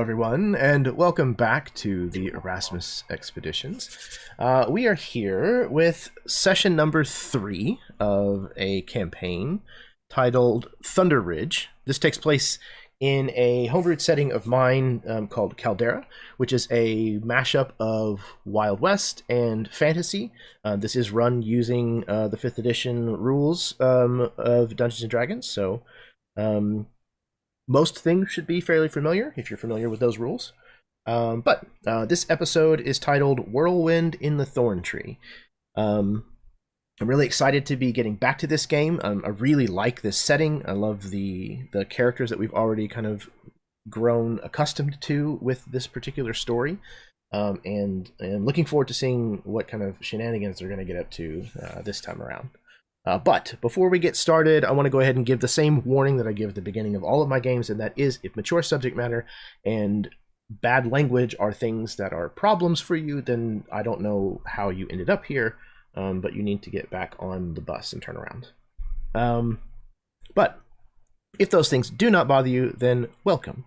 everyone, and welcome back to the Erasmus Expeditions. We are here with session number 3 of a campaign titled Thunder Ridge. This takes place in a homebrewed setting of mine called Caldera, which is a mashup of Wild West and fantasy. This is run using the 5th edition rules of Dungeons & Dragons, so most things should be fairly familiar if you're familiar with those rules. But this episode is titled Whirlwind in the Thorn Tree. I'm really excited to be getting back to this game. I really like this setting. I love the characters that we've already kind of grown accustomed to with this particular story. And looking forward to seeing what kind of shenanigans they're going to get up to this time around. But before we get started, I want to go ahead and give the same warning that I give at the beginning of all of my games, and that is if mature subject matter and bad language are things that are problems for you, then I don't know how you ended up here, but you need to get back on the bus and turn around. But if those things do not bother you, then welcome.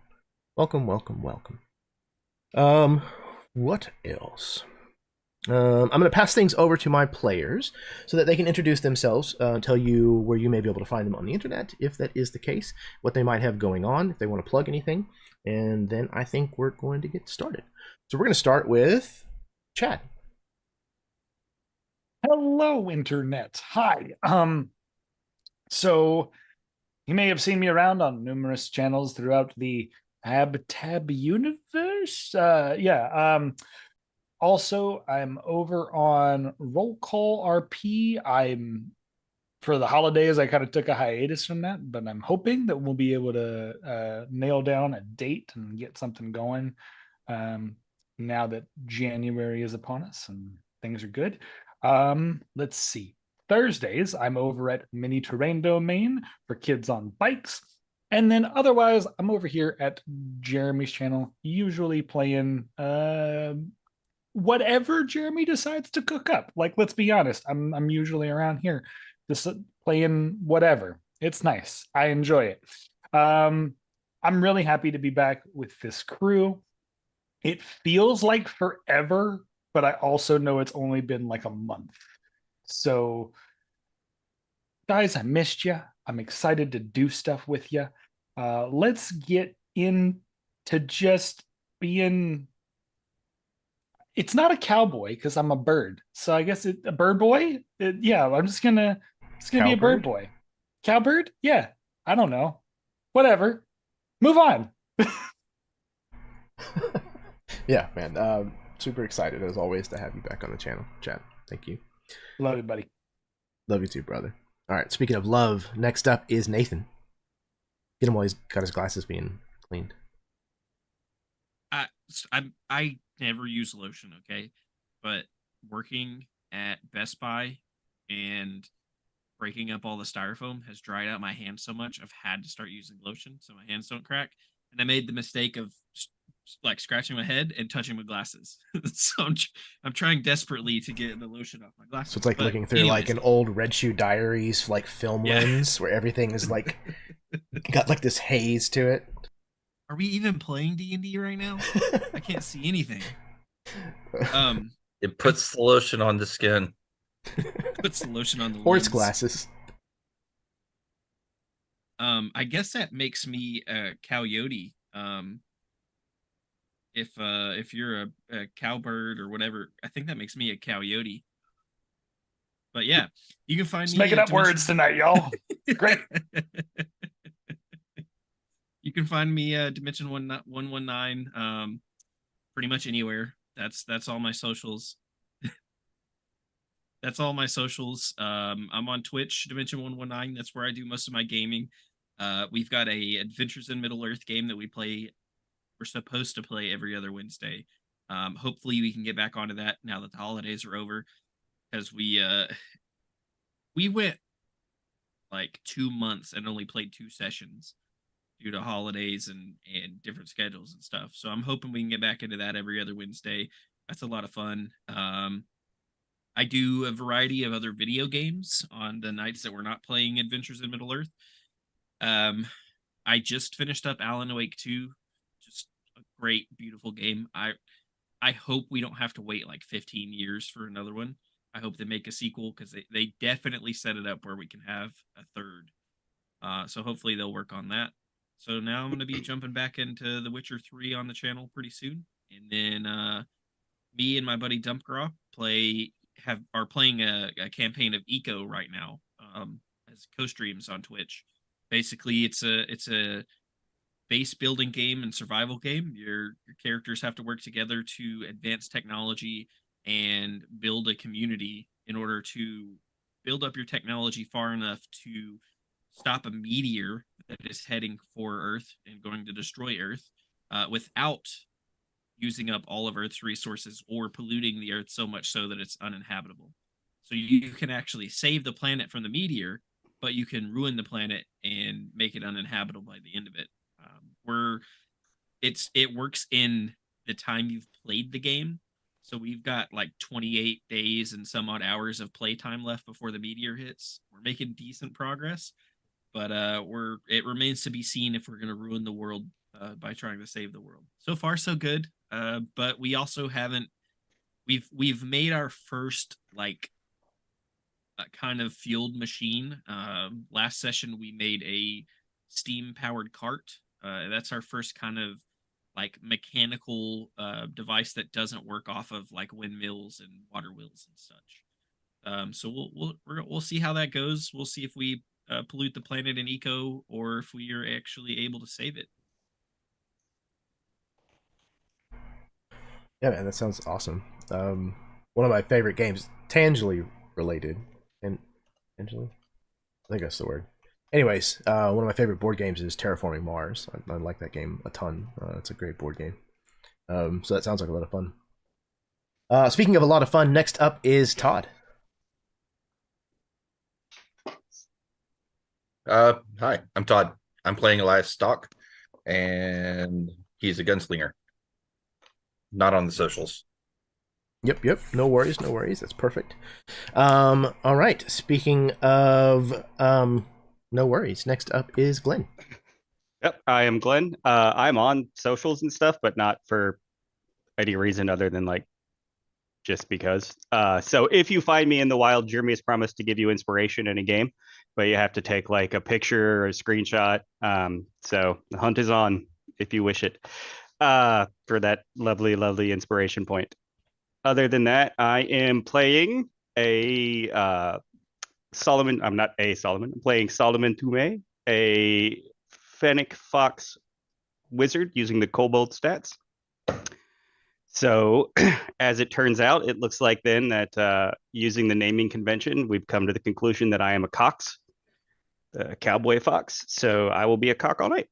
Welcome, welcome, welcome. What else? I'm going to pass things over to my players so that they can introduce themselves, tell you where you may be able to find them on the internet, if that is the case, what they might have going on, if they want to plug anything, and then I think we're going to get started. So we're going to start with Chad. Hello, Internet. Hi. So you may have seen me around on numerous channels throughout the Tab universe. Also, I'm over on Roll Call RP. For the holidays, I kind of took a hiatus from that, but I'm hoping that we'll be able to nail down a date and get something going now that January is upon us and things are good. Let's see. Thursdays, I'm over at Mini Terrain Domain for kids on bikes. And then otherwise, I'm over here at Jeremy's channel, usually playing whatever Jeremy decides to cook up. Like, let's be honest, I'm usually around here just playing whatever. It's nice. I enjoy it. I'm really happy to be back with this crew. It feels like forever, but I also know it's only been like a month. So, guys, I missed you. I'm excited to do stuff with you. Let's get into just being... It's not a cowboy because I'm a bird. So I guess a bird boy? Yeah, I'm just gonna... It's going to be a bird boy. Cowbird? Yeah. I don't know. Whatever. Move on. Yeah, man. Super excited, as always, to have you back on the channel, Chad. Thank you. Love you, buddy. Love you too, brother. All right, speaking of love, next up is Nathan. Get him while he's got his glasses being cleaned. I never use lotion, okay? But working at Best Buy and breaking up all the styrofoam has dried out my hands so much I've had to start using lotion so my hands don't crack. And I made the mistake of like scratching my head and touching my glasses. So I'm trying desperately to get the lotion off my glasses. So it's like looking through like an old Red Shoe Diaries like film lens where everything is like got like this haze to it. Are we even playing D&D right now? I can't see anything. It puts the lotion on the skin. Puts the lotion on the or lens. its glasses. I guess that makes me a coyote. If you're a cowbird or whatever, I think that makes me a coyote. But yeah, you can find Just me making up words tonight, y'all. Great. You can find me Dimension 119 pretty much anywhere. That's all my socials. That's all my socials. I'm on Twitch, Dimension 119. That's where I do most of my gaming. We've got a Adventures in Middle Earth game that we're supposed to play every other Wednesday. Hopefully we can get back onto that now that the holidays are over, because we went like 2 months and only played 2 sessions due to holidays and different schedules and stuff. So I'm hoping we can get back into that every other Wednesday. That's a lot of fun. I do a variety of other video games on the nights that we're not playing Adventures in Middle Earth. I just finished up Alan Wake 2. Just a great, beautiful game. I hope we don't have to wait like 15 years for another one. I hope they make a sequel because they definitely set it up where we can have a third. So hopefully they'll work on that. So now I'm going to be jumping back into The Witcher 3 on the channel pretty soon. And then me and my buddy Dumpgraw are playing a campaign of Eco right now as co-streams on Twitch. Basically, it's a base building game and survival game. Your characters have to work together to advance technology and build a community in order to build up your technology far enough to stop a meteor that is heading for Earth and going to destroy Earth without using up all of Earth's resources or polluting the Earth so much so that it's uninhabitable. So you can actually save the planet from the meteor, but you can ruin the planet and make it uninhabitable by the end of it. It works in the time you've played the game. So we've got like 28 days and some odd hours of playtime left before the meteor hits. We're making decent progress, but it remains to be seen if we're going to ruin the world by trying to save the world. So far, so good. But we also haven't. We've made our first like kind of fueled machine. Last session we made a steam powered cart. That's our first kind of like mechanical device that doesn't work off of like windmills and water wheels and such. So we'll see how that goes. We'll see if we pollute the planet in eco or if we are actually able to save it. Yeah, man, that sounds awesome. One of my favorite games, tangentially related, and tangentially, I think that's the word. Anyways, one of my favorite board games is Terraforming Mars. I like that game a ton. It's a great board game. So that sounds like a lot of fun. Speaking of a lot of fun, next up is Todd. Hi, I'm Todd. I'm playing Elias Stock, and he's a gunslinger. Not on the socials. Yep. No worries. That's perfect. All right. Speaking of no worries. Next up is Glenn. Yep, I am Glenn. I'm on socials and stuff, but not for any reason other than like just because. So if you find me in the wild, Jeremy has promised to give you inspiration in a game, but you have to take like a picture or a screenshot. So the hunt is on if you wish it for that lovely inspiration point. Other than that, I am playing a Solomon. I'm not a Solomon. I'm playing Solomon Tume, a Fennec Fox wizard using the Kobold stats. So, as it turns out, it looks like then that using the naming convention, we've come to the conclusion that I am a Cox, a cowboy fox. So I will be a cock all night.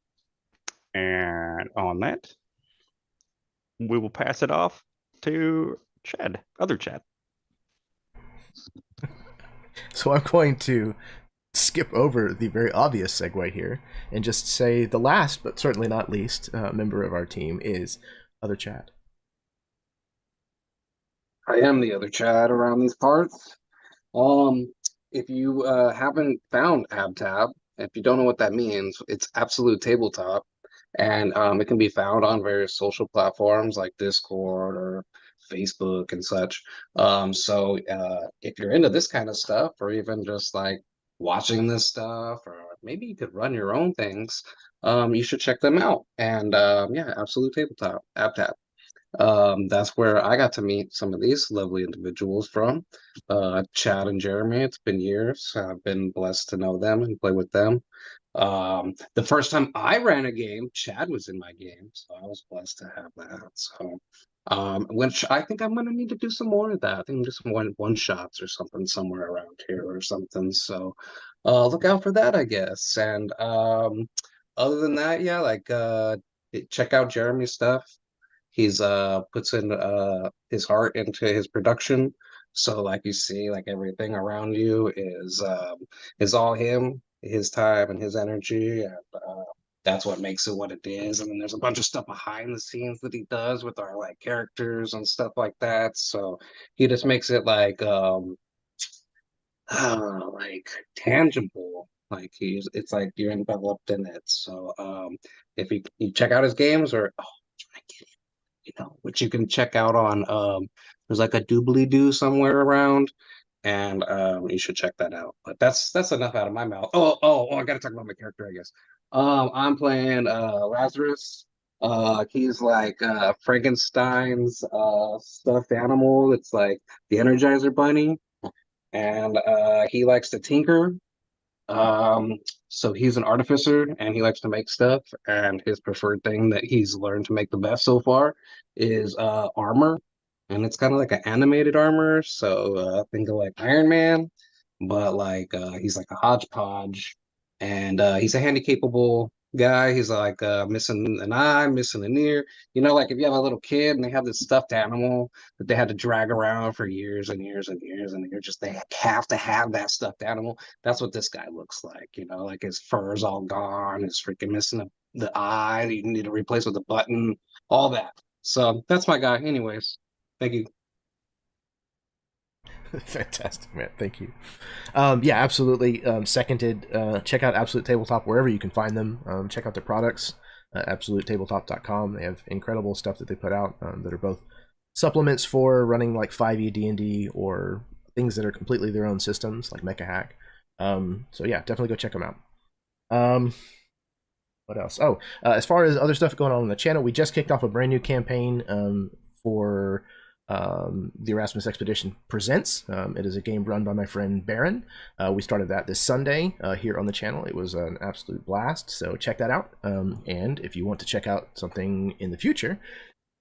And on that, we will pass it off to Chad, other Chad. So I'm going to skip over the very obvious segue here and just say the last, but certainly not least, member of our team is other Chad. I am the other Chad around these parts. If you haven't found AbTab, if you don't know what that means, it's absolute tabletop, and it can be found on various social platforms like Discord or Facebook and such. So if you're into this kind of stuff, or even just like watching this stuff, or maybe you could run your own things, you should check them out. And yeah, absolute tabletop, AbTab. That's where I got to meet some of these lovely individuals from. Chad and Jeremy, it's been years. I've been blessed to know them and play with them. The first time I ran a game, Chad was in my game, so I was blessed to have that. So, which I think I'm gonna need to do some more of that. I think just one shots or something somewhere around here or something. So, look out for that, I guess. And other than that, yeah, like check out Jeremy's stuff. He's puts in his heart into his production. So like you see, like everything around you is all him, his time and his energy, and that's what makes it what it is. And then there's a bunch of stuff behind the scenes that he does with our like characters and stuff like that. So he just makes it like tangible. Like it's like you're enveloped in it. So if you check out his games or which you can check out on there's like a doobly doo somewhere around, and you should check that out. But that's enough out of my mouth. Oh, I gotta talk about my character, I guess. I'm playing Lazarus. He's like Frankenstein's stuffed animal. It's like the Energizer Bunny, and he likes to tinker. So he's an artificer and he likes to make stuff, and his preferred thing that he's learned to make the best so far is armor. And it's kind of like an animated armor, so think of like Iron Man, but like he's like a hodgepodge, and he's a handy capable guy. He's like missing an eye, missing an ear. Like if you have a little kid and they have this stuffed animal that they had to drag around for years and years and years, and they have to have that stuffed animal. That's what this guy looks like. Like his fur's all gone, his freaking missing the eye. You need to replace with a button, all that. So that's my guy. Anyways, thank you. Fantastic, man. Thank you. Yeah, absolutely. Seconded. Check out Absolute Tabletop wherever you can find them. Check out their products, absolutetabletop.com. They have incredible stuff that they put out that are both supplements for running like 5e D&D or things that are completely their own systems, like Mecha Hack. So yeah, definitely go check them out. What else? Oh, as far as other stuff going on the channel, we just kicked off a brand new campaign for the Erasmus Expedition Presents. It is a game run by my friend Baron. We started that this Sunday here on the channel. It was an absolute blast, so check that out. And if you want to check out something in the future,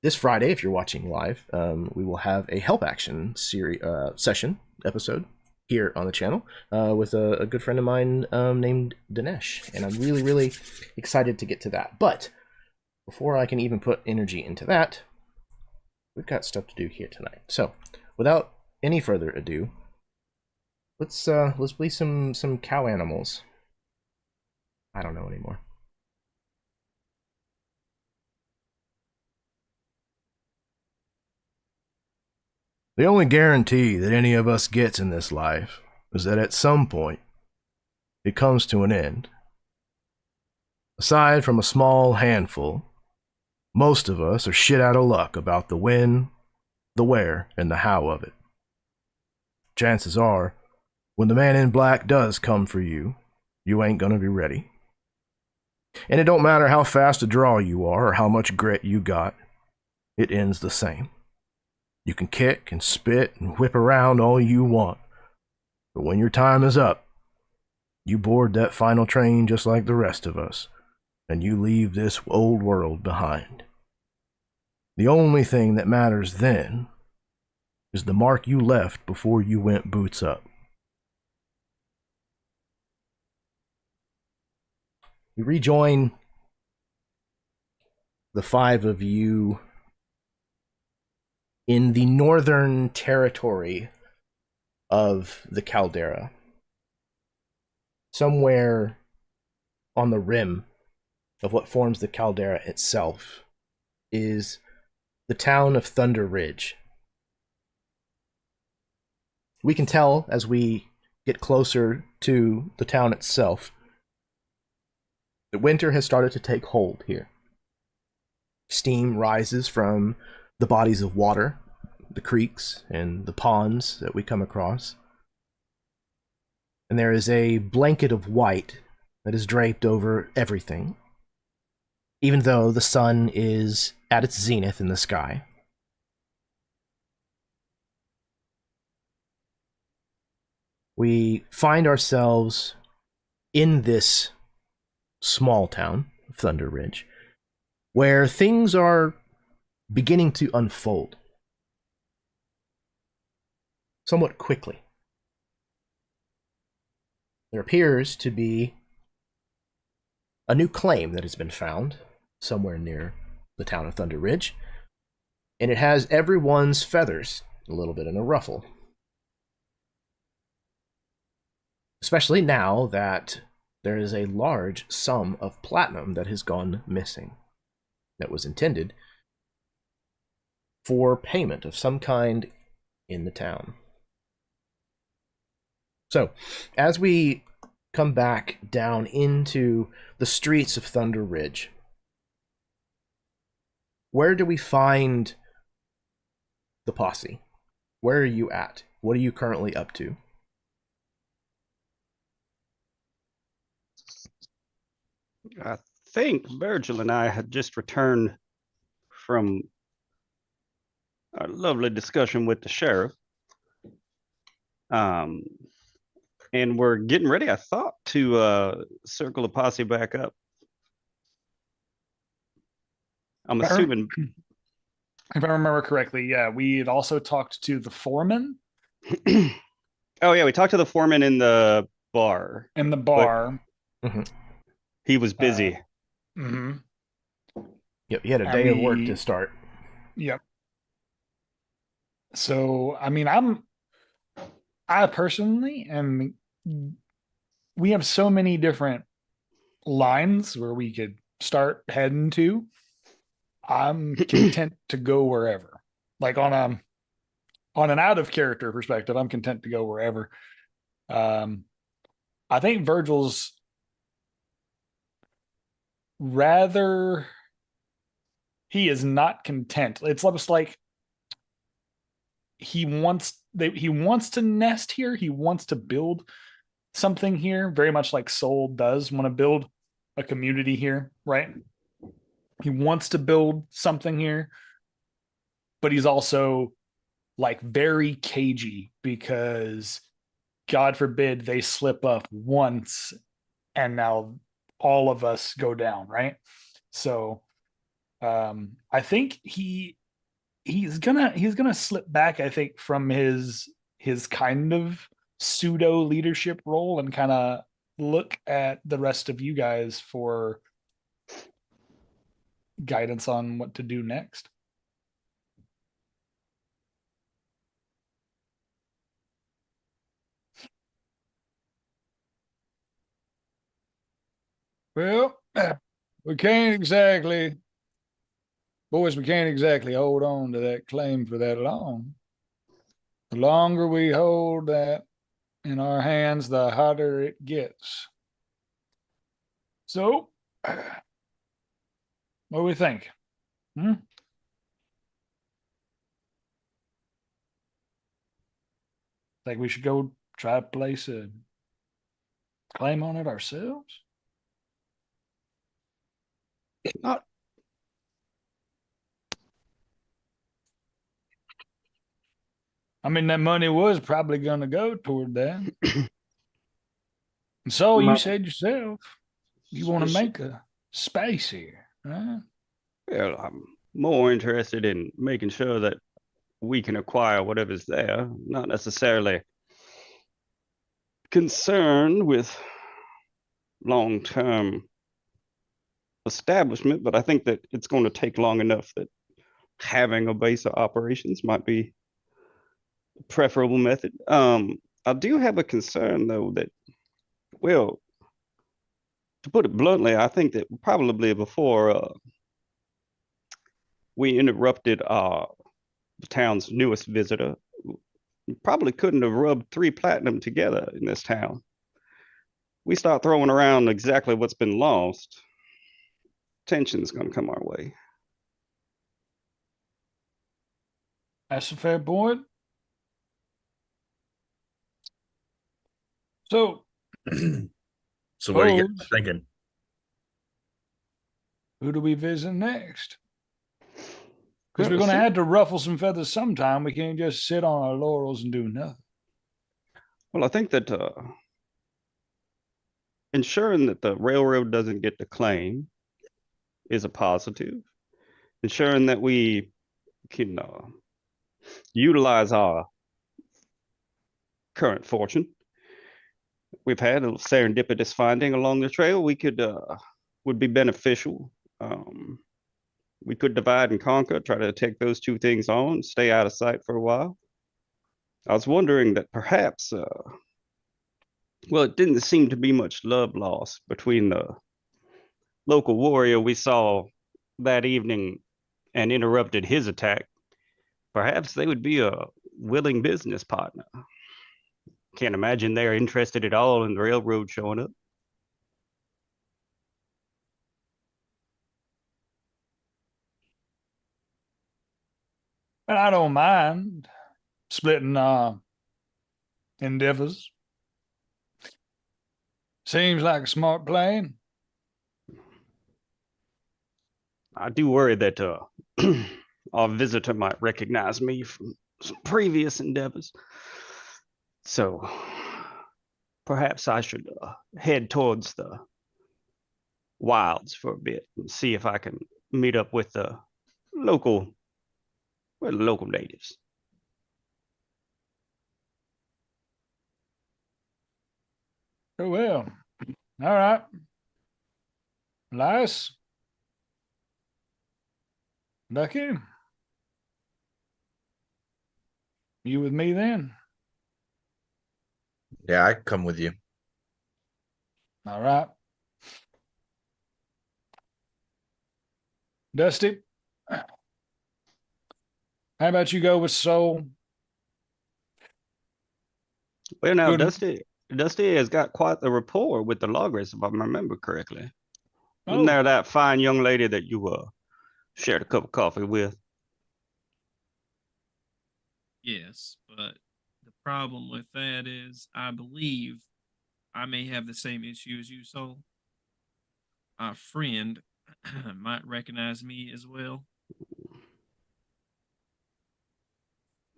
this Friday, if you're watching live, we will have a help action session episode here on the channel with a good friend of mine named Dinesh, and I'm really, really excited to get to that. But before I can even put energy into that, we've got stuff to do here tonight. So, without any further ado, let's play some cow animals. I don't know anymore. The only guarantee that any of us gets in this life is that at some point it comes to an end. Aside from a small handful, most of us are shit out of luck about the when, the where, and the how of it. Chances are, when the man in black does come for you, you ain't gonna be ready. And it don't matter how fast a draw you are or how much grit you got, it ends the same. You can kick and spit and whip around all you want, but when your time is up, you board that final train just like the rest of us, and you leave this old world behind. The only thing that matters then is the mark you left before you went boots up. We rejoin the five of you in the northern territory of the Caldera. Somewhere on the rim of what forms the Caldera itself is the town of Thunder Ridge. We can tell as we get closer to the town itself that winter has started to take hold here. Steam rises from the bodies of water, the creeks and the ponds that we come across. And there is a blanket of white that is draped over everything, even though the sun is at its zenith in the sky. We find ourselves in this small town of Thunder Ridge, where things are beginning to unfold somewhat quickly. There appears to be a new claim that has been found somewhere near the town of Thunder Ridge, and it has everyone's feathers a little bit in a ruffle. Especially now that there is a large sum of platinum that has gone missing, that was intended for payment of some kind in the town. So, as we come back down into the streets of Thunder Ridge, where do we find the posse? Where are you at? What are you currently up to? I think Virgil and I had just returned from a lovely discussion with the sheriff. And we're getting ready, I thought, to circle the posse back up. I'm assuming. If I remember correctly, yeah, we had also talked to the foreman. Oh yeah, we talked to the foreman in the bar. In the bar. He was busy. Yep, he had a day of work to start. Yep. So, I mean, I personally am, we have so many different lines where we could start heading to. I'm content to go wherever. Like on an out of character perspective, I'm content to go wherever. I think Virgil's rather, he is not content. It's almost like he wants to nest here. He wants to build something here, very much like Soul does want to build a community here, right? He wants to build something here, but he's also like very cagey because God forbid they slip up once and now all of us go down, right? So I think he's gonna slip back, I think, from his kind of pseudo leadership role and kind of look at the rest of you guys for guidance on what to do next. Well, we can't exactly hold on to that claim for that long. The longer we hold that in our hands, the harder it gets. So, what do we think? Think we should go try to place a claim on it ourselves? Not. I mean, that money was probably going to go toward that. And so you said yourself, you want to make a space here, right? Well, I'm more interested in making sure that we can acquire whatever's there, not necessarily concerned with long-term establishment, but I think that it's going to take long enough that having a base of operations might be a preferable method. I do have a concern, though, that, well, to put it bluntly, I think that probably before we interrupted the town's newest visitor, we probably couldn't have rubbed 3 platinum together in this town. We start throwing around exactly what's been lost, tension's going to come our way. That's a fair point. So, So what are you guys thinking? Who do we visit next? Because we're going to have to ruffle some feathers sometime. We can't just sit on our laurels and do nothing. Well, I think that ensuring that the railroad doesn't get the claim is a positive. Ensuring that we can utilize our current fortune. We've had a serendipitous finding along the trail. We could would be beneficial. We could divide and conquer, try to take those 2 things on, stay out of sight for a while. I was wondering that perhaps, well, it didn't seem to be much love lost between the local warrior we saw that evening and interrupted his attack. Perhaps they would be a willing business partner. Can't imagine they're interested at all in the railroad showing up. And I don't mind splitting endeavors. Seems like a smart plan. I do worry that our visitor might recognize me from some previous endeavors. So perhaps I should head towards the wilds for a bit and see if I can meet up with the local natives. Oh, well. All right. Elias. Ducky. You with me then? Yeah, I come with you. All right. Dusty. How about you go with Soul? Well, now Good. Dusty has got quite the rapport with the loggers, if I remember correctly. Wasn't Oh, there that fine young lady that you shared a cup of coffee with? Yes, but the problem with that is I believe I may have the same issue as you, Soul. Our friend might recognize me as well.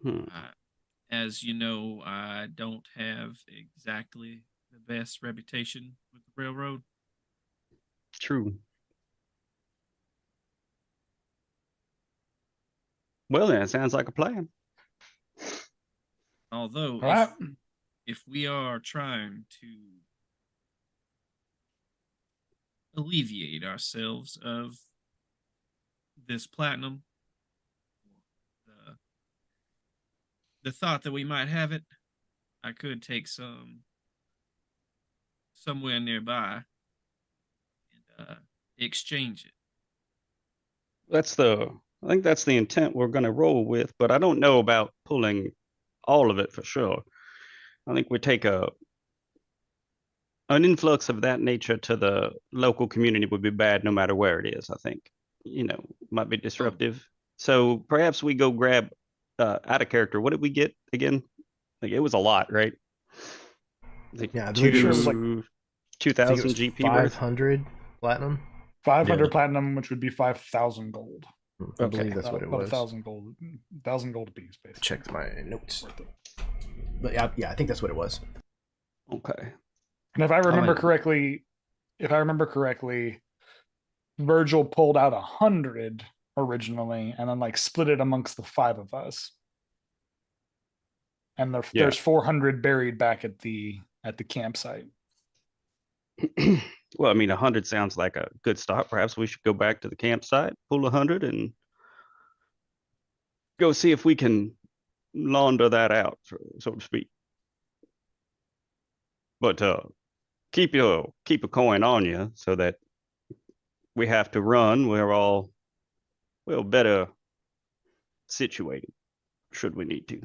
Hmm. As you know, I don't have exactly the best reputation with the railroad. True. Well, then, it sounds like a plan. Although, all right. if we are trying to alleviate ourselves of this platinum, the thought that we might have it, I could take some somewhere nearby and exchange it. I think that's the intent we're going to roll with, but I don't know about pulling all of it for sure. I think we take an influx of that nature to the local community would be bad no matter where it is. I think, might be disruptive. So perhaps we go grab out of character. What did we get again? Like it was a lot, right? Like Yeah, I believe it was like 2,000 GP worth. 500 platinum. 500 Yeah. platinum, which would be 5,000 gold. I Okay. believe that's what it About was. 1,000 gold. 1,000 gold apiece, basically. Checked my notes. But yeah, I think that's what it was. Okay. And if I remember mean- correctly, Virgil pulled out 100 originally, and then like split it amongst the 5 of us. And there's 400 buried back at the campsite. Well, I mean, 100 sounds like a good start. Perhaps we should go back to the campsite, pull 100, and go see if we can launder that out, so to speak. But keep a coin on you so that we have to run. We're better situated should we need to.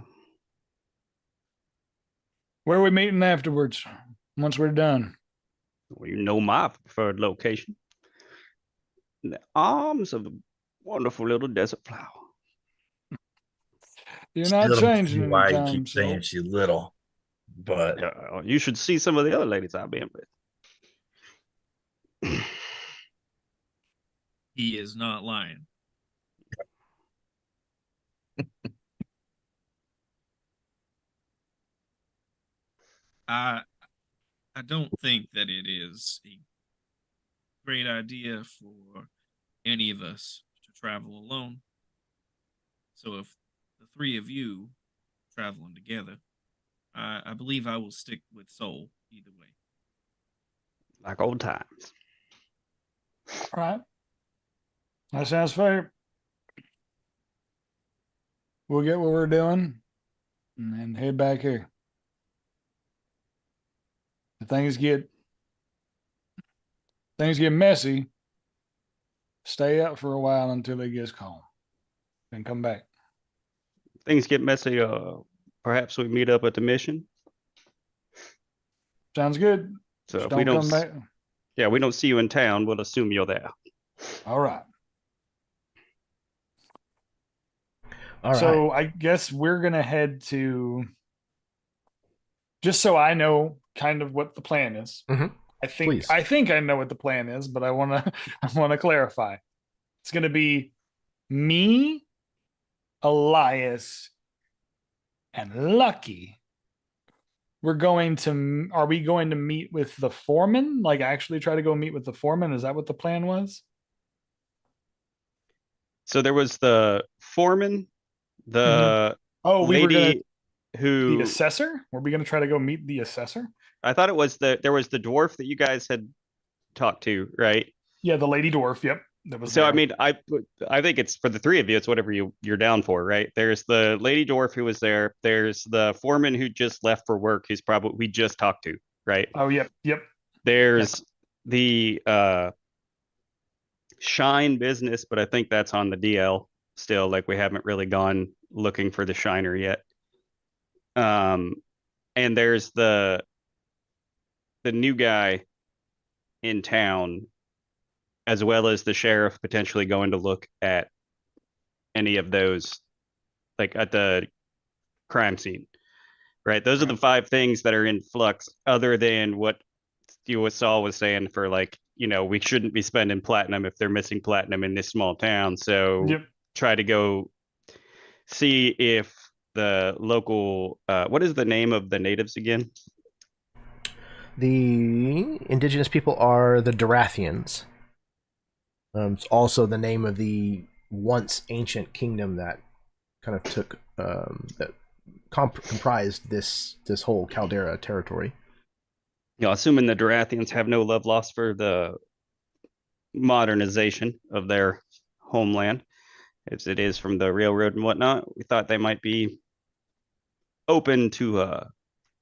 Where are we meeting afterwards? Once we're done. Well, you know my preferred location. In the arms of a wonderful little desert flower. You're not Still don't see changing why you anytime keep saying soon. she's little, but You should see some of the other ladies I've been with. He is not lying. I don't think that it is a great idea for any of us to travel alone. So if the 3 of you traveling together, I believe I will stick with Soul either way. Like old times. All right. That sounds fair. We'll get what we're doing and then head back here. If things get messy, stay up for a while until it gets calm. Then come back. Things get messy. Perhaps we meet up at the mission. Sounds good. So Just if we don't come back. Yeah, we don't see you in town, we'll assume you're there. All right. All right. So I guess we're gonna head to, just so I know kind of what the plan is. Mhm. Please. I think I know what the plan is, but I wanna I wanna clarify. It's gonna be me, Elias, and Lucky. Are we going to meet with the foreman? Like actually try to go meet with the foreman? Is that what the plan was? So there was the foreman, the Oh, we were gonna lady the who assessor? Were we gonna try to go meet the assessor? I thought it was there was the dwarf that you guys had talked to, right? Yeah, the lady dwarf. Yep. That was So there. I mean, I think it's for the three of you. It's whatever you're down for, right? There's the lady dwarf who was there. There's the foreman who just left for work. Who's probably we just talked to, right? Oh, yep. There's the shine business, but I think that's on the DL still. Like we haven't really gone looking for the shiner yet. And there's the new guy in town, as well as the sheriff potentially going to look at any of those, like at the crime scene, right? Those are the 5 things that are in flux, other than what Saul was saying for like, we shouldn't be spending platinum if they're missing platinum in this small town. So try to go see if the local, what is the name of the natives again? The indigenous people are the Dorathians. It's also the name of the once ancient kingdom that kind of took that comprised this whole Caldera territory. Assuming the Dorathians have no love lost for the modernization of their homeland, as it is from the railroad and whatnot, we thought they might be open to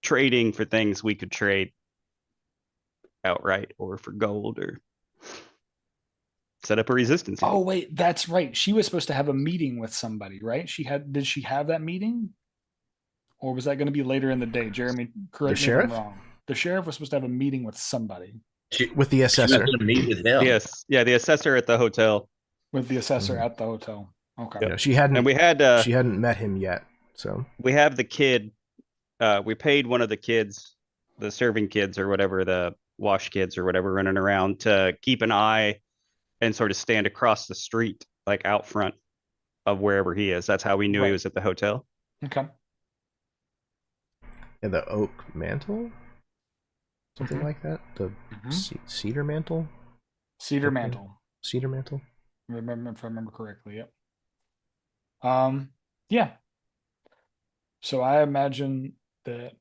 trading for things we could trade outright, or for gold, or set up a resistance. Oh wait, that's right. She was supposed to have a meeting with somebody, right? Did she have that meeting? Or was that going to be later in the day? Jeremy, correct me if I'm wrong. The sheriff was supposed to have a meeting with somebody. With the assessor. She was going to meet with him. Yes. Yeah, the assessor at the hotel. With the assessor at the hotel. Okay. Yeah, she hadn't and we had she hadn't met him yet. So we have the kid. We paid one of the kids, the serving kids or whatever, the wash kids or whatever, running around to keep an eye and sort of stand across the street, like out front of wherever he is. That's how we knew he was at the hotel. Okay. Yeah, the oak mantle? Something like that? The cedar mantle? Cedar mantle. Cedar mantle? Remember, if I remember correctly, yep. Yeah. So I imagine that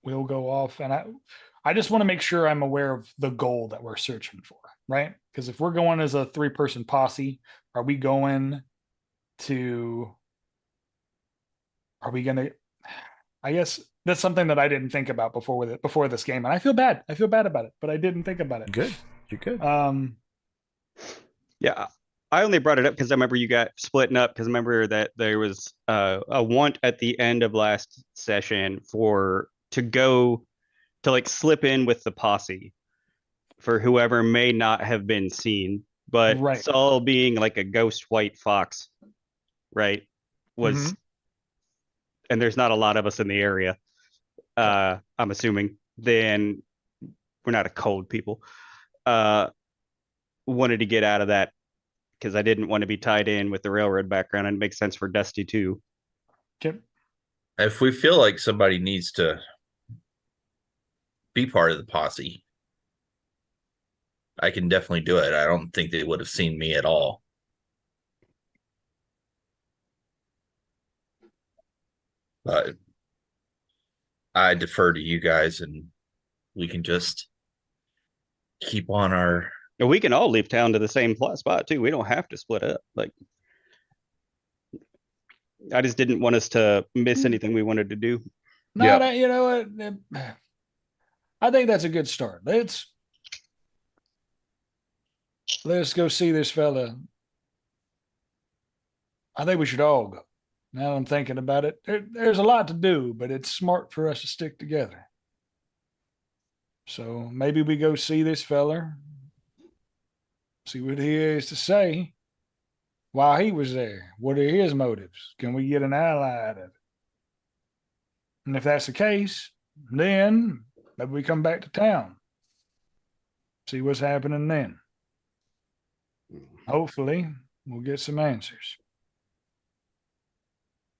we'll go off, and I just want to make sure I'm aware of the goal that we're searching for, right? Because if we're going as a 3-person posse, are we going to I guess that's something that I didn't think about before this game, and I feel bad about it, but I didn't think about it. Good. You're good. Yeah, I only brought it up because I remember you got splitting up, because I remember that there was a want at the end of last session to go to like slip in with the posse for whoever may not have been seen, but Saul being like a ghost white fox, right, was and there's not a lot of us in the area, I'm assuming, then we're not a cold people, wanted to get out of that because I didn't want to be tied in with the railroad background, and it makes sense for Dusty too. Okay. If we feel like somebody needs to be part of the posse, I can definitely do it. I don't think they would have seen me at all. But I defer to you guys, and we can just keep on our... We can all leave town to the same spot too. We don't have to split up. Like, I just didn't want us to miss anything we wanted to do. No, you know what? I think that's a good start. Let's go see this fella. I think we should all go. Now that I'm thinking about it, there's a lot to do, but it's smart for us to stick together. So maybe we go see this fella, see what he has to say. while he was there? What are his motives? Can we get an ally out of it? And if that's the case, then maybe we come back to town. See what's happening then. Hopefully, we'll get some answers.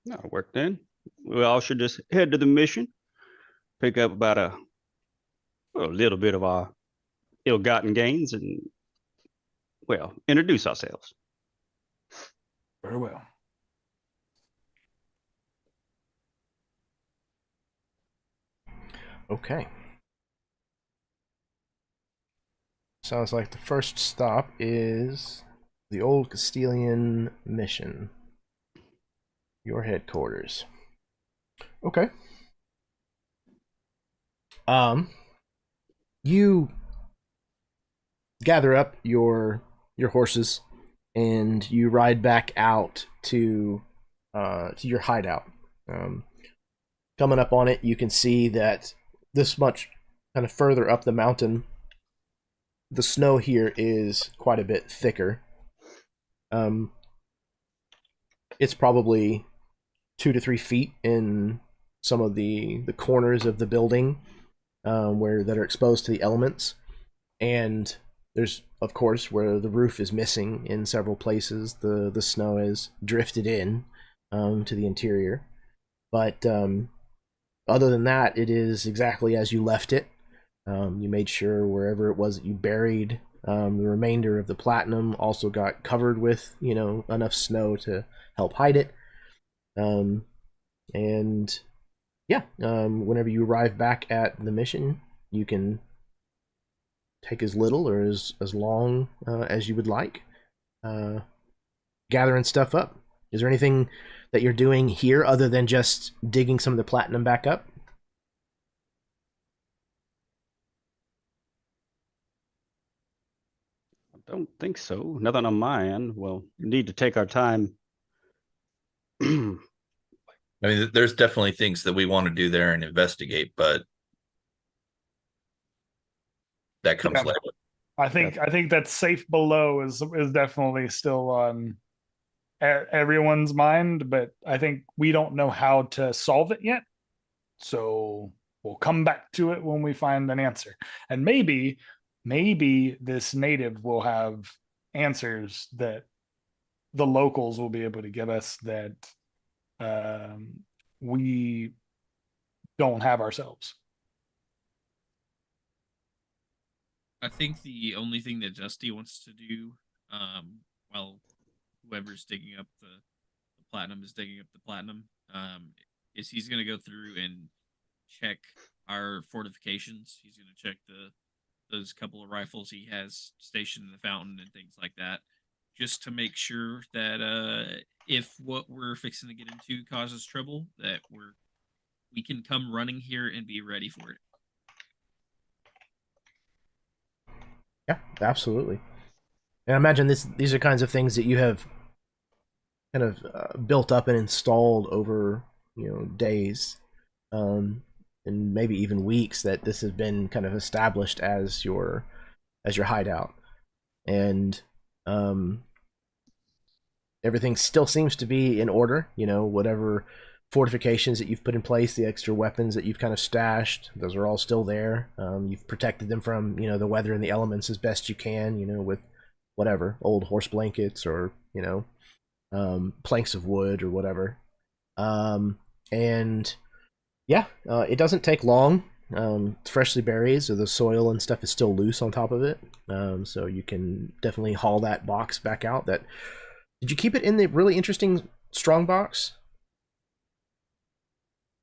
That'll work then. We all should just head to the mission, pick up about a little bit of our ill-gotten gains, and, well, introduce ourselves. Very well. Okay. Sounds like the first stop is the old Castilian mission. Your headquarters. Okay. You gather up your horses and you ride back out to your hideout. Coming up on it, you can see that this much kind of further up the mountain, the snow here is quite a bit thicker. It's probably 2 to 3 feet in some of the corners of the building that are exposed to the elements, and there's, of course, where the roof is missing in several places. The snow is drifted in to the interior, but other than that, it is exactly as you left it. You made sure wherever it was that you buried the remainder of the platinum also got covered with, enough snow to help hide it. And yeah, whenever you arrive back at the mission, you can take as little or as long as you would like, gathering stuff up. Is there anything that you're doing here other than just digging some of the platinum back up? I don't think so. Nothing on my end. We'll need to take our time. I mean, there's definitely things that we want to do there and investigate, but that comes later. I think that safe below is definitely still on everyone's mind, but I think we don't know how to solve it yet. So we'll come back to it when we find an answer. And maybe this native will have answers that the locals will be able to give us that we don't have ourselves. I think the only thing that Dusty wants to do, while whoever's digging up the platinum is digging up the platinum, is he's going to go through and check our fortifications. He's going to check those couple of rifles he has stationed in the fountain and things like that, just to make sure that if what we're fixing to get into causes trouble, that we can come running here and be ready for it. Yeah, absolutely. And I imagine these are kinds of things that you have kind of built up and installed over days, and maybe even weeks, that this has been kind of established as your hideout, and everything still seems to be in order. Whatever fortifications that you've put in place, the extra weapons that you've kind of stashed, those are all still there. You've protected them from the weather and the elements as best you can, with whatever old horse blankets or planks of wood or whatever. And yeah, it doesn't take long. It's freshly buried, so the soil and stuff is still loose on top of it. So you can definitely haul that box back out. Did you keep it in the really interesting strong box?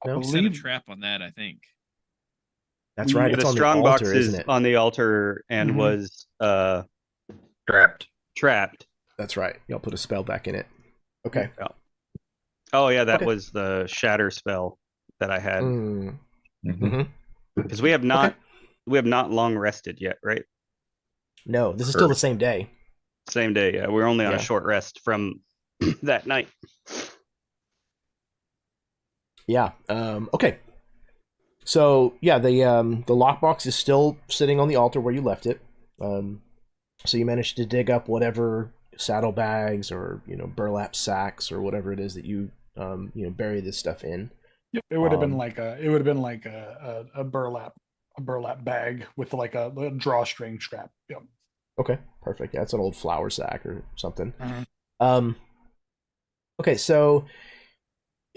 No? We set a trap on that, I think. That's right. It's the on strong the altar, box isn't is it? on the altar and was trapped. That's right. Y'all put a spell back in it. Okay. Yeah. Oh yeah, that Okay. was the shatter spell that I had. Mm-hmm. Because we have not long rested yet, right? No, this is still the same day. Same day. Yeah, we're only on Yeah. a short rest from that night. Yeah. Okay. So yeah, the lockbox is still sitting on the altar where you left it. So you managed to dig up whatever saddlebags or burlap sacks or whatever it is that you bury this stuff in. Yep, it would have been like a burlap bag with like a drawstring strap. Yep. Okay, perfect. Yeah, it's an old flour sack or something. Mhm. Okay, so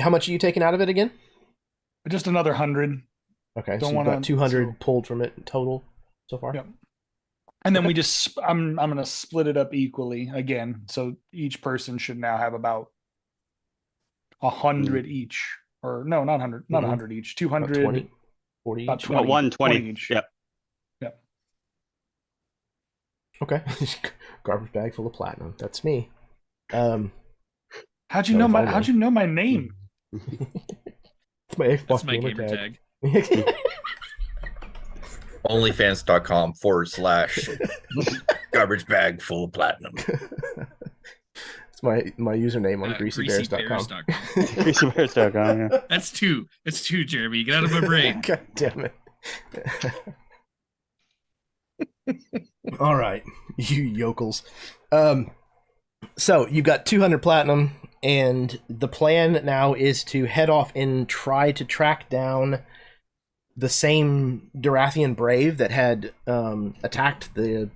how much are you taking out of it again? Just another 100. Okay, Don't so you've got wanna- 200 so- pulled from it total so far. Yep. And then Okay. we just I'm gonna split it up equally again, so each person should now have about 100 each, or no, not 100, not Mhm. 100 each, About 200, 20, 40 about each. 20, 120 each. Yep. Yep. Okay, garbage bag full of platinum. That's me. How'd you No, know if I my know. How'd you know my name? It's my Xbox That's my gamer gamer tag. Onlyfans.com/garbage bag full of platinum. It's my username on greasybears.com. GreasyBears.com, yeah. That's two. That's two, Jeremy. Get out of my brain. God damn it. All right, you yokels. So you've got 200 platinum, and the plan now is to head off and try to track down the same Dorathian brave that had attacked the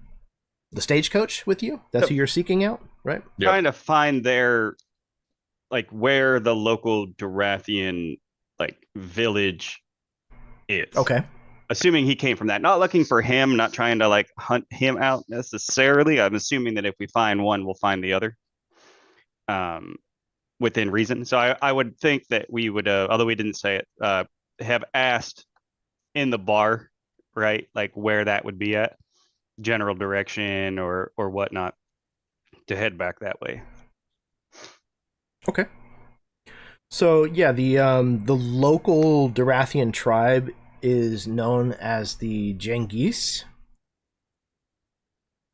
stagecoach with you. That's Yep. who you're seeking out, right? Yep. Trying to find their, like, where the local Dorathian, like, village is. Okay. Assuming he came from that. Not looking for him, not trying to, like, hunt him out necessarily. I'm assuming that if we find one, we'll find the other. Within reason. So I would think that we would, although we didn't say it, have asked in the bar, right? Like where that would be at, general direction or whatnot, to head back that way. Okay. So yeah, the local Dorathian tribe is known as the Genghis.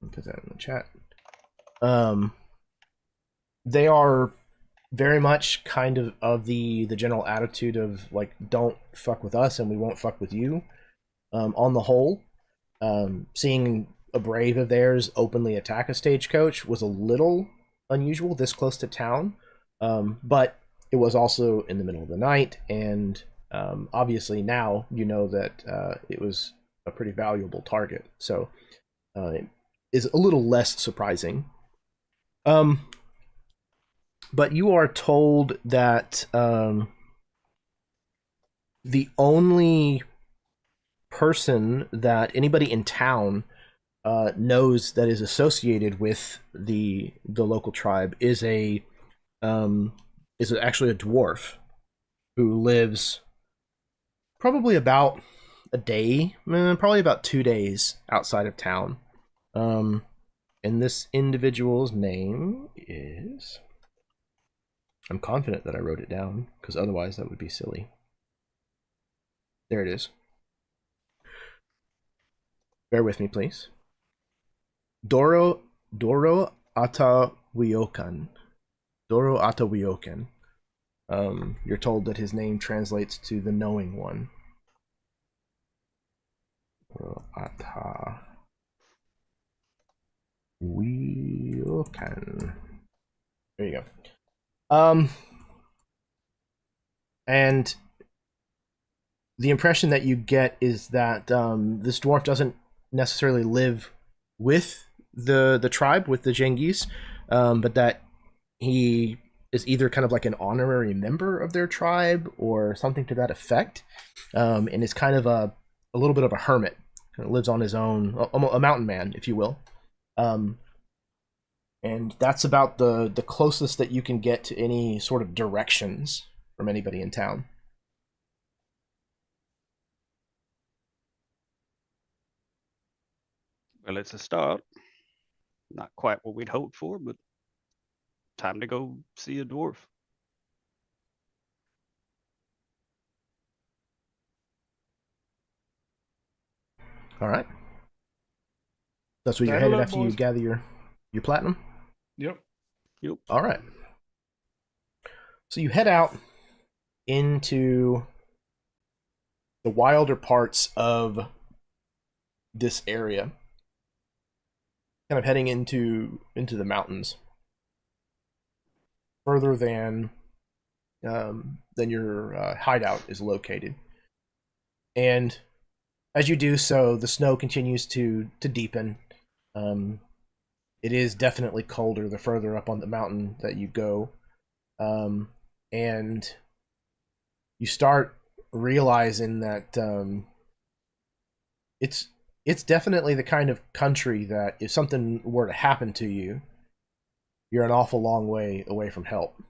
I'll put that in the chat. They are very much kind of the general attitude of like, don't fuck with us and we won't fuck with you. On the whole, seeing a brave of theirs openly attack a stagecoach was a little unusual this close to town, but it was also in the middle of the night, and obviously now you know that it was a pretty valuable target, so it is a little less surprising. But you are told that the only person that anybody in town knows that is associated with the local tribe is actually a dwarf who lives probably about a day, probably about 2 days outside of town. And this individual's name is... I'm confident that I wrote it down, because otherwise that would be silly. There it is. Bear with me, please. Doro Atawiokan. Doro Atawiokan. You're told that his name translates to the knowing one. Doro Atawiokan. There you go. And the impression that you get is that this dwarf doesn't necessarily live with the tribe, with the Genghis, but that he is either kind of like an honorary member of their tribe or something to that effect, and is kind of a little bit of a hermit, kind of lives on his own, a mountain man, if you will. And that's about the closest that you can get to any sort of directions from anybody in town. Well, it's a start. Not quite what we'd hoped for, but time to go see a dwarf. All right. That's where you're Saddle headed up, after you boys. gather your platinum? Yep. All right. So you head out into the wilder parts of this area. kind of heading into the mountains, further than your hideout is located. And as you do so, the snow continues to deepen. It is definitely colder the further up on the mountain that you go, and you start realizing that it's definitely the kind of country that if something were to happen to you, you're an awful long way away from help.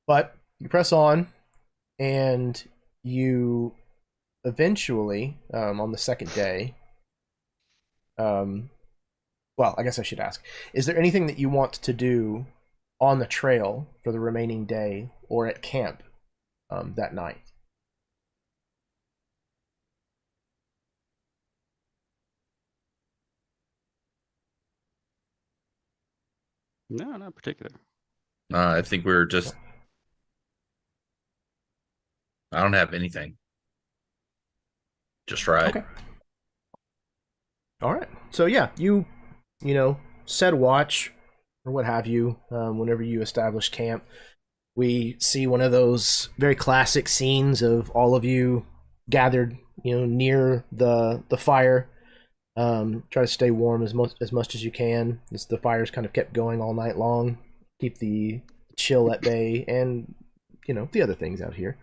But you press on, and you eventually, on the second day, well, I guess I should ask, is there anything that you want to do on the trail for the remaining day or at camp that night? No, not particular. I think we're just. I don't have anything. Just ride. Okay. All right. So yeah, you set watch or what have you. Whenever you establish camp, we see one of those very classic scenes of all of you gathered, near the fire. Try to stay warm as much as you can. As the fire's kind of kept going all night long, keep the chill at bay, and the other things out here,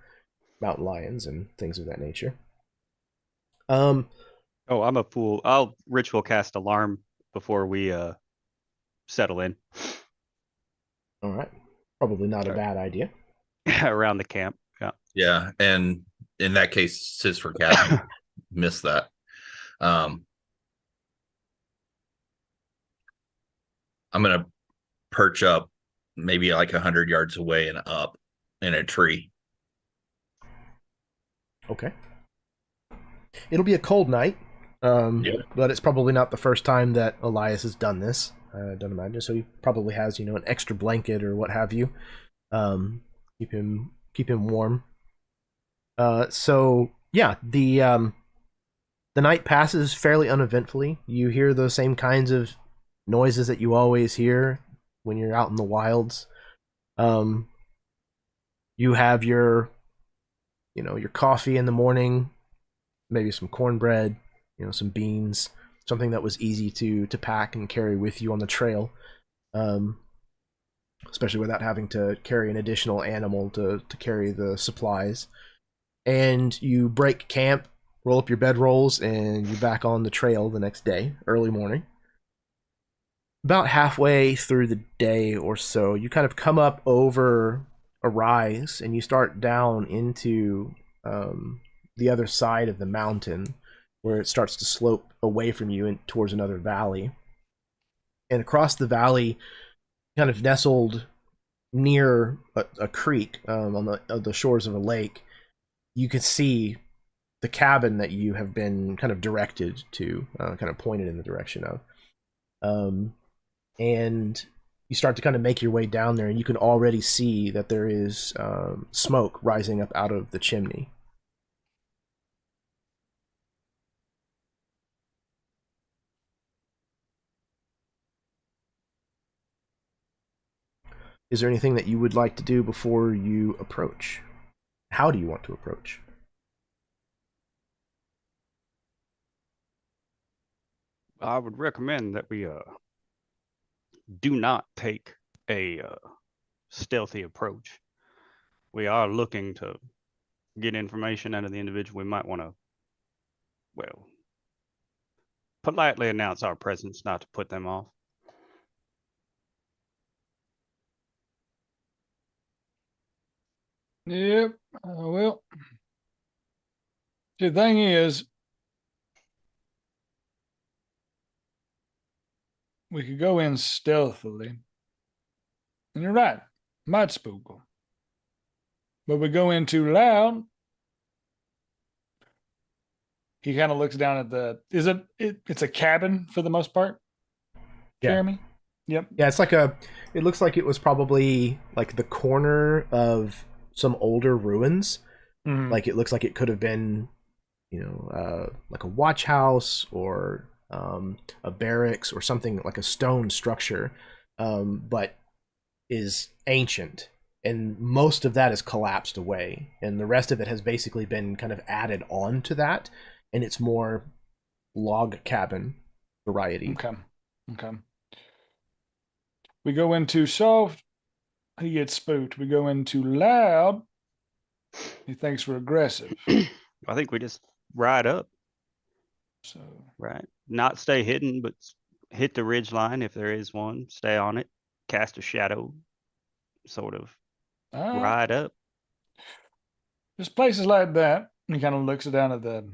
mountain lions and things of that nature. Oh, I'm a fool. I'll ritual cast alarm before we settle in. All right. Probably not a bad idea. Around the camp. Yeah. Yeah, and in that case, sis for Captain missed that. I'm gonna perch up maybe like 100 yards away and up in a tree. Okay. It'll be a cold night, but it's probably not the first time that Elias has done this. I don't imagine. So he probably has, an extra blanket or what have you. Keep him warm. So yeah, the night passes fairly uneventfully. You hear those same kinds of noises that you always hear when you're out in the wilds. You have your coffee in the morning, maybe some cornbread, some beans, something that was easy to pack and carry with you on the trail, especially without having to carry an additional animal to carry the supplies. And you break camp, roll up your bedrolls, and you're back on the trail the next day, early morning. About halfway through the day or so, you kind of come up over a rise, and you start down into the other side of the mountain, where it starts to slope away from you and towards another valley. And across the valley, kind of nestled near a creek on the shores of a lake, you can see the cabin that you have been kind of directed to, kind of pointed in the direction of. And you start to kind of make your way down there, and you can already see that there is smoke rising up out of the chimney. Is there anything that you would like to do before you approach? How do you want to approach? I would recommend that we do not take a stealthy approach. We are looking to get information out of the individual. We might want to, well, politely announce our presence, not to put them off. Yep. Well, the thing is, we could go in stealthily. And you're right, might spook them. But we go in too loud. He kind of looks down at it's a cabin for the most part? Yeah. Jeremy? Yep. Yeah, it looks like it was probably like the corner of some older ruins. Mhm. Like it looks like it could have been, like a watch house or a barracks, or something like a stone structure, but is ancient. And most of that is collapsed away, and the rest of it has basically been kind of added on to that, and it's more log cabin variety. Okay. We go into soft, he gets spooked. We go into loud, he thinks we're aggressive. I think we just ride up, So right? Not stay hidden, but hit the ridge line if there is one. Stay on it. Cast a shadow. Sort of ride up. just places like that. He kind of looks down at the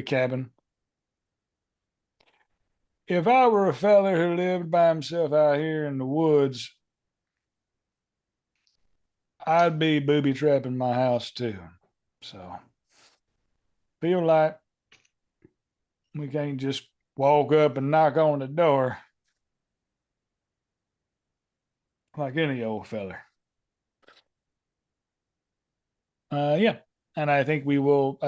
cabin. If I were a feller who lived by himself out here in the woods, I'd be booby trapping my house too. So feel like we can't just walk up and knock on the door like any old feller. Yeah. And I think we'll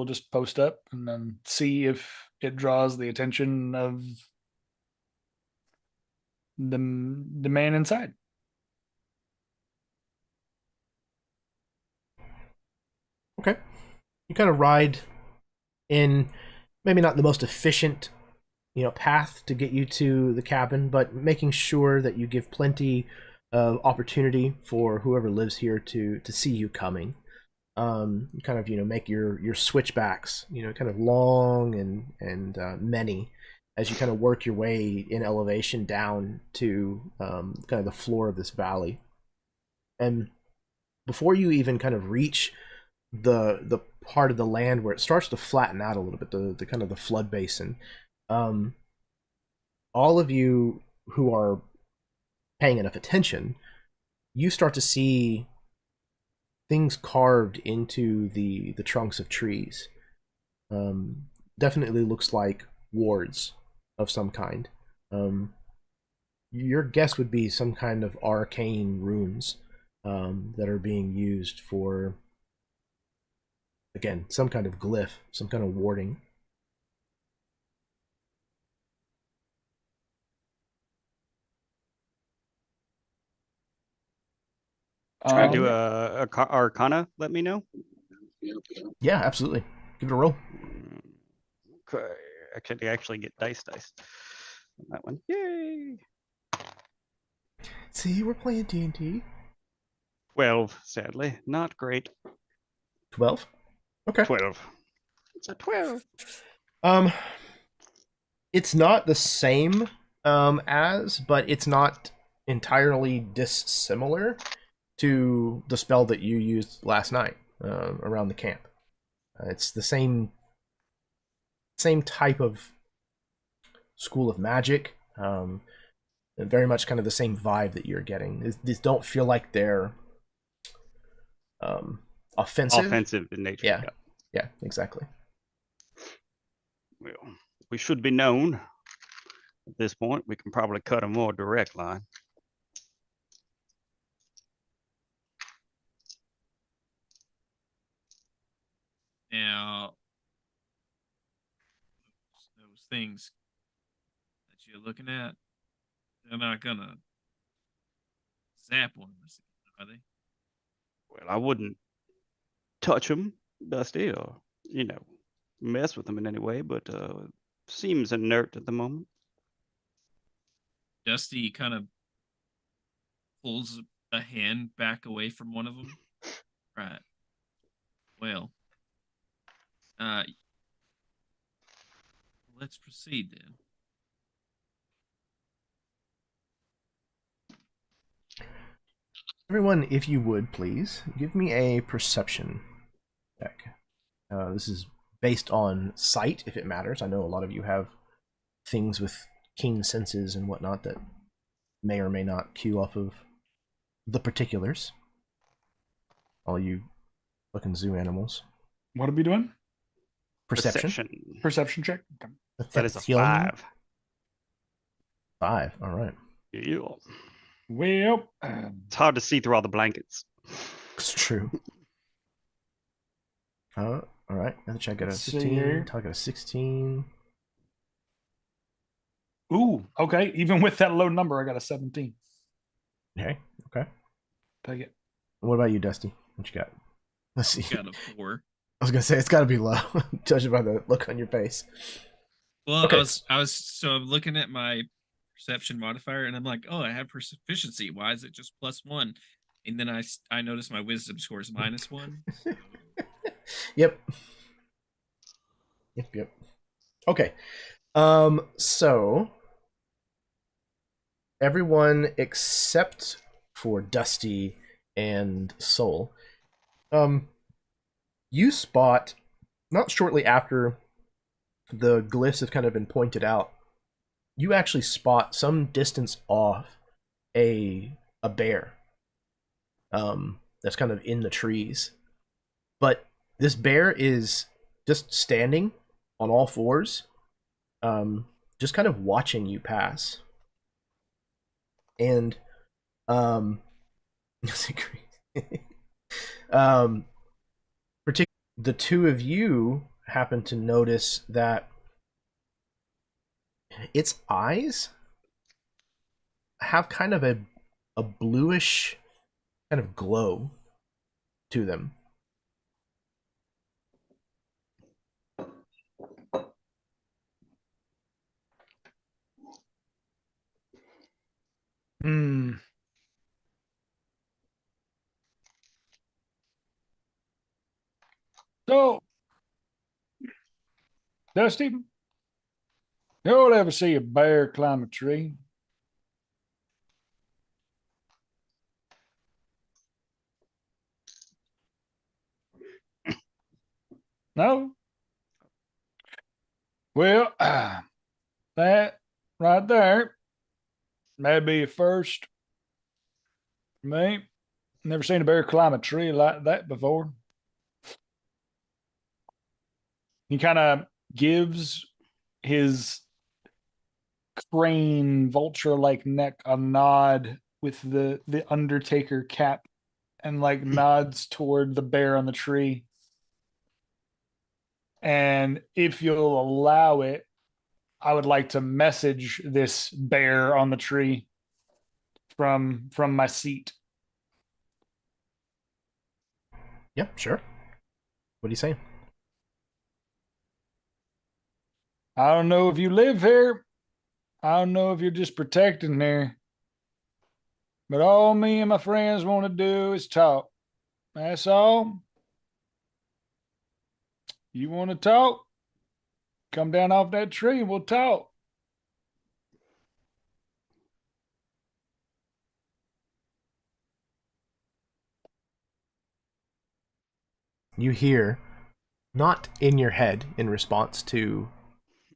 just post up and then see if it draws the attention of the man inside. Okay. You kind of ride in maybe not the most efficient, path to get you to the cabin, but making sure that you give plenty of opportunity for whoever lives here to see you coming. You kind of make your switchbacks kind of long and many, as you kind of work your way in elevation down to kind of the floor of this valley. And before you even kind of reach the part of the land where it starts to flatten out a little bit, the kind of the flood basin, all of you who are paying enough attention, you start to see things carved into the trunks of trees. Definitely looks like wards of some kind. Your guess would be some kind of arcane runes that are being used for, again, some kind of glyph, some kind of warding. Try to do a Arcana, let me know. Yeah, absolutely. Give it a roll. Okay. Actually get dice on that one. Yay! See, we're playing D&D. 12, sadly. Not great. 12? Okay. 12. It's a 12. It's not the same but it's not entirely dissimilar to the spell that you used last night around the camp. It's the same type of school of magic. Very much kind of the same vibe that you're getting. These don't feel like they're offensive. Offensive in nature. Yeah, exactly. Well, we should be known. At this point, we can probably cut a more direct line. Now, those things that you're looking at, they're not gonna zap one of us, are they? Well, I wouldn't touch them, Dusty, or, mess with them in any way, but seems inert at the moment. Dusty kind of pulls a hand back away from one of them. Right. Well, let's proceed then. Everyone, if you would, please, give me a perception check. This is based on sight, if it matters. I know a lot of you have things with keen senses and whatnot that may or may not cue off of the particulars. All you fucking zoo animals. What are we doing? Perception. Perception check. Okay. That is a 5. 5, all right. Yeah. Well, It's hard to see through all the blankets. It's true. All right, another check. Got a Let's see 15. here. Todd got a 16. Ooh, okay. Even with that low number, I got a 17. Okay. Okay. Take it. What about you, Dusty? What you got? Let's see. Got a 4. I was gonna say it's got to be low, judging by the look on your face. Well, Okay. I'm looking at my perception modifier, and I'm like, oh, I have proficiency. Why is it just +1? And then I notice my wisdom score is -1. So Yep. Yep. Okay. So everyone except for Dusty and Soul, you spot, not shortly after the glyphs have kind of been pointed out, you actually spot some distance off a bear that's kind of in the trees. But this bear is just standing on all fours, just kind of watching you pass. And the two of you happen to notice that its eyes have kind of a bluish kind of glow to them. So, Dusty, you'll ever see a bear climb a tree? No? Well, that right there, that'd be a first for me. Never seen a bear climb a tree like that before. He kind of gives his crane vulture-like neck a nod with the Undertaker cap, and like nods toward the bear on the tree. And if you'll allow it, I would like to message this bear on the tree from my seat. Yep, sure. What are you saying? I don't know if you live here. I don't know if you're just protecting here. But all me and my friends want to do is talk. That's all. You want to talk? Come down off that tree and we'll talk. You hear, not in your head in response to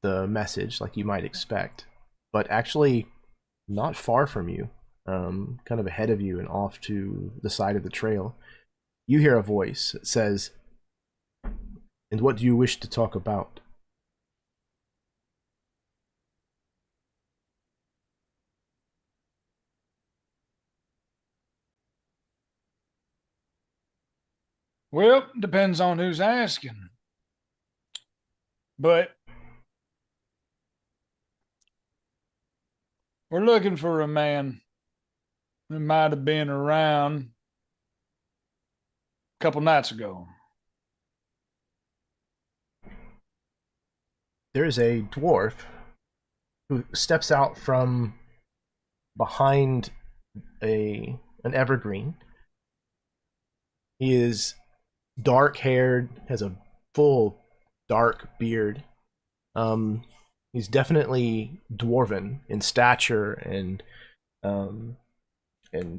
the message like you might expect, but actually not far from you, kind of ahead of you and off to the side of the trail, you hear a voice that says, "And what do you wish to talk about?" Well, depends on who's asking. But we're looking for a man that might have been around a couple nights ago. There is a dwarf who steps out from behind an evergreen. He is dark-haired, has a full dark beard. He's definitely dwarven in stature and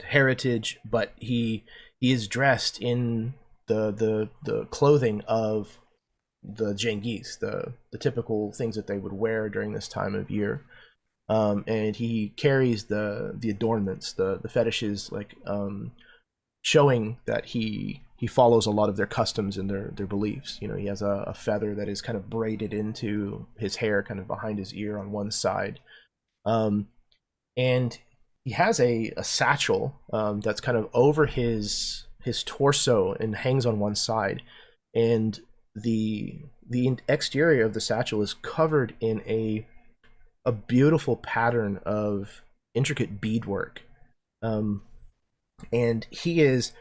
heritage, but he is dressed in the clothing of the Jengis, the typical things that they would wear during this time of year. And he carries the adornments, the fetishes, like showing that he follows a lot of their customs and their beliefs. You know, he has a feather that is kind of braided into his hair, kind of behind his ear on one side, and he has a satchel that's kind of over his torso and hangs on one side, and the exterior of the satchel is covered in a beautiful pattern of intricate beadwork, and he is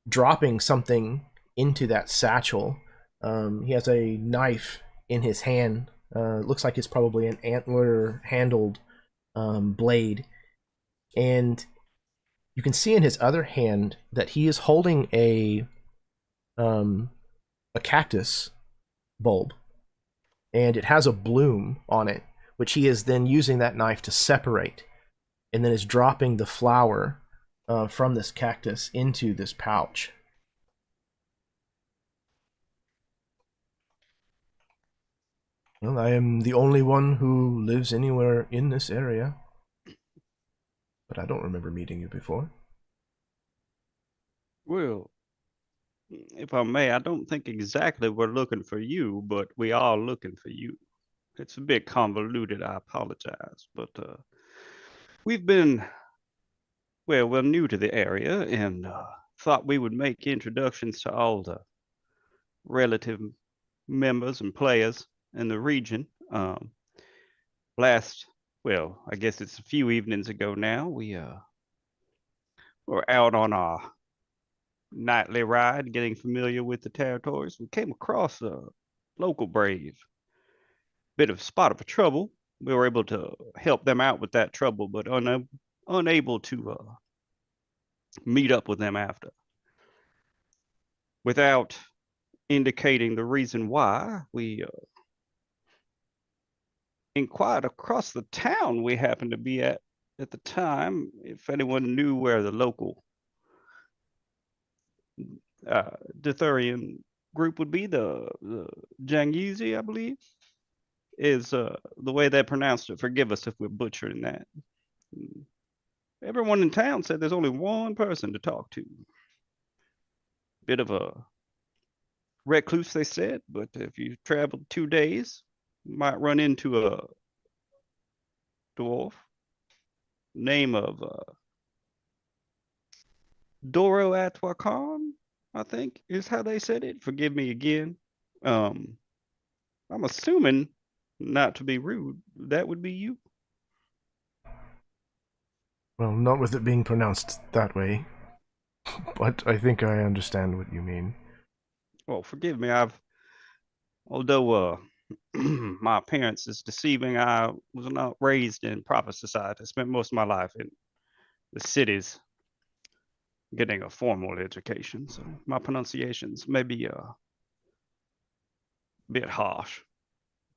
dropping something into that satchel. He has a knife in his hand. Looks like it's probably an antler-handled blade, and you can see in his other hand that he is holding a cactus bulb, and it has a bloom on it, which he is then using that knife to separate, and then is dropping the flower from this cactus into this pouch. Well, I am the only one who lives anywhere in this area, but I don't remember meeting you before. Well, if I may, I don't think exactly we're looking for you, but we are looking for you. It's a bit convoluted, I apologize, but we've been, well, we're new to the area and thought we would make introductions to all the relative members and players in the region. Well, I guess it's a few evenings ago now, we were out on our nightly ride, getting familiar with the territories. We came across a local brave. Bit of spot of trouble. We were able to help them out with that trouble, but unable to meet up with them after. Without indicating the reason why, we inquired across the town we happened to be at the time if anyone knew where the local Dithurian group would be. The Jangyuzi, I believe, is the way they pronounced it. Forgive us if we're butchering that. Everyone in town said there's only one person to talk to. Bit of a recluse, they said, but if you traveled 2 days, you might run into a dwarf. Name of Doro Atwakan, I think is how they said it. Forgive me again. I'm assuming, not to be rude, that would be you. Well, not with it being pronounced that way, but I think I understand what you mean. Well, forgive me. Although my appearance is deceiving, I was not raised in proper society. I spent most of my life in the cities getting a formal education, so my pronunciations may be a bit harsh.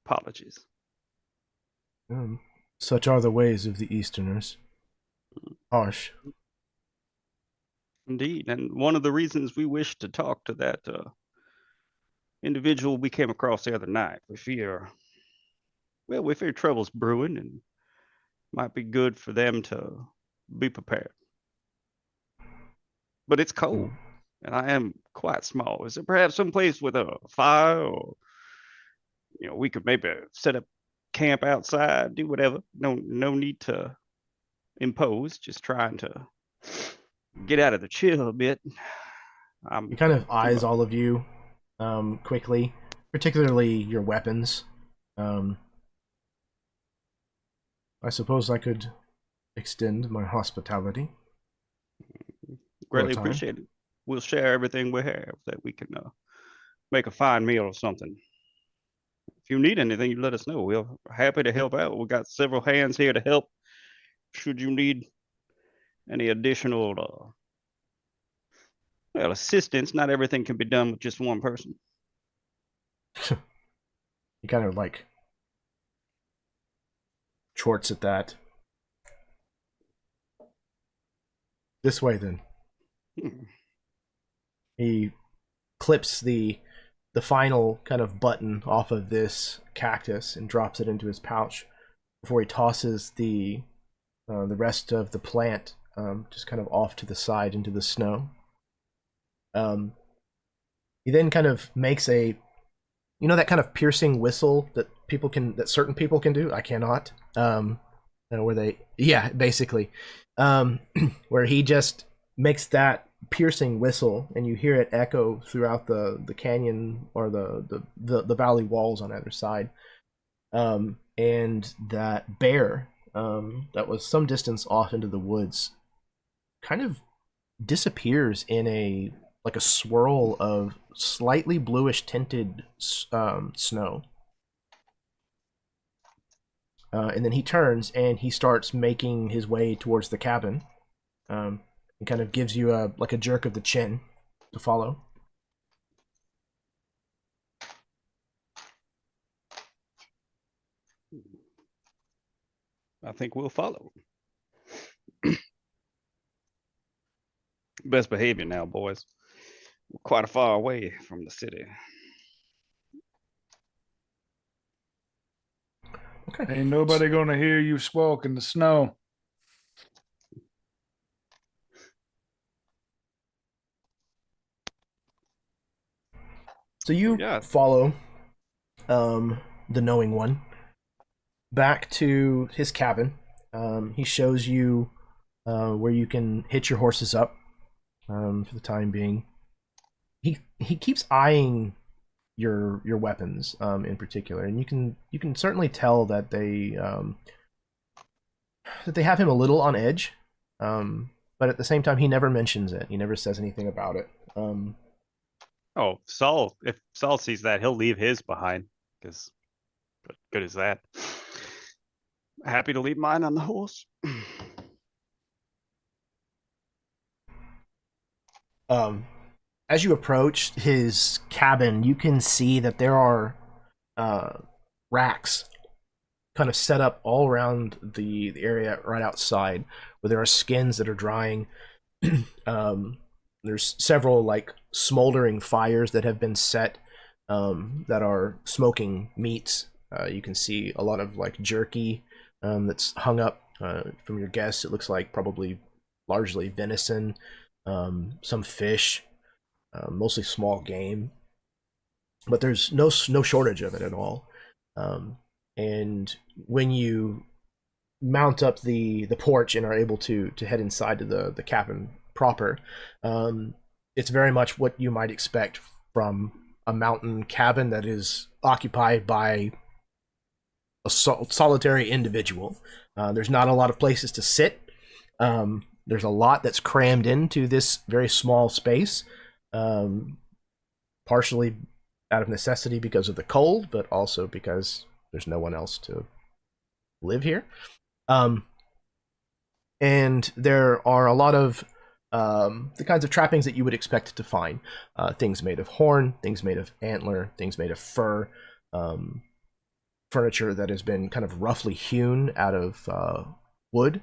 Apologies. Such are the ways of the Easterners. Harsh. Indeed, and one of the reasons we wish to talk to that individual we came across the other night, we fear trouble's brewing, and might be good for them to be prepared. But it's cold, and I am quite small. Is there perhaps some place with a fire, or we could maybe set up camp outside, do whatever? No need to impose, just trying to get out of the chill a bit. He kind of eyes all of you quickly, particularly your weapons. I suppose I could extend my hospitality. Greatly appreciate it. We'll share everything we have that we can make a fine meal or something. If you need anything, you let us know. We're happy to help out. We've got several hands here to help. Should you need any additional assistance, not everything can be done with just one person. He kind of like chorts at that. This way, then. He clips the final kind of button off of this cactus and drops it into his pouch before he tosses the rest of the plant just kind of off to the side into the snow. He then kind of makes that kind of piercing whistle that certain people can do. I cannot. Basically, where he just makes that piercing whistle, and you hear it echo throughout the canyon or the valley walls on either side. And that bear that was some distance off into the woods kind of disappears in a swirl of slightly bluish tinted snow. And then he turns and he starts making his way towards the cabin. And kind of gives you a jerk of the chin to follow. I think we'll follow. Best behavior now, boys. We're quite a far away from the city. Okay. Ain't nobody gonna hear you squawk in the snow. So you follow the knowing one back to his cabin. He shows you where you can hitch your horses up for the time being. He keeps eyeing your weapons in particular, and you can certainly tell that they have him a little on edge. But at the same time, he never mentions it. He never says anything about it. Oh, Saul! If Saul sees that, he'll leave his behind. Because what good is that? Happy to leave mine on the horse. As you approach his cabin, you can see that there are racks kind of set up all around the area right outside, where there are skins that are drying. There's several smoldering fires that have been set that are smoking meats. You can see a lot of jerky that's hung up. From your guess, it looks like probably largely venison, some fish, mostly small game, but there's no shortage of it at all. And when you mount up the porch and are able to head inside to the cabin proper, it's very much what you might expect from a mountain cabin that is occupied by a solitary individual. There's not a lot of places to sit. There's a lot that's crammed into this very small space, partially out of necessity because of the cold, but also because there's no one else to live here. And there are a lot of the kinds of trappings that you would expect to find. Things made of horn, things made of antler, things made of fur, furniture that has been kind of roughly hewn out of wood.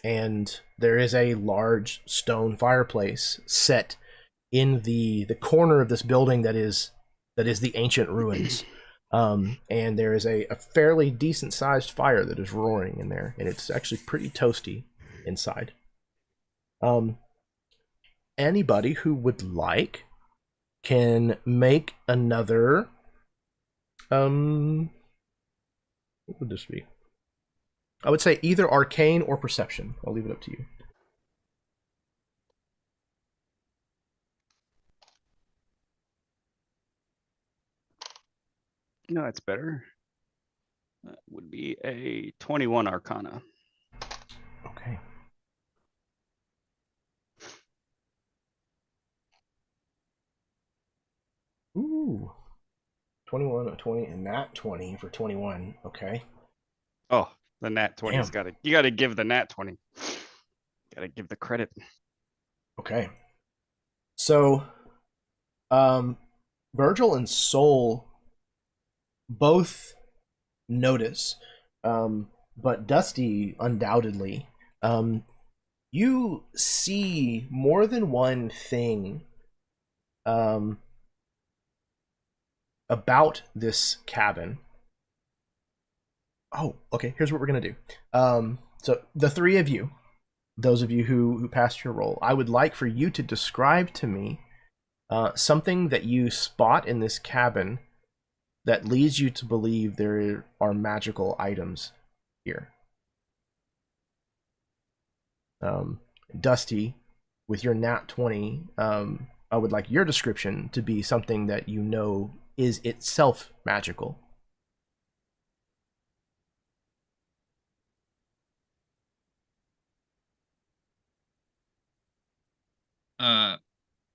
And there is a large stone fireplace set in the corner of this building that is the ancient ruins. And there is a fairly decent sized fire that is roaring in there, and it's actually pretty toasty inside. Anybody who would like can make another what would this be? I would say either arcane or perception. I'll leave it up to you. No, that's better. That would be a 21 Arcana. Okay. Ooh. 21, a 20, and nat 20 for 21. Okay. Oh, the nat 20's you gotta give the nat 20. Gotta give the credit. Okay. So, Virgil and Soul both notice, but Dusty undoubtedly. You see more than one thing about this cabin. Oh, okay, here's what we're gonna do. So the three of you, those of you who passed your roll, I would like for you to describe to me something that you spot in this cabin that leads you to believe there are magical items here. Dusty, with your nat 20, I would like your description to be something that you know is itself magical.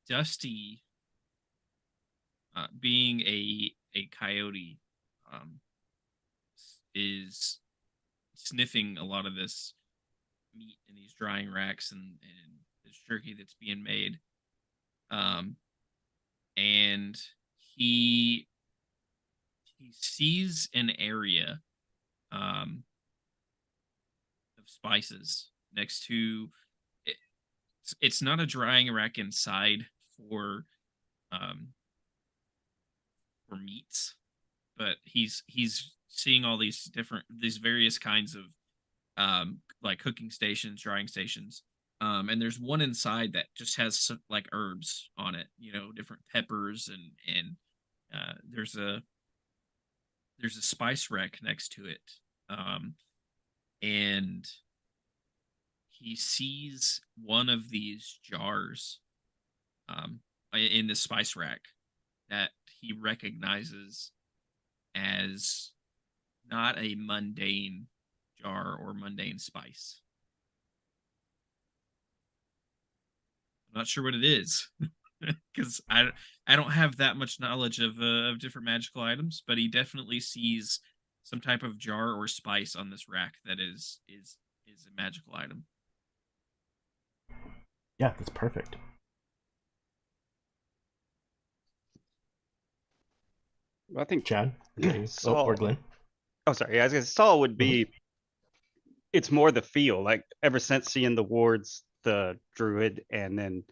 Dusty, being a coyote, is sniffing a lot of this meat in these drying racks and this jerky that's being made. And he sees an area of spices next to it. It's not a drying rack inside for meats, but he's seeing all these various kinds of like cooking stations, drying stations. And there's one inside that just has some, like, herbs on it, different peppers, and there's a spice rack next to it. And he sees one of these jars in the spice rack that he recognizes as not a mundane jar or mundane spice. I'm not sure what it is because I don't have that much knowledge of different magical items, but he definitely sees some type of jar or spice on this rack that is a magical item. Yeah, that's perfect. I think Chad? Saul, or Glenn? Oh, sorry. Yeah, I was gonna say Saul would be. It's more the feel. Like ever since seeing the wards, the druid, and then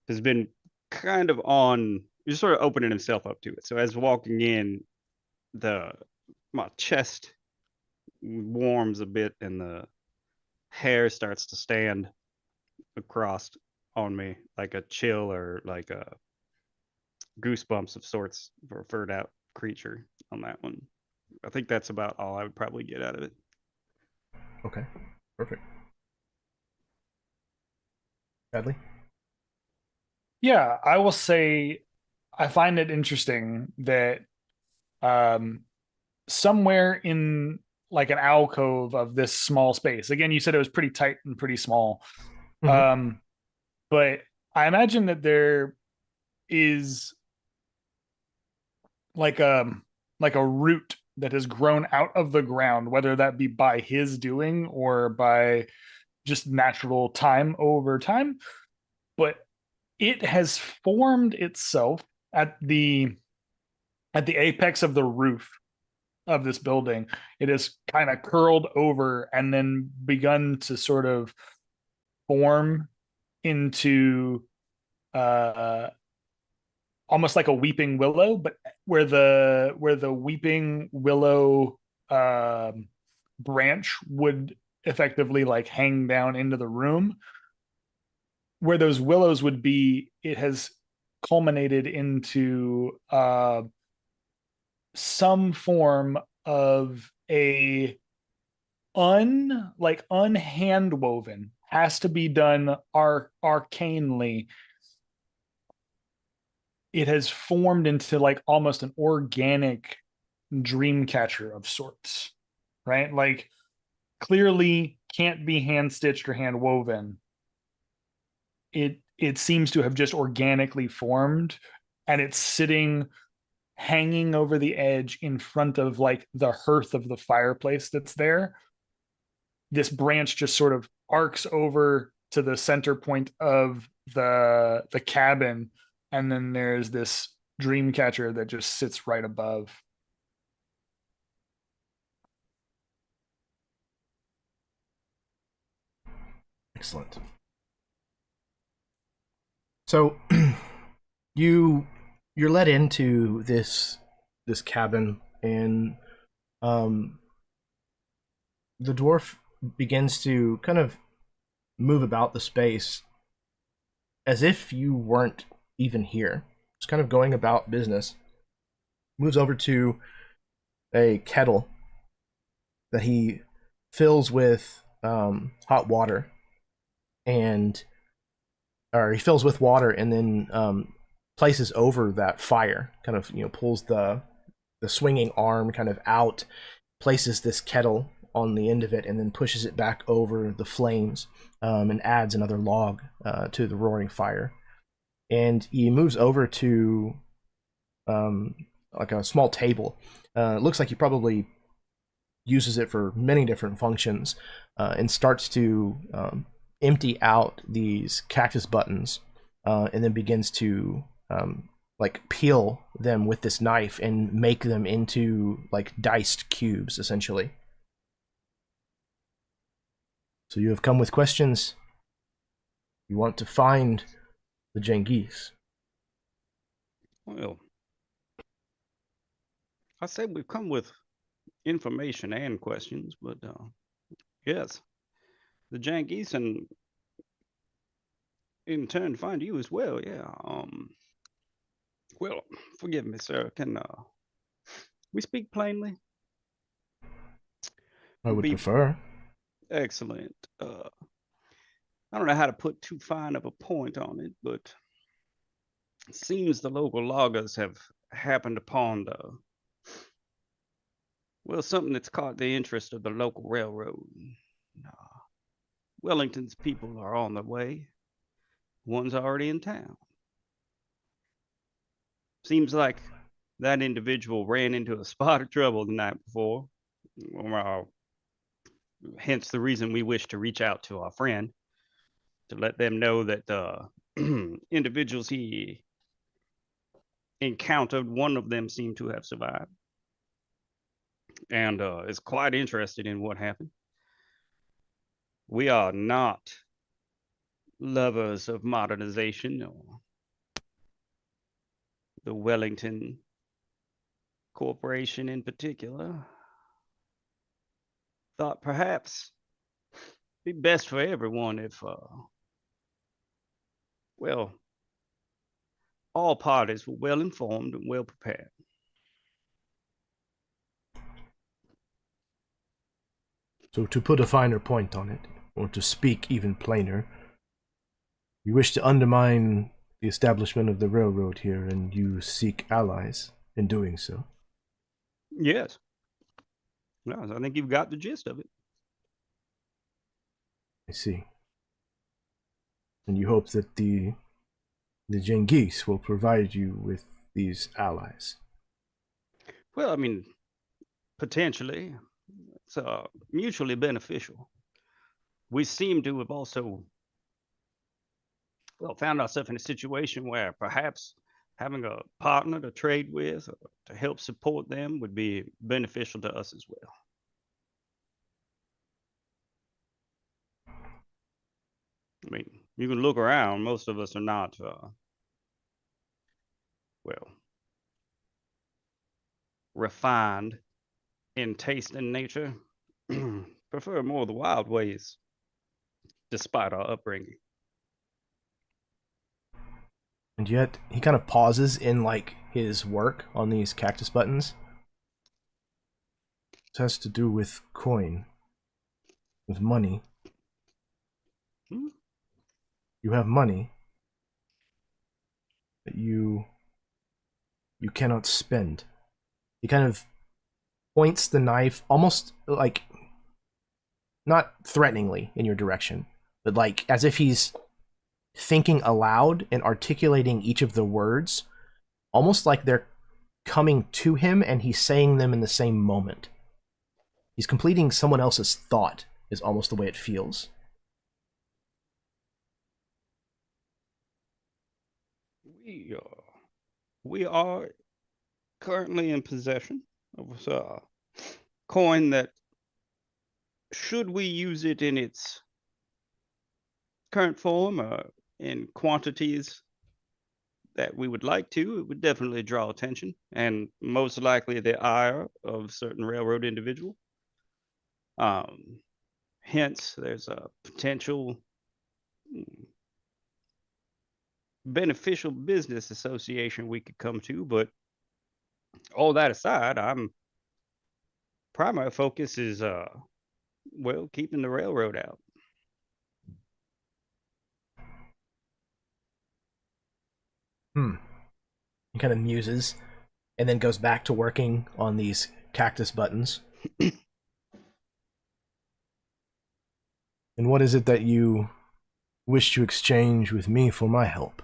has been kind of on, just sort of opening himself up to it. So as walking in, my chest warms a bit, and the hair starts to stand across on me like a chill or like a goosebumps of sorts for a furred out creature on that one. I think that's about all I would probably get out of it. Okay, perfect. Bradley? Yeah, I will say I find it interesting that somewhere in like an alcove of this small space. Again, you said it was pretty tight and pretty small. But I imagine that there is like a root that has grown out of the ground, whether that be by his doing or by just natural time over time. But it has formed itself at the apex of the roof of this building. It has kind of curled over and then begun to sort of form into almost like a weeping willow, but where the weeping willow branch would effectively like hang down into the room, where those willows would be, it has culminated into some form of a unhand woven, has to be done arcanely. It has formed into like almost an organic dream catcher of sorts, right? Like clearly can't be hand stitched or hand woven. It seems to have just organically formed, and it's sitting hanging over the edge in front of like the hearth of the fireplace that's there. This branch just sort of arcs over to the center point of the cabin, and then there's this dream catcher that just sits right above. Excellent. So you're led into this cabin, and the dwarf begins to kind of move about the space as if you weren't even here. Just kind of going about business. Moves over to a kettle that he fills with hot water, and or he fills with water and then places over that fire, kind of pulls the swinging arm kind of out, places this kettle on the end of it, and then pushes it back over the flames, and adds another log to the roaring fire. And he moves over to like a small table. It looks like he probably uses it for many different functions, and starts to empty out these cactus buttons, and then begins to like peel them with this knife and make them into like diced cubes, essentially. So you have come with questions. You want to find the Genghis. Well, I say we've come with information and questions, but yes, the Genghis, and in turn find you as well. Yeah. Well, forgive me, sir. Can we speak plainly? I would Be prefer. excellent. I don't know how to put too fine of a point on it, but it seems the local loggers have happened upon something that's caught the interest of the local railroad. Wellington's people are on their way. One's already in town. Seems like that individual ran into a spot of trouble the night before. Hence the reason we wish to reach out to our friend to let them know that individuals he encountered, one of them seemed to have survived, and is quite interested in what happened. We are not lovers of modernization or the Wellington Corporation in particular. Thought perhaps it'd be best for everyone if, all parties were well informed and well prepared. So to put a finer point on it, or to speak even plainer, you wish to undermine the establishment of the railroad here, and you seek allies in doing so. Yes. No, I think you've got the gist of it. I see. And you hope that the Genghis will provide you with these allies. Well, I mean, potentially. It's mutually beneficial. We seem to have also, found ourselves in a situation where perhaps having a partner to trade with or to help support them would be beneficial to us as well. I mean, you can look around. Most of us are not, refined in taste and nature. Prefer more of the wild ways, despite our upbringing. And yet, he kind of pauses in like his work on these cactus buttons. It has to do with coin, with money. You have money that you cannot spend. He kind of points the knife almost like not threateningly in your direction, but like as if he's thinking aloud and articulating each of the words, almost like they're coming to him and he's saying them in the same moment. He's completing someone else's thought, is almost the way it feels. We are currently in possession of a coin that, should we use it in its current form or in quantities that we would like to, it would definitely draw attention and most likely the ire of certain railroad individual. Hence, there's a potential beneficial business association we could come to, but all that aside, primary focus is keeping the railroad out. He kind of muses and then goes back to working on these cactus buttons. And what is it that you wish to exchange with me for my help?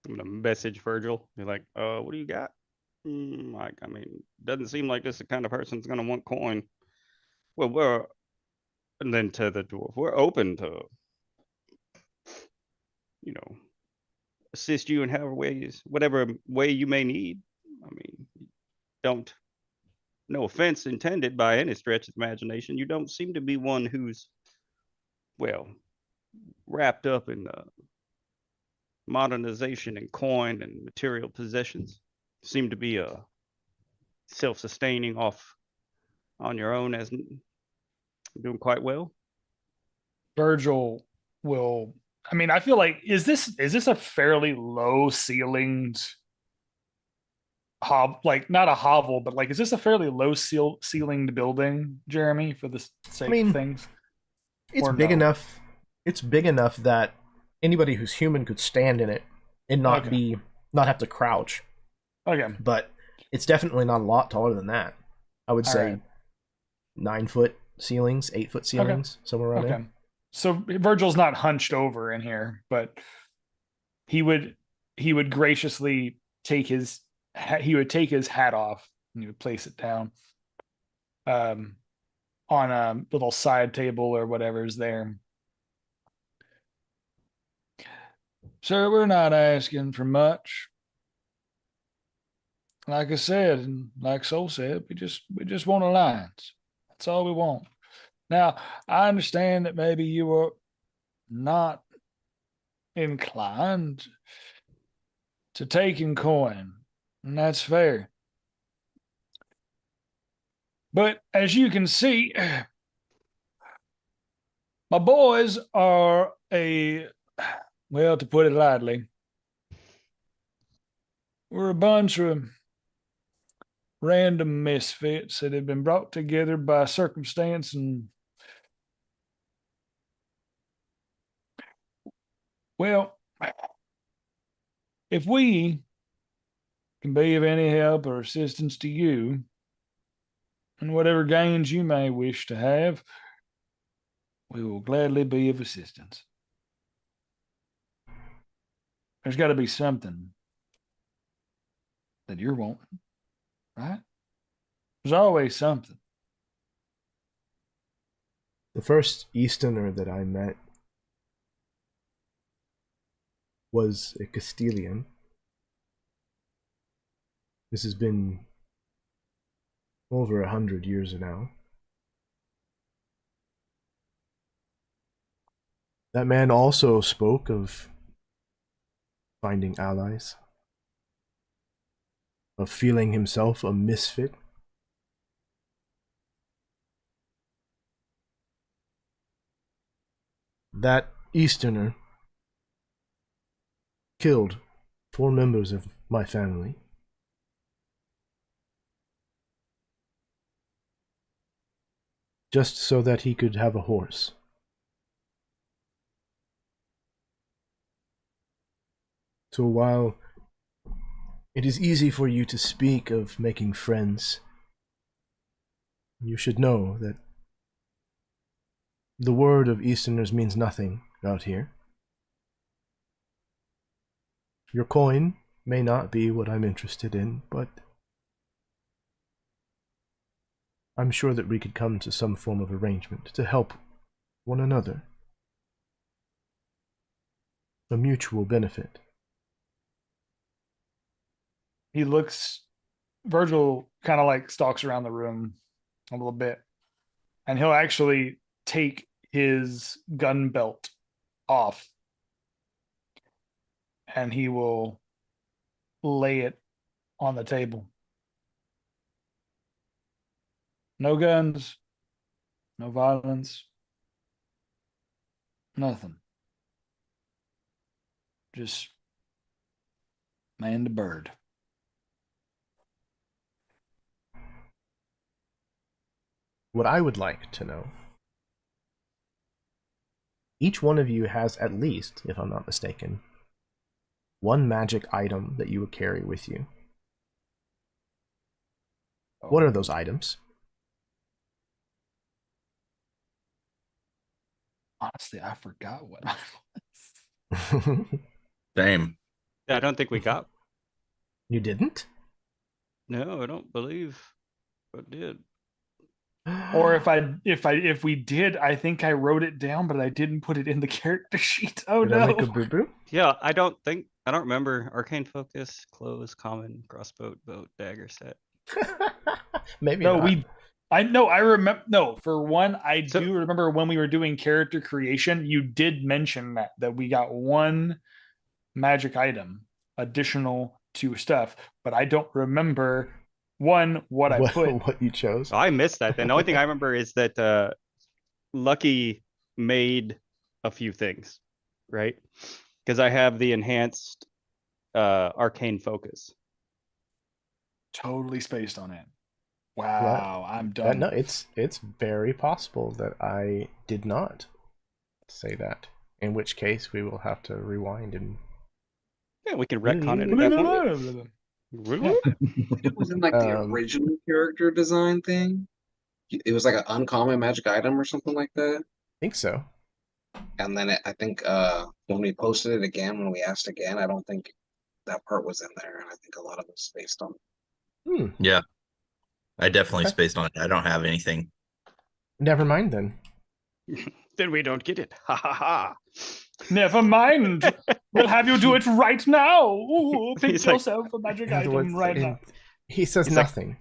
I'm gonna message Virgil. Be like, what do you got? Doesn't seem like this is the kind of person's gonna want coin. Well, and then to the dwarf, we're open to, assist you in whatever way you may need. No offense intended by any stretch of imagination. You don't seem to be one who's, wrapped up in modernization and coin and material possessions. Seem to be self-sustaining off on your own, as doing quite well. Virgil will. I feel like is this a fairly low ceilinged like not a hovel, but like is this a fairly low ceilinged building, Jeremy, for the sake of things? It's big enough. It's big enough that anybody who's human could stand in it and not have to crouch. Okay. But it's definitely not a lot taller than that. I would say 9-foot ceilings, 8-foot ceilings, somewhere around there. So Virgil's not hunched over in here, but he would graciously take his hat off and he would place it down on a little side table or whatever's there. Sir, we're not asking for much. Like I said, and like Soul said, we just want alliance. That's all we want. Now, I understand that maybe you were not inclined to taking coin, and that's fair. But as you can see, my boys are to put it lightly, we're a bunch of random misfits that have been brought together by circumstance, and if we can be of any help or assistance to you and whatever gains you may wish to have, we will gladly be of assistance. There's got to be something that you're wanting, right? There's always something. The first Easterner that I met was a Castilian. This has been over 100 years now. That man also spoke of finding allies, of feeling himself a misfit. That Easterner killed 4 members of my family. Just so that he could have a horse. So while it is easy for you to speak of making friends, you should know that the word of Easterners means nothing out here. Your coin may not be what I'm interested in, but I'm sure that we could come to some form of arrangement to help one another. A mutual benefit. Virgil kind of like stalks around the room a little bit, and he'll actually take his gun belt off and he will lay it on the table. No guns, no violence, nothing. Just man to bird. what I would like to know, each one of you has at least, if I'm not mistaken, one magic item that you would carry with you. What are those items? Honestly, I forgot what I was. Same. I don't think we got. You didn't? No, I don't believe I did. Or if we did, I think I wrote it down, but I didn't put it in the character sheet. Oh Did I make a no. boo-boo? Yeah, I don't remember. Arcane focus, clothes, common, crossbow, boat, dagger set. Maybe No, not. I remember. No, for one, I So- do remember when we were doing character creation, you did mention that we got one magic item additional to stuff, but I don't remember what I put. what you chose. I missed that. Then the only thing I remember is that Lucky made a few things, right? Because I have the enhanced arcane focus. Totally spaced on it. Wow, I'm done. No, it's very possible that I did not say that. In which case, we will have to rewind and. Yeah, we can retcon it at that point. It was in like the Um, original character design thing. It was like an uncommon magic item or something like that. I think so. And then I think when we posted it again, when we asked again, I don't think that part was in there. And I think a lot of it was spaced on. Hmm. Yeah. I definitely Okay. spaced on it. I don't have anything. Never mind then. Then we don't get it. Ha ha ha. Never mind. We'll have you do it right now. Ooh, pick He's like- yourself a magic In other item words, right now. He says He's like- nothing.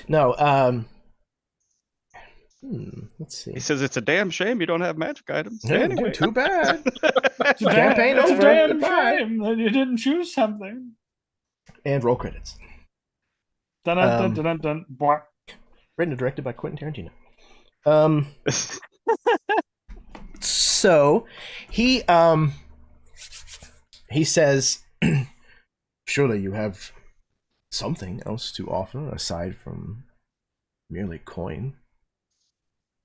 No. Let's see. He says it's a damn shame you don't have magic items. No, Anyway. too bad. It's a Campaign it's over. a damn Goodbye. shame that you didn't choose something. And roll credits. Dun dun dun dun dun. Bwah. Written and directed by Quentin Tarantino. So he says, surely you have something else to offer aside from merely coin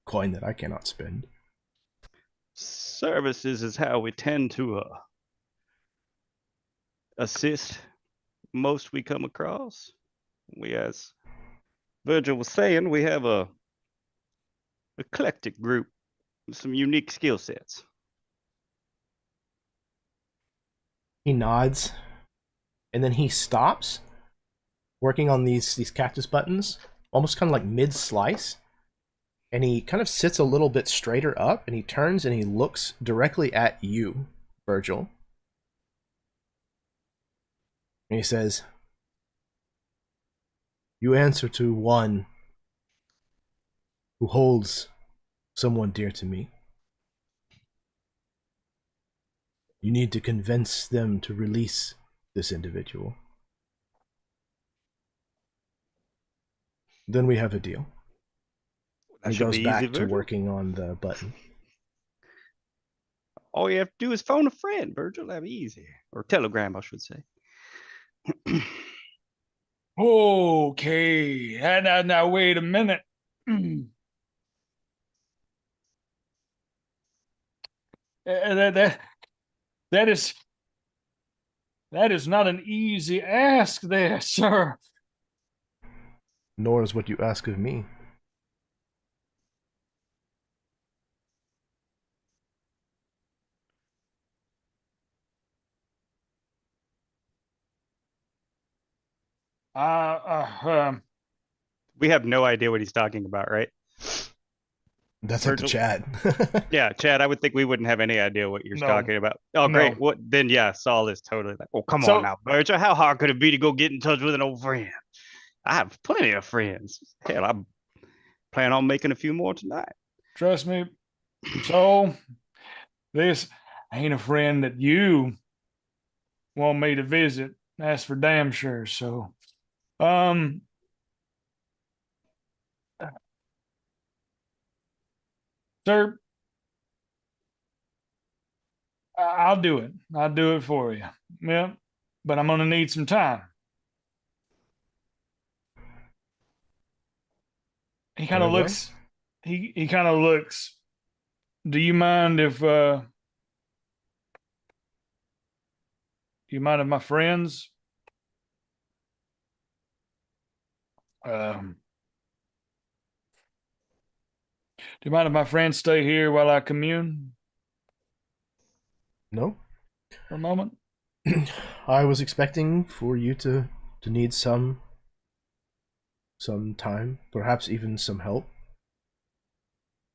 that I cannot spend. Services is how we tend to assist most we come across. We, as Virgil was saying, we have a eclectic group with some unique skill sets. He nods, and then he stops working on these cactus buttons, almost kind of like mid-slice, and he kind of sits a little bit straighter up, and he turns and he looks directly at you, Virgil. And he says, you answer to one who holds someone dear to me. You need to convince them to release this individual. Then we have a deal. That He should goes be back easy, to Virgil. working on the button. All you have to do is phone a friend, Virgil. That'd be easy. Or telegram, I should say. Okay. Now wait a minute. That is not an easy ask there, sir. Nor is what you ask of me. We have no idea what he's talking about, right? That's up to Virgil? Chad. Yeah, Chad, I would think we wouldn't have any idea what you're No. talking about. Oh, No. great. What then? Yeah, Saul is totally like, oh, come So- on now, Virgil. How hard could it be to go get in touch with an old friend? I have plenty of friends. Hell, I'm planning on making a few more tonight. Trust me. So, this ain't a friend that you want me to visit. That's for damn sure. So, sir, I'll do it. I'll do it for you. Yeah, but I'm gonna need some time. He kind of Very well. looks. He kind of looks. Do you mind if my friends do you mind if my friends stay here while I commune No, for a moment? I was expecting for you to need some time, perhaps even some help.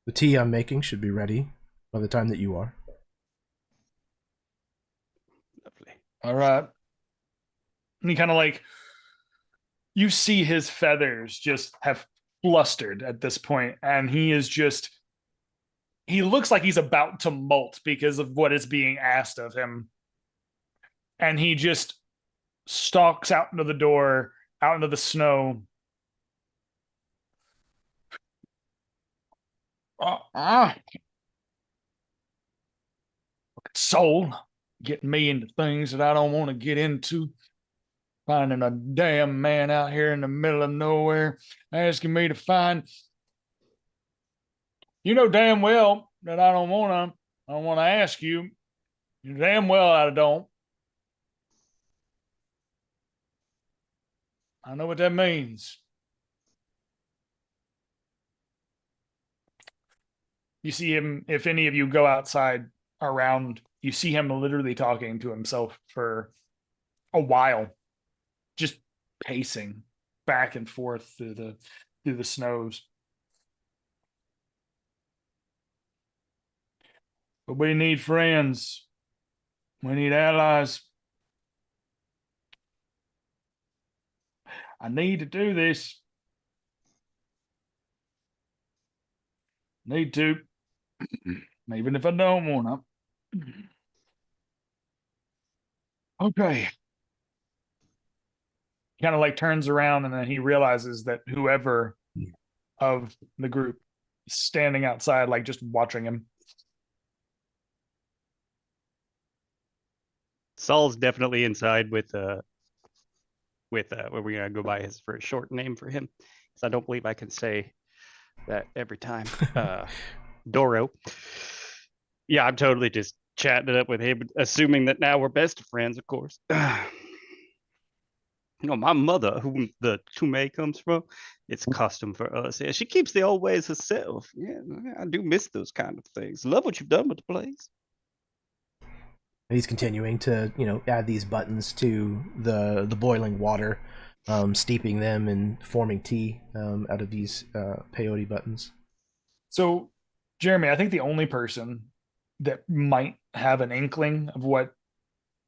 The tea I'm making should be ready by the time that you are. Lovely. All right. And he kind of like, you see his feathers just have flustered at this point, and he looks like he's about to molt because of what is being asked of him. And he just stalks out into the door, out into the snow. Soul, getting me into things that I don't want to get into. Finding a damn man out here in the middle of nowhere, asking me to find. You know damn well that I don't want to ask you. You damn well I don't. I know what that means. You see him, if any of you go outside around, you see him literally talking to himself for a while, just pacing back and forth through the snows. But we need friends. We need allies. I need to do this. Need to. Even if I don't want to. Okay. Kind of like turns around, and then he realizes that whoever of the group is standing outside, like just watching him. Saul's definitely inside with we're gonna go by his for a short name for him, because I don't believe I can say that every time. Doro. Yeah, I'm totally just chatting it up with him, assuming that now we're best of friends, of course. You know, my mother, whom the Tume comes from, it's custom for us. Yeah, she keeps the old ways herself. Yeah, I do miss those kind of things. Love what you've done with the place. He's continuing to, add these buttons to the boiling water, steeping them and forming tea out of these peyote buttons. So, Jeremy, I think the only person that might have an inkling of what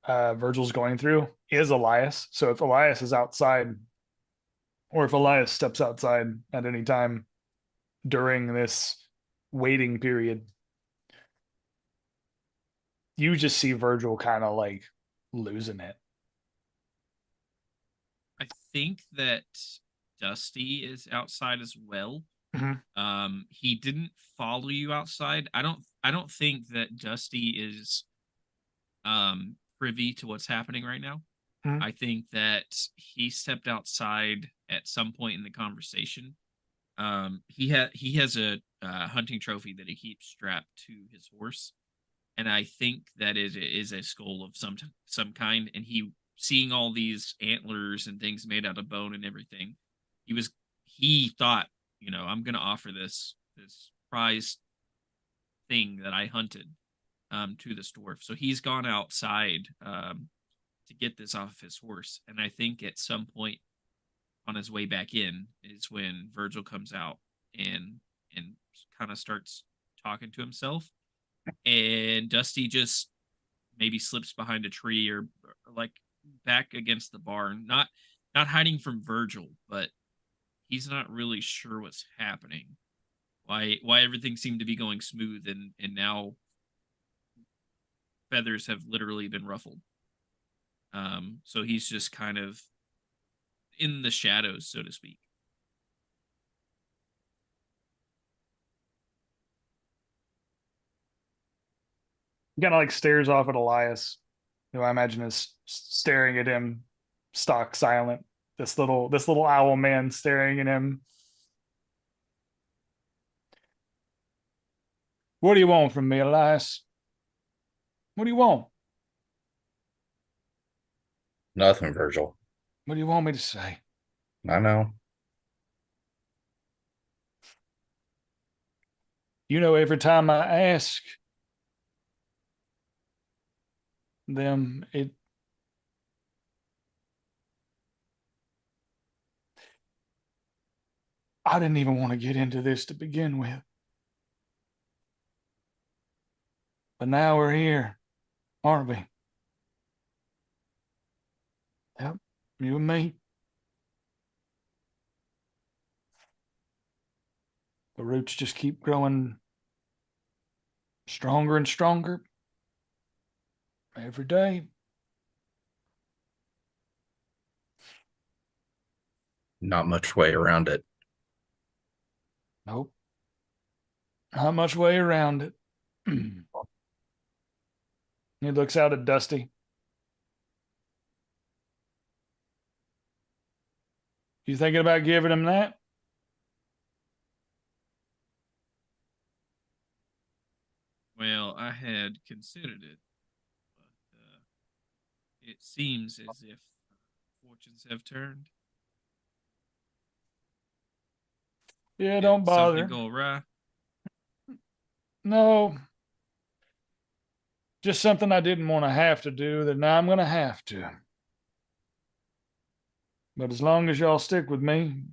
Virgil's going through is Elias. So if Elias is outside, or if Elias steps outside at any time during this waiting period, you just see Virgil kind of like losing it. I think that Dusty is outside as well. Mm-hmm. He didn't follow you outside. I don't think that Dusty is privy to what's happening right now. Mm-hmm. I think that he stepped outside at some point in the conversation. He has a hunting trophy that he keeps strapped to his horse, and I think that it is a skull of some kind. And he, seeing all these antlers and things made out of bone and everything, he thought, I'm gonna offer this prize thing that I hunted to this dwarf. So he's gone outside to get this off his horse. And I think at some point on his way back in is when Virgil comes out and kind of starts talking to himself. And Dusty just maybe slips behind a tree or like back against the barn, not hiding from Virgil, but he's not really sure what's happening. Why everything seemed to be going smooth and now feathers have literally been ruffled. So he's just kind of in the shadows, so to speak. He kind of like stares off at Elias, who I imagine is staring at him, stock silent. This little owl man staring at him. What do you want from me, Elias? What do you want? Nothing, Virgil. What do you want me to say? I know. You know, every time I ask them, I didn't even want to get into this to begin with. But now we're here, aren't we? Yep, you and me. The roots just keep growing stronger and stronger every day. Not much way around it. Nope. Not much way around it. He looks out at Dusty. You thinking about giving him that? Well, I had considered it, but it seems as if fortunes have turned. Yeah, Did don't bother. something go awry? No. Just something I didn't want to have to do that now I'm going to have to. But as long as y'all stick with me,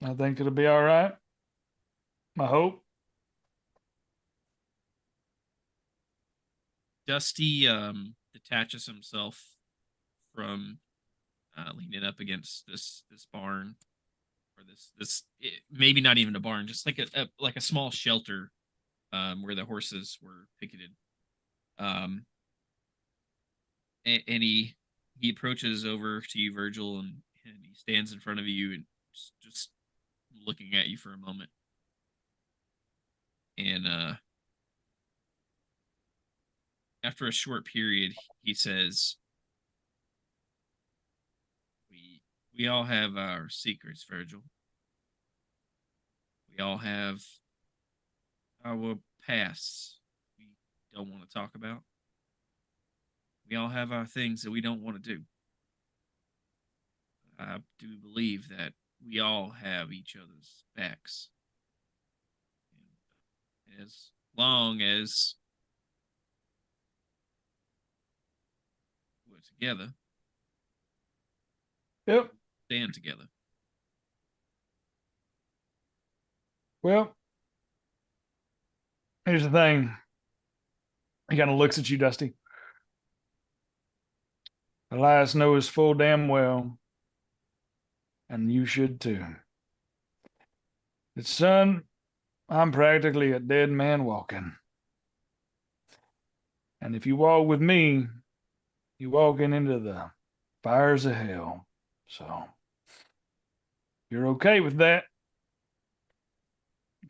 I think it'll be all right. I hope. Dusty detaches himself from leaning up against this barn, or maybe not even a barn, just like a small shelter where the horses were picketed. And he approaches over to you, Virgil, and he stands in front of you and just looking at you for a moment. And after a short period, he says, we all have our secrets, Virgil. We all have our pasts we don't want to talk about. We all have our things that we don't want to do. I do believe that we all have each other's backs. And as long as we're together, Yep. stand together. Well, here's the thing. He kind of looks at you, Dusty. Elias knows full damn well, and you should too, that, son, I'm practically a dead man walking. And if you walk with me, you're walking into the fires of hell. So, you're okay with that.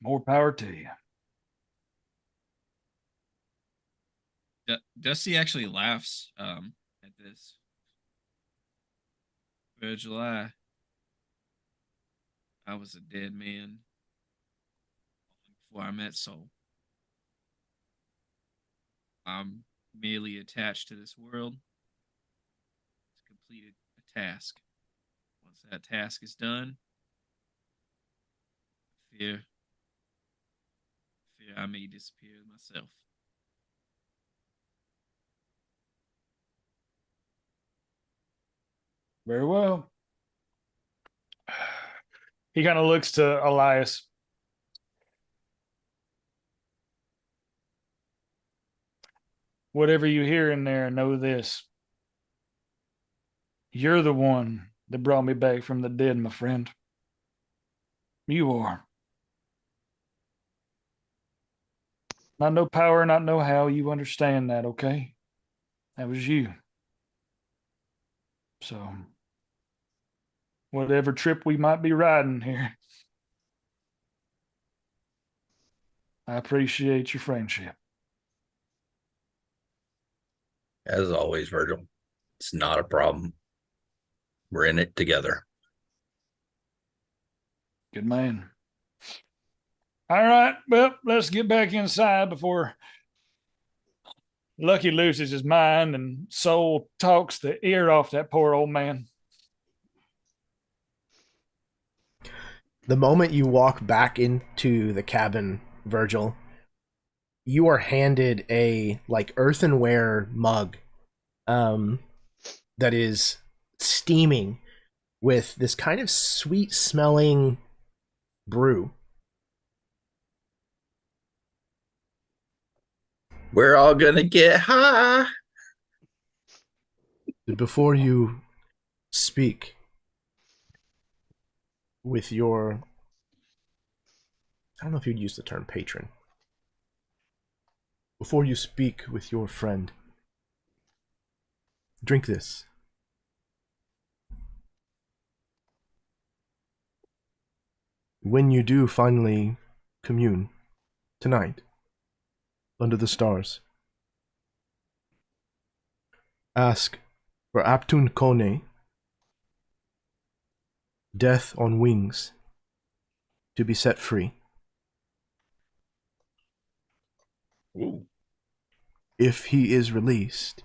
More power to you. Dusty actually laughs at this. Virgil, I was a dead man before I met Soul. I'm merely attached to this world to complete a task. Once that task is done, fear I may disappear myself. Very well. He kind of looks to Elias. Whatever you hear in there, know this. You're the one that brought me back from the dead, my friend. You are. Not no power, not no how. You understand that, okay? That was you. So, whatever trip we might be riding here, I appreciate your friendship. As always, Virgil, it's not a problem. We're in it together. Good man. All right, well, let's get back inside before Lucky loses his mind and Soul talks the ear off that poor old man. The moment you walk back into the cabin, Virgil, you are handed a like earthenware mug that is steaming with this kind of sweet smelling brew. We're all gonna get high. Before you speak with your, I don't know if you'd use the term patron. Before you speak with your friend, drink this. When you do finally commune tonight, under the stars, ask for Aptun Kone, Death on Wings, to be set free. Ooh. If he is released,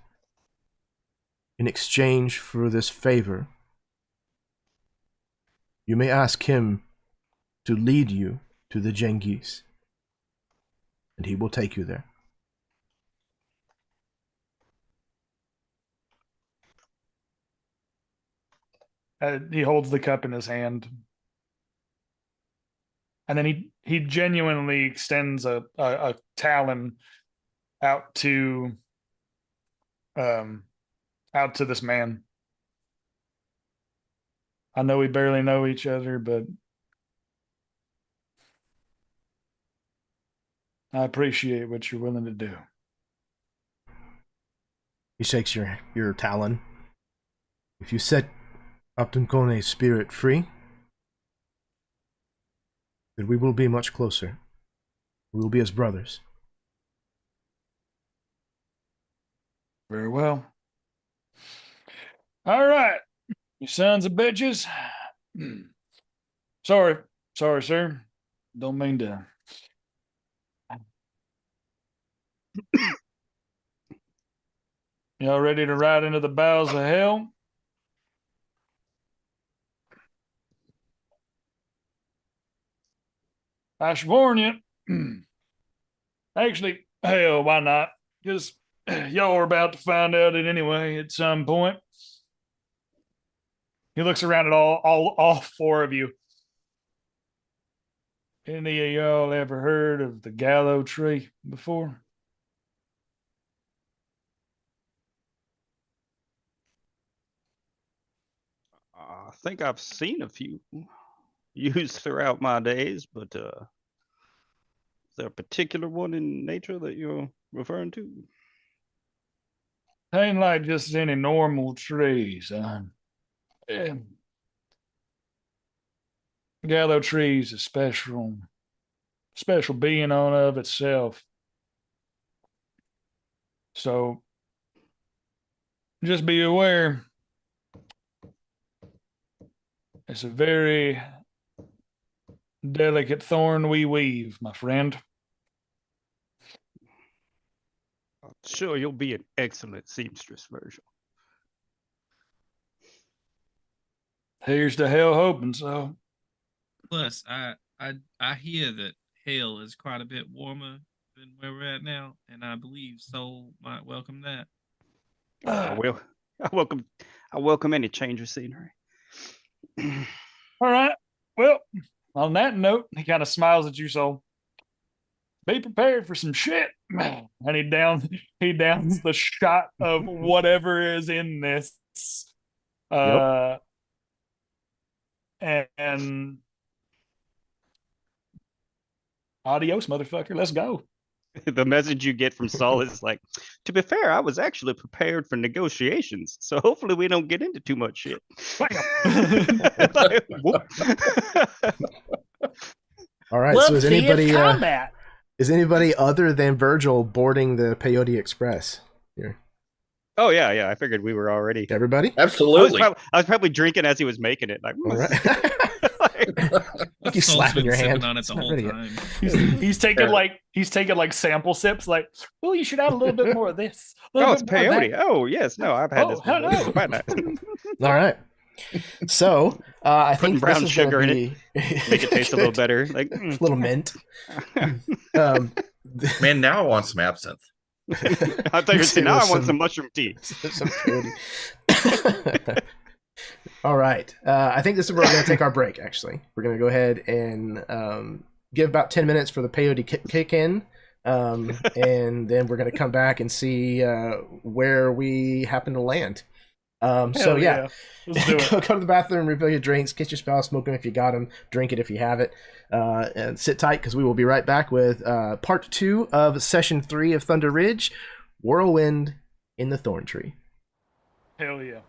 in exchange for this favor, you may ask him to lead you to the Genghis, and he will take you there. He holds the cup in his hand. And then he genuinely extends a talon out to this man. I know we barely know each other, but I appreciate what you're willing to do. He shakes your talon. If you set Upton Kone's spirit free, then we will be much closer. We will be as brothers. Very well. All right, you sons of bitches. Sorry, sir. Don't mean to. Y'all ready to ride into the bowels of hell? I should warn you. Actually, hell, why not? Because y'all are about to find out it anyway at some point. He looks around at all four of you. Any of y'all ever heard of the Gallow Tree before? I think I've seen a few used throughout my days, but is there a particular one in nature that you're referring to? Ain't like just any normal tree, son. Gallow tree's a special being on of itself. So just be aware. It's a very delicate thorn we weave, my friend. I'm sure you'll be an excellent seamstress, Virgil. Here's to hell hoping so. Plus, I hear that hell is quite a bit warmer than where we're at now, and I believe Soul might welcome that. I welcome any change of scenery. All right. Well, on that note, he kind of smiles at you, so be prepared for some shit. And he downs the shot of whatever is in this. And adios, motherfucker. Let's go. The message you get from Saul is like, to be fair, I was actually prepared for negotiations, so hopefully we don't get into too much shit. Like, All right. So is anybody other than Virgil boarding the Peyote Express here? Oh yeah. I figured we were already. Everybody? Absolutely. I was probably drinking as he was making it. Like, all right. That You Saul's slap in been your sipping hand. on it It's the not whole ready yet. time. He's taking like sample sips. Like, well, you should add a little bit more of this. A little Oh, it's bit more of that." peyote. Oh, yes. No, I've had Oh, this before. hello. It's quite nice. All right. So I Putting think brown this is gonna sugar in be Make it taste a little better. Like, a little mint. Um, Man, now I want some absinthe. I thought you were saying, now I want some mushroom tea. some peyote. All right. I think this is where we're going to take our break, actually. We're going to go ahead and give about 10 minutes for the peyote kick in. And then we're going to come back and see where we happen to land. So, yeah. Let's do go it. to the bathroom, refill your drinks, kiss your spouse, smoke them if you got them, drink it if you have it, and sit tight because we will be right back with part 2 of session 3 of Thunder Ridge, Whirlwind in the Thorn Tree. Hell yeah.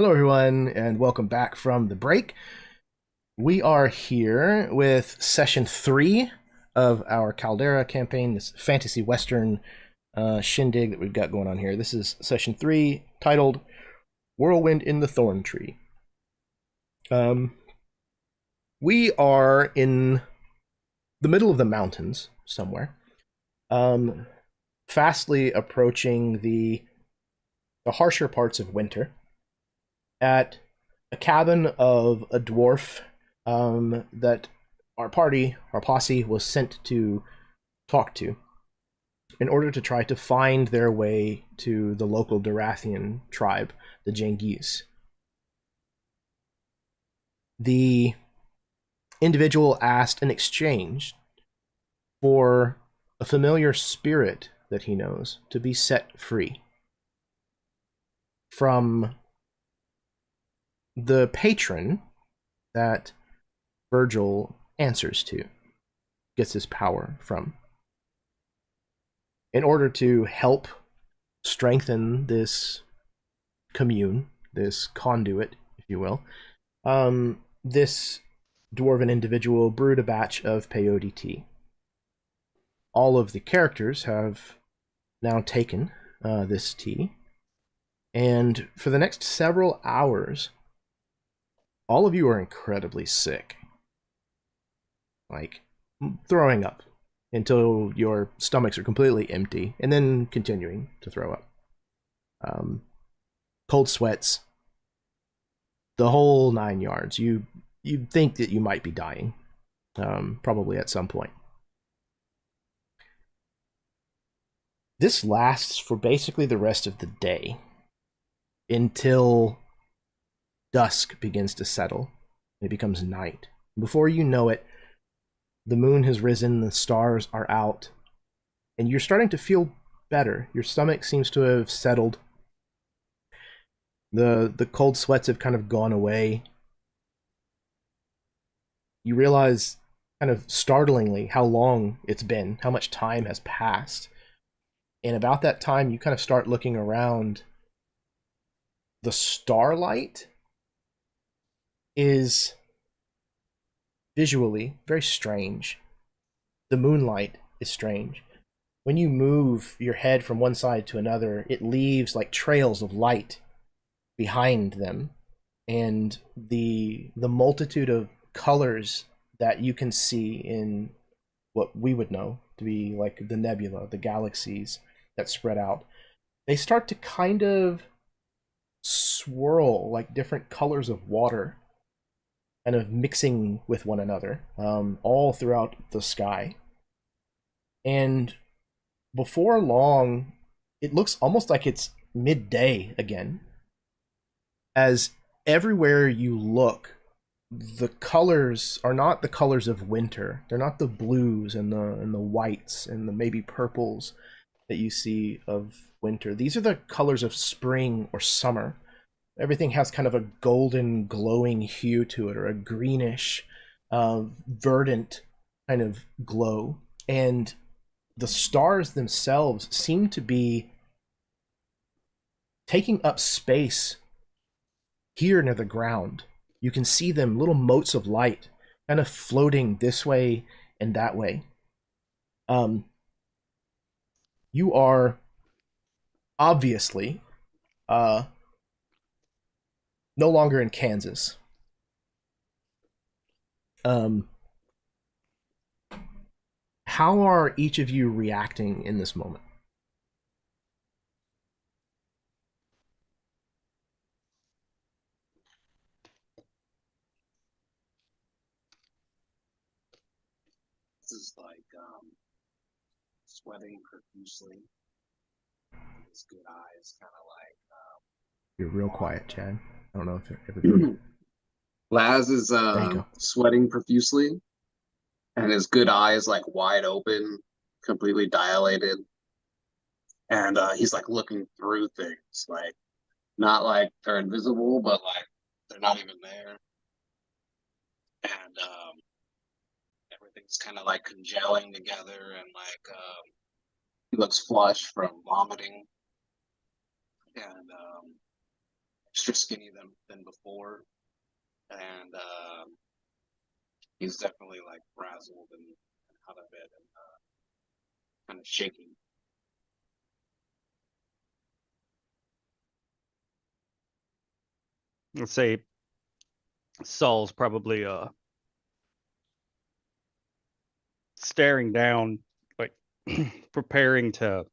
Hello, everyone, and welcome back from the break. We are here with session 3 of our Caldera campaign, this fantasy western shindig that we've got going on here. This is session 3, titled Whirlwind in the Thorn Tree. We are in the middle of the mountains somewhere, fastly approaching the harsher parts of winter, at a cabin of a dwarf that our posse, was sent to talk to in order to try to find their way to the local Dorathian tribe, the Jengis. The individual asked in exchange for a familiar spirit that he knows to be set free from the patron that Virgil answers to, gets his power from. In order to help strengthen this commune, this conduit, if you will, this dwarven individual brewed a batch of peyote tea. All of the characters have now taken this tea, and for the next several hours, all of you are incredibly sick. Like, throwing up until your stomachs are completely empty, and then continuing to throw up. Cold sweats, the whole 9 yards. You think that you might be dying, probably at some point. This lasts for basically the rest of the day, until dusk begins to settle. It becomes night. Before you know it, the moon has risen, the stars are out, and you're starting to feel better. Your stomach seems to have settled. The cold sweats have kind of gone away. You realize, kind of startlingly, how long it's been, how much time has passed. And about that time, you kind of start looking around. The starlight is visually very strange. The moonlight is strange. When you move your head from one side to another, it leaves like trails of light behind them, and the multitude of colors that you can see in what we would know to be like the nebula, the galaxies that spread out, they start to kind of swirl like different colors of water, kind of mixing with one another, all throughout the sky. And before long, it looks almost like it's midday again, as everywhere you look, the colors are not the colors of winter. They're not the blues and the whites and the maybe purples that you see of winter. These are the colors of spring or summer. Everything has kind of a golden, glowing hue to it, or a greenish, verdant kind of glow. And the stars themselves seem to be taking up space here near the ground. You can see them, little motes of light, kind of floating this way and that way. You are obviously no longer in Kansas. How are each of you reacting in this moment? This is like sweating profusely. His good eyes kind of like. You're real quiet, Chad. I don't know if everybody. Laz is There you go. sweating profusely, and his good eye is like wide open, completely dilated, and he's like looking through things, like not like they're invisible, but like they're not even there, and everything's kind of like congealing together, and like he looks flush from vomiting, and extra skinny than before, and he's definitely like frazzled and out of it and kind of shaking. Let's say Saul's probably staring down, like preparing to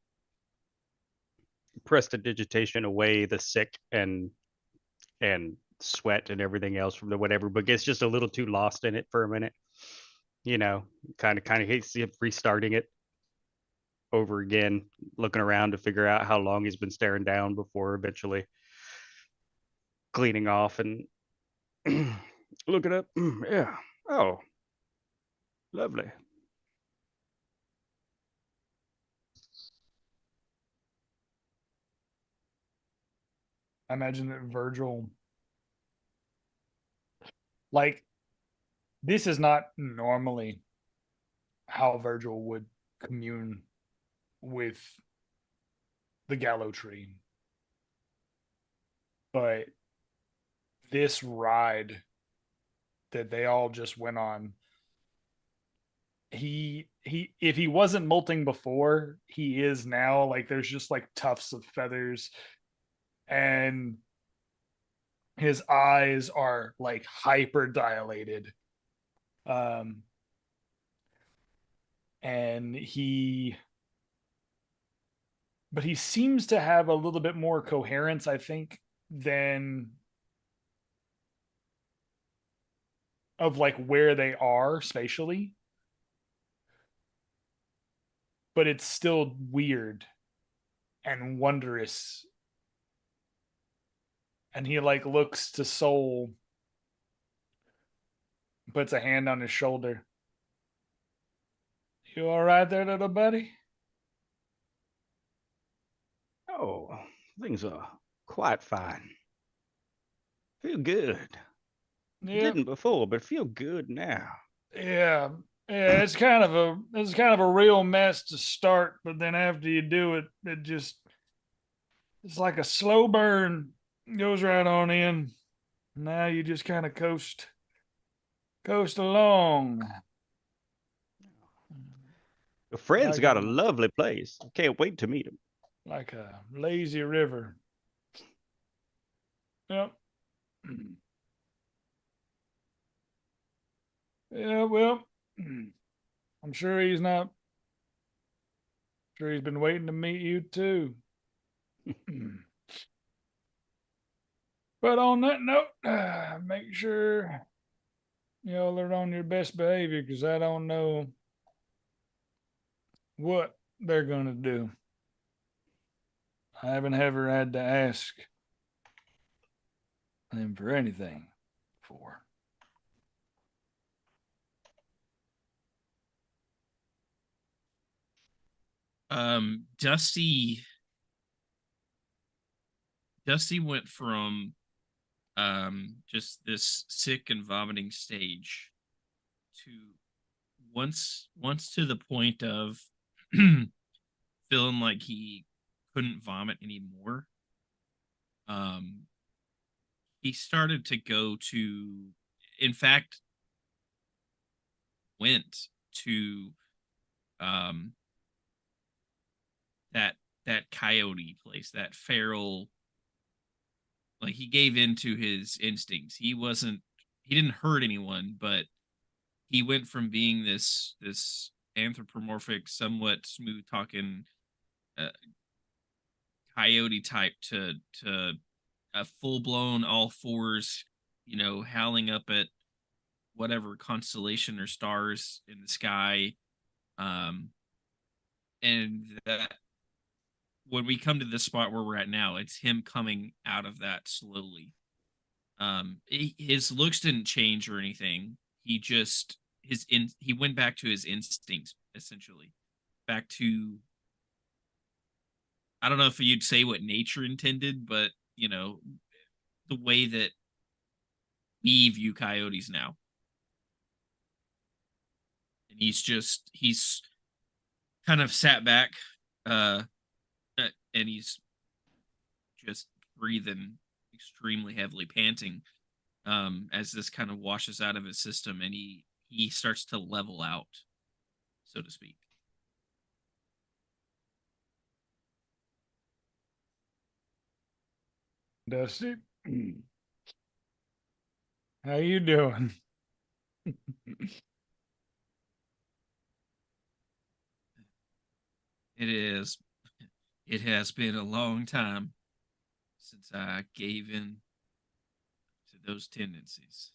prestidigitation away the sick and sweat and everything else from the whatever, but gets just a little too lost in it for a minute. You know, kind of hates restarting it over again, looking around to figure out how long he's been staring down before eventually cleaning off and looking up. Yeah. Oh, lovely. I imagine that Virgil, like, this is not normally how Virgil would commune with the Gallow Tree. But this ride that they all just went on, he if he wasn't molting before, he is now. Like, there's just like tufts of feathers, and his eyes are like hyper dilated. And he seems to have a little bit more coherence, I think, than of like where they are spatially. But it's still weird and wondrous. And he like looks to Soul, puts a hand on his shoulder. You all right there, little buddy? Oh, things are quite fine. Feel good. Yeah, Didn't before, but feel good now. yeah. It's kind of a real mess to start, but then after you do it, it's like a slow burn. Goes right on in. Now you just kind of coast along. Your friend's Like got a lovely place. Can't wait to meet him. like a lazy river. Yep. Yeah, well, I'm sure he's not. Sure, he's been waiting to meet you too. But on that note, make sure y'all are on your best behavior, because I don't know what they're gonna do. I haven't ever had to ask them for anything before. Dusty went from just this sick and vomiting stage to once to the point of feeling like he couldn't vomit anymore. He started to go to, in fact, went to that coyote place, that feral. Like, he gave in to his instincts. He didn't hurt anyone, but he went from being this anthropomorphic, somewhat smooth talking coyote type to a full blown all fours, howling up at whatever constellation or stars in the sky. And that, when we come to the spot where we're at now, it's him coming out of that slowly. His looks didn't change or anything. He just he went back to his instincts, essentially, back to, I don't know if you'd say what nature intended, but the way that we view coyotes now. And he's kind of sat back, and he's just breathing extremely heavily panting as this kind of washes out of his system, and he starts to level out, so to speak. Dusty, how you doing? It has been a long time since I gave in to those tendencies.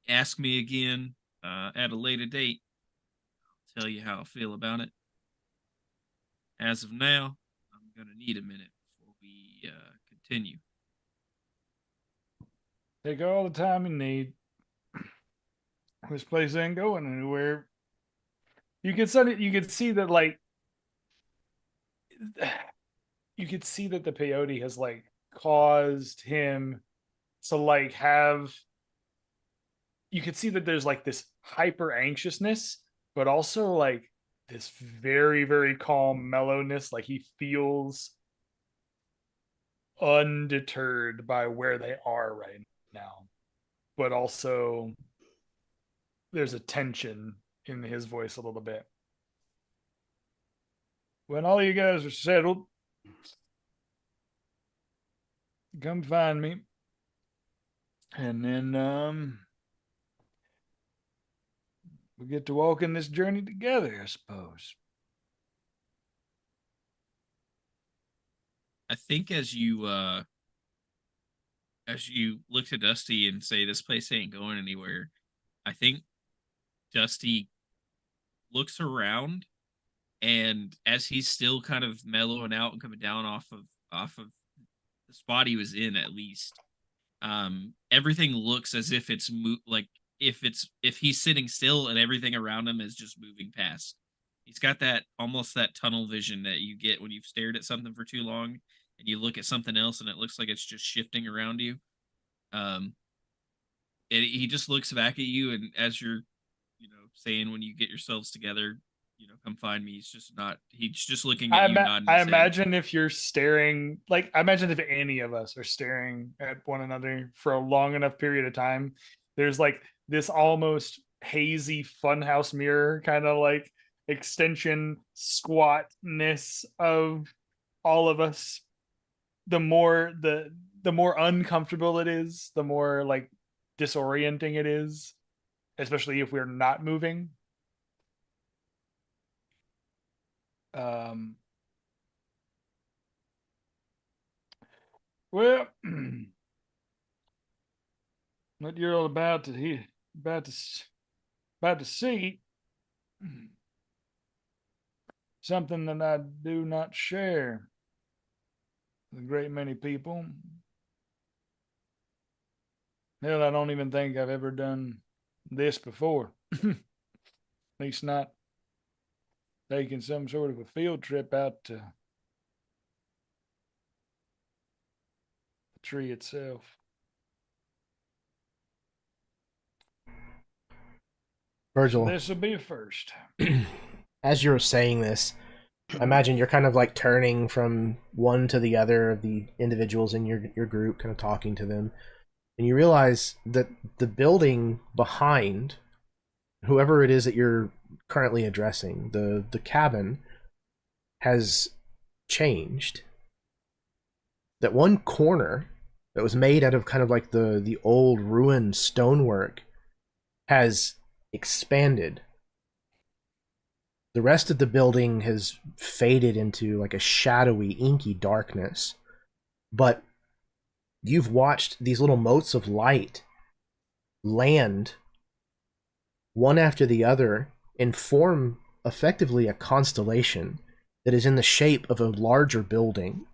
Ask me again at a later date. I'll tell you how I feel about it. As of now, I'm going to need a minute before we continue. Take all the time you need. This place ain't going anywhere. You could see that, like, you could see that the peyote has like caused him to like have. You could see that there's like this hyper anxiousness, but also like this very, very calm mellowness. Like he feels undeterred by where they are right now, but also there's a tension in his voice a little bit. When all you guys are settled, come find me. And then we get to walk in this journey together, I suppose. I think as you look to Dusty and say this place ain't going anywhere, I think Dusty looks around, and as he's still kind of mellowing out and coming down off of the spot he was in, at least, everything looks as if it's like if he's sitting still and everything around him is just moving past. He's got that almost that tunnel vision that you get when you've stared at something for too long and you look at something else and it looks like it's just shifting around you. He just looks back at you, and as you're, saying when you get yourselves together, come find me. He's just looking at you. I imagine if you're staring, like, I imagine if any of us are staring at one another for a long enough period of time, there's like this almost hazy funhouse mirror kind of like extension squatness of all of us. The more uncomfortable it is, the more like disorienting it is, especially if we're not moving. Well, what you're all about to see, something that I do not share with a great many people. Hell, I don't even think I've ever done this before. At least not taking some sort of a field trip out to the tree itself. Virgil, This will be a first. as you're saying this, I imagine you're kind of like turning from one to the other of the individuals in your group, kind of talking to them. And you realize that the building behind whoever it is that you're currently addressing, the cabin, has changed. That one corner that was made out of kind of like the old ruined stonework has expanded. The rest of the building has faded into like a shadowy, inky darkness. But you've watched these little motes of light land one after the other and form effectively a constellation that is in the shape of a larger building.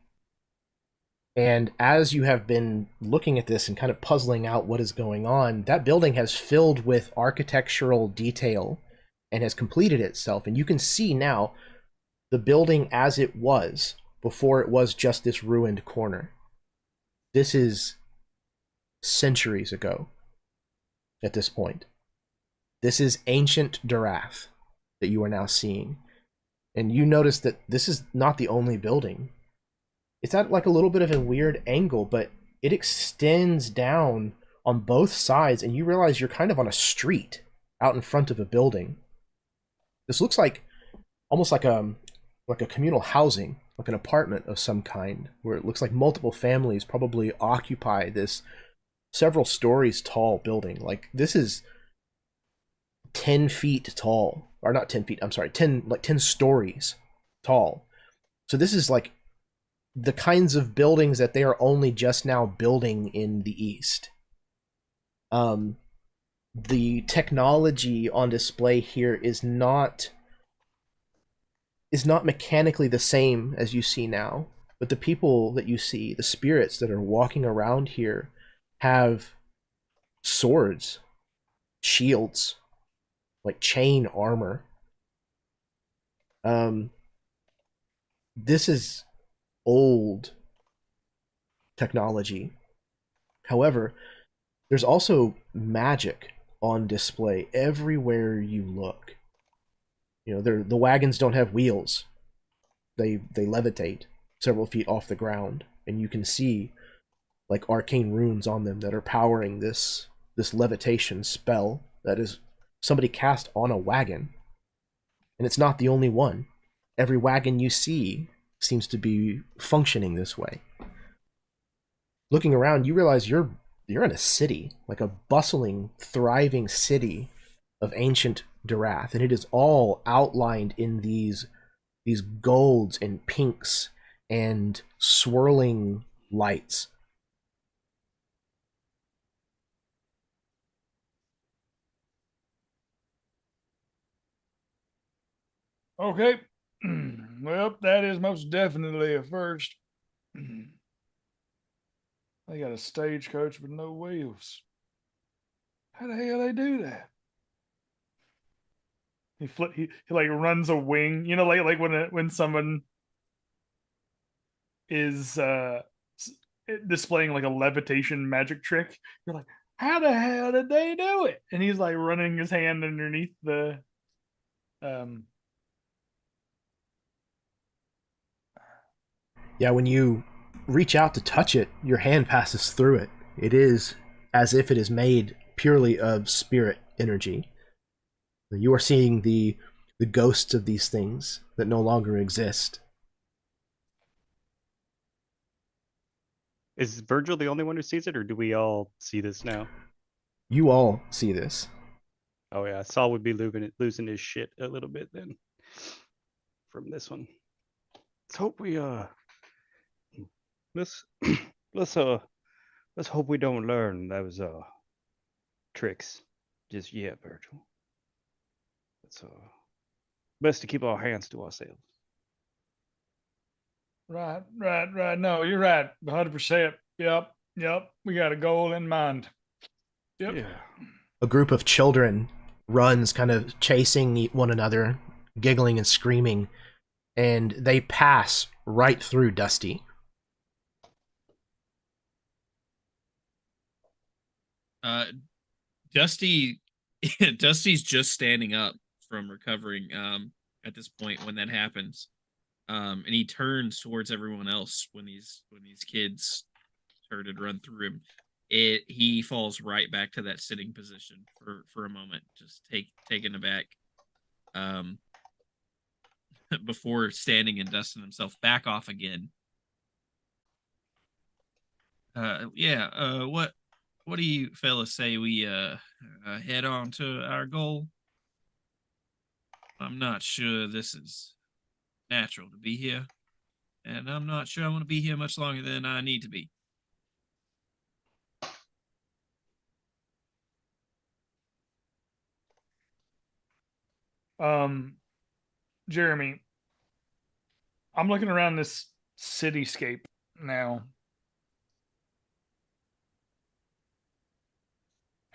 And as you have been looking at this and kind of puzzling out what is going on, that building has filled with architectural detail and has completed itself. And you can see now the building as it was before it was just this ruined corner. This is centuries ago at this point. This is ancient Darath that you are now seeing. And you notice that this is not the only building it's at like a little bit of a weird angle, but it extends down on both sides, and you realize you're kind of on a street out in front of a building. This looks like almost like a communal housing, like an apartment of some kind, where it looks like multiple families probably occupy this several stories tall building. Like this is 10 feet tall, or not 10 feet, I'm sorry, 10 stories tall. So this is like the kinds of buildings that they are only just now building in the East. The technology on display here is not mechanically the same as you see now, but the people that you see, the spirits that are walking around here, have swords, shields, like chain armor. This is old technology. However, there's also magic on display everywhere you look. You know, the wagons don't have wheels. They levitate several feet off the ground, and you can see like arcane runes on them that are powering this levitation spell that is somebody cast on a wagon. And it's not the only one. Every wagon you see seems to be functioning this way. Looking around, you realize you're in a city, like a bustling, thriving city of ancient Durath, and it is all outlined in these golds and pinks and swirling lights. Okay. Well, that is most definitely a first. They got a stagecoach with no wheels. How the hell they do that? He like runs a wing, you know, like when someone is displaying like a levitation magic trick. You're like, how the hell did they do it? And he's like running his hand underneath the Yeah, when you reach out to touch it, your hand passes through it. It is as if it is made purely of spirit energy. You are seeing the ghosts of these things that no longer exist. Is Virgil the only one who sees it, or do we all see this now? You all see this. Oh yeah, Saul would be losing his shit a little bit then from this one. Let's hope we let's let's hope we don't learn those tricks just yet, Virgil. It's best to keep our hands to ourselves. Right. No, you're right. 100%. Yep. We got a goal in mind. Yep. Yeah. A group of children runs, kind of chasing one another, giggling and screaming, and they pass right through Dusty. Dusty Dusty's just standing up from recovering at this point when that happens. And he turns towards everyone else when these kids turn and run through him. He falls right back to that sitting position for a moment, just taken aback. Before standing and dusting himself back off again. What do you fellas say we head on to our goal? I'm not sure this is natural to be here, and I'm not sure I want to be here much longer than I need to be. Jeremy, I'm looking around this cityscape now.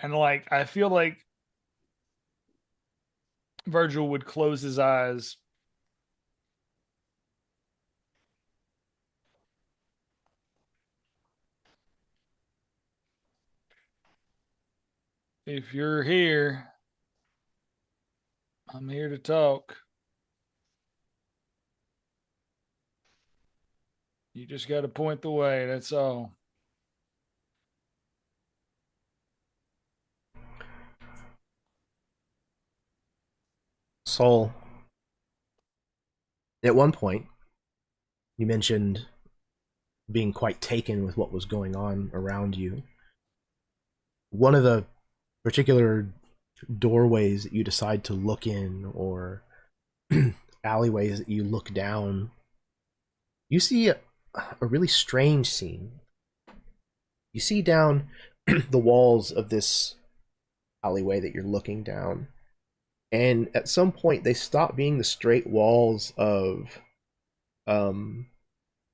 And like I feel like Virgil would close his eyes if you're here. I'm here to talk. You just got to point the way. That's all. Saul, at one point, you mentioned being quite taken with what was going on around you. One of the particular doorways that you decide to look in, or alleyways that you look down, you see a really strange scene. You see down the walls of this alleyway that you're looking down, and at some point they stop being the straight walls of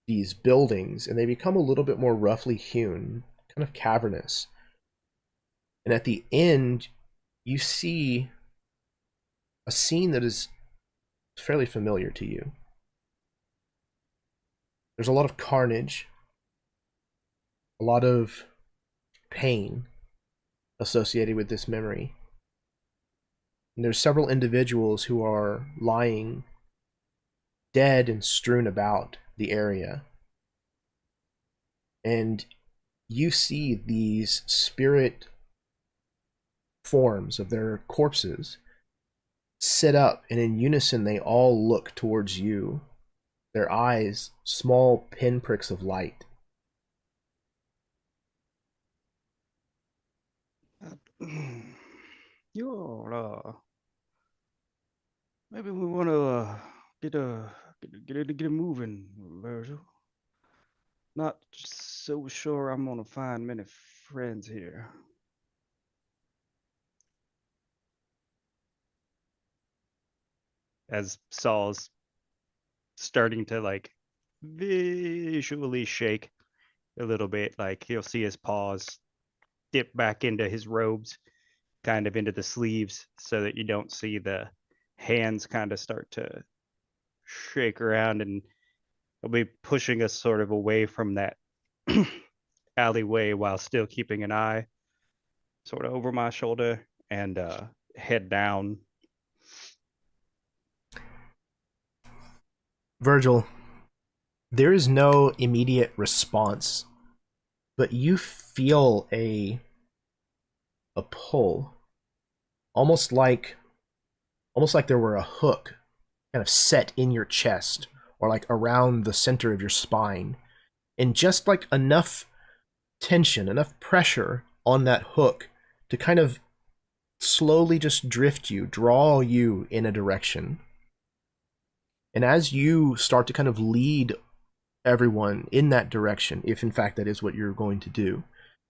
these buildings, and they become a little bit more roughly hewn, kind of cavernous. And at the end, you see a scene that is fairly familiar to you. There's a lot of carnage, a lot of pain associated with this memory. And there's several individuals who are lying dead and strewn about the area. And you see these spirit forms of their corpses sit up, and in unison they all look towards you, their eyes small pinpricks of light. You all, maybe we want to get a moving, Virgil. Not so sure I'm gonna find many friends here. As Saul's starting to like visually shake a little bit, like he'll see his paws dip back into his robes, kind of into the sleeves, so that you don't see the hands kind of start to shake around, and he'll be pushing us sort of away from that alleyway while still keeping an eye sort of over my shoulder, and head down. Virgil, there is no immediate response, but you feel a pull, almost like there were a hook kind of set in your chest, or like around the center of your spine, and just like enough tension, enough pressure on that hook to kind of slowly just draw you in a direction. And as you start to kind of lead everyone in that direction, if in fact that is what you're going to do,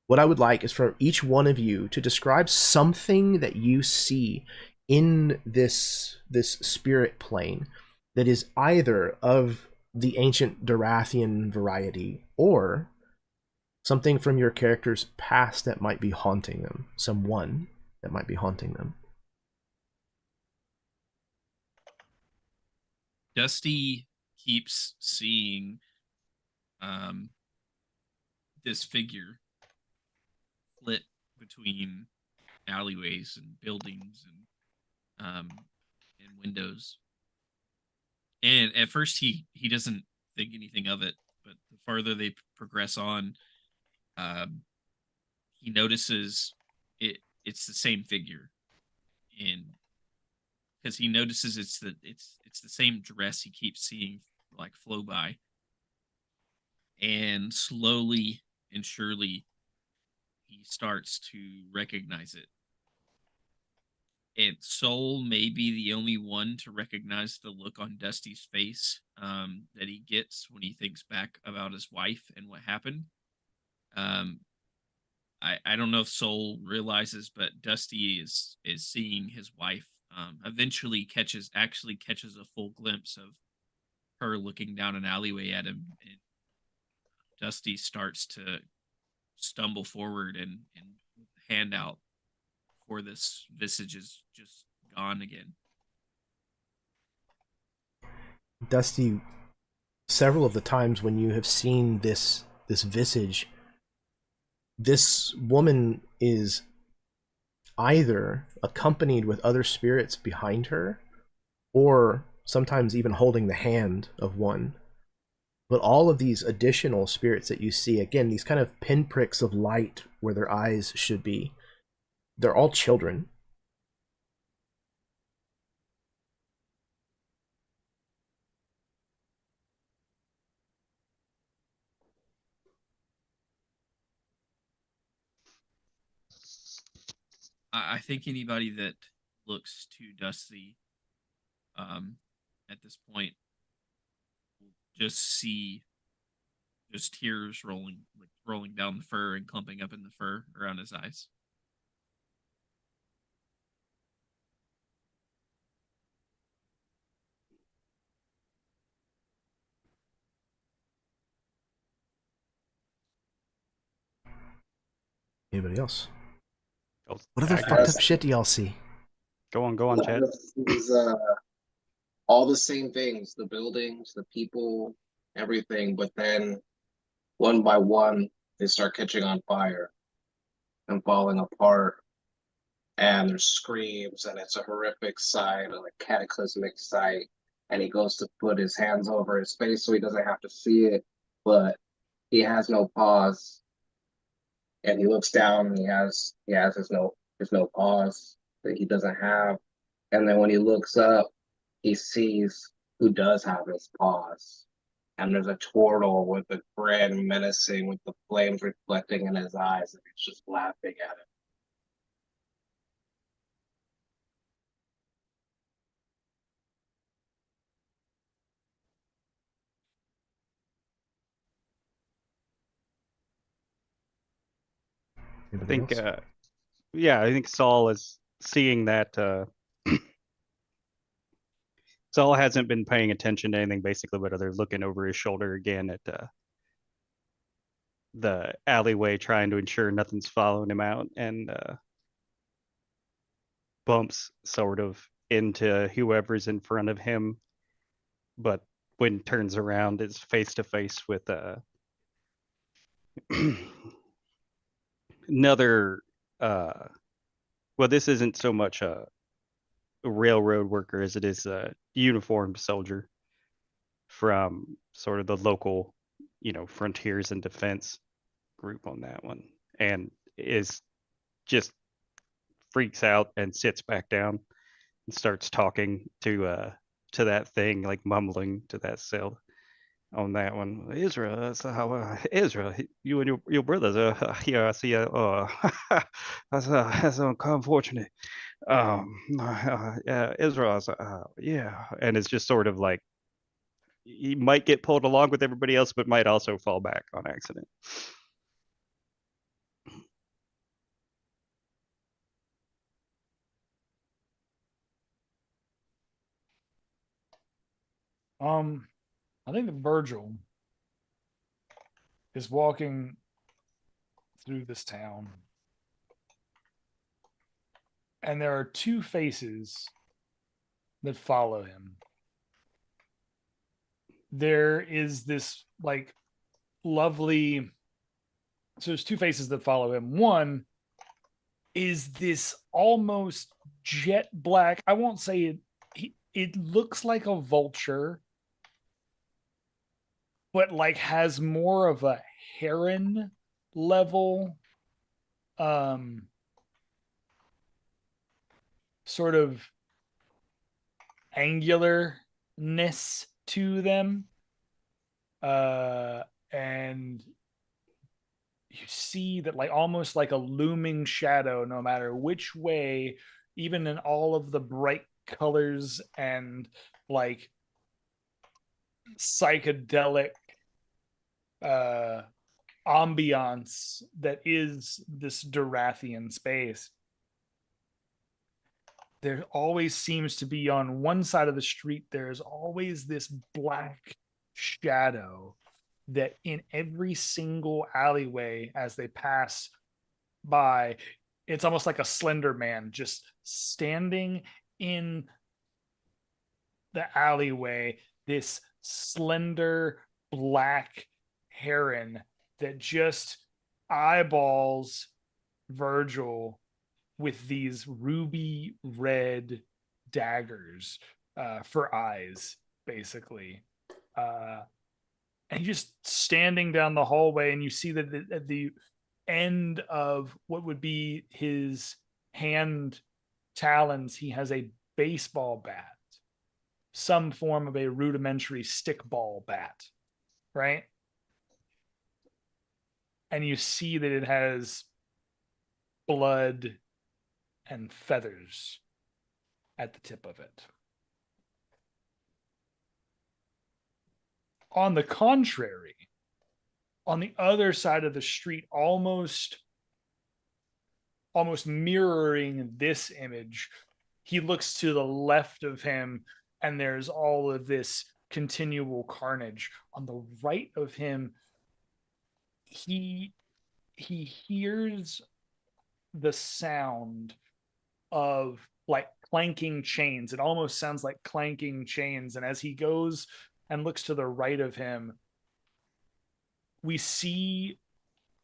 what I would like is for each one of you to describe something that you see in this spirit plane that is either of the ancient Dorathian variety, or something from your character's past that might be haunting them, someone that might be haunting them. Dusty keeps seeing this figure flit between alleyways and buildings and windows. And at first he doesn't think anything of it, but the farther they progress on, he notices it's the same figure, and because he notices it's the same dress he keeps seeing like flow by, and slowly and surely he starts to recognize it. And Soul may be the only one to recognize the look on Dusty's face that he gets when he thinks back about his wife and what happened. I don't know if Soul realizes, but Dusty is seeing his wife. Eventually catches a full glimpse of her looking down an alleyway at him, and Dusty starts to stumble forward and hand out before this visage is just gone again. Dusty, several of the times when you have seen this visage, this woman is either accompanied with other spirits behind her, or sometimes even holding the hand of one. But all of these additional spirits that you see, again, these kind of pinpricks of light where their eyes should be, they're all children. I think anybody that looks too dusty at this point will just see just tears rolling down the fur and clumping up in the fur around his eyes. Anybody else? Oh, What other Zach, fucked up shit do y'all see? Go on, Chad. It's, all the same things, the buildings, the people, everything, but then one by one they start catching on fire and falling apart, and there's screams, and it's a horrific sight, a cataclysmic sight. And he goes to put his hands over his face so he doesn't have to see it, but he has no paws. And he looks down and he has his no paws that he doesn't have. And then when he looks up, he sees who does have his paws. And there's a turtle with a grin menacing with the flames reflecting in his eyes, and he's just laughing at it. I Anybody think, else? I think Saul is seeing that. Saul hasn't been paying attention to anything basically, but they're looking over his shoulder again at the alleyway, trying to ensure nothing's following him out, and bumps sort of into whoever's in front of him, but when turns around, is face to face with another. Well, this isn't so much a railroad worker as it is a uniformed soldier from sort of the local, frontiers and defense group on that one, and is just freaks out and sits back down and starts talking to that thing, like mumbling to that cell on that one. Israel, that's how Israel, you and your brothers are here. I see. That's unfortunate. Israel, yeah, and it's just sort of like he might get pulled along with everybody else, but might also fall back on accident. I think that Virgil is walking through this town, and there are two faces that follow him. There is this lovely, so there's two faces that follow him. One is this almost jet black, I won't say it looks like a vulture, but has more of a heron level sort of angularness to them, and you see that almost like a looming shadow, no matter which way, even in all of the bright colors and psychedelic ambiance that is this Dorathian space. There always seems to be, on one side of the street, there's always this black shadow that in every single alleyway as they pass by, it's almost like a slender man just standing in the alleyway, this slender black heron that just eyeballs Virgil with these ruby red daggers for eyes, basically. and he's just standing down the hallway, and you see that at the end of what would be his hand talons, he has a baseball bat, some form of a rudimentary stickball bat, right? And you see that it has blood and feathers at the tip of it. On the contrary, on the other side of the street, almost mirroring this image, he looks to the left of him, and there's all of this continual carnage. On the right of him, he hears the sound of like clanking chains. It almost sounds like clanking chains. And as he goes and looks to the right of him, we see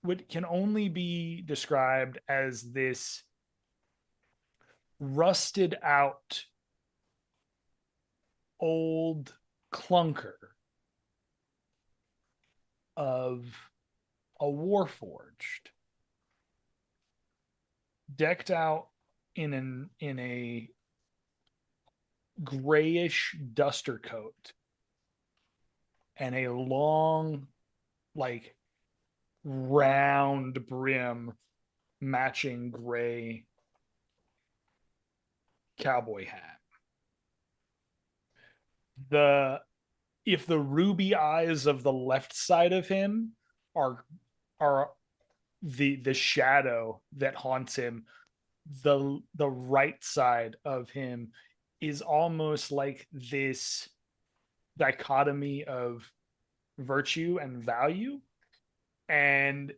what can only be described as this rusted out old clunker of a warforged, decked out in a grayish duster coat and a long, like, round brim matching gray cowboy hat. If the ruby eyes of the left side of him are the shadow that haunts him, the right side of him is almost like this dichotomy of virtue and value, and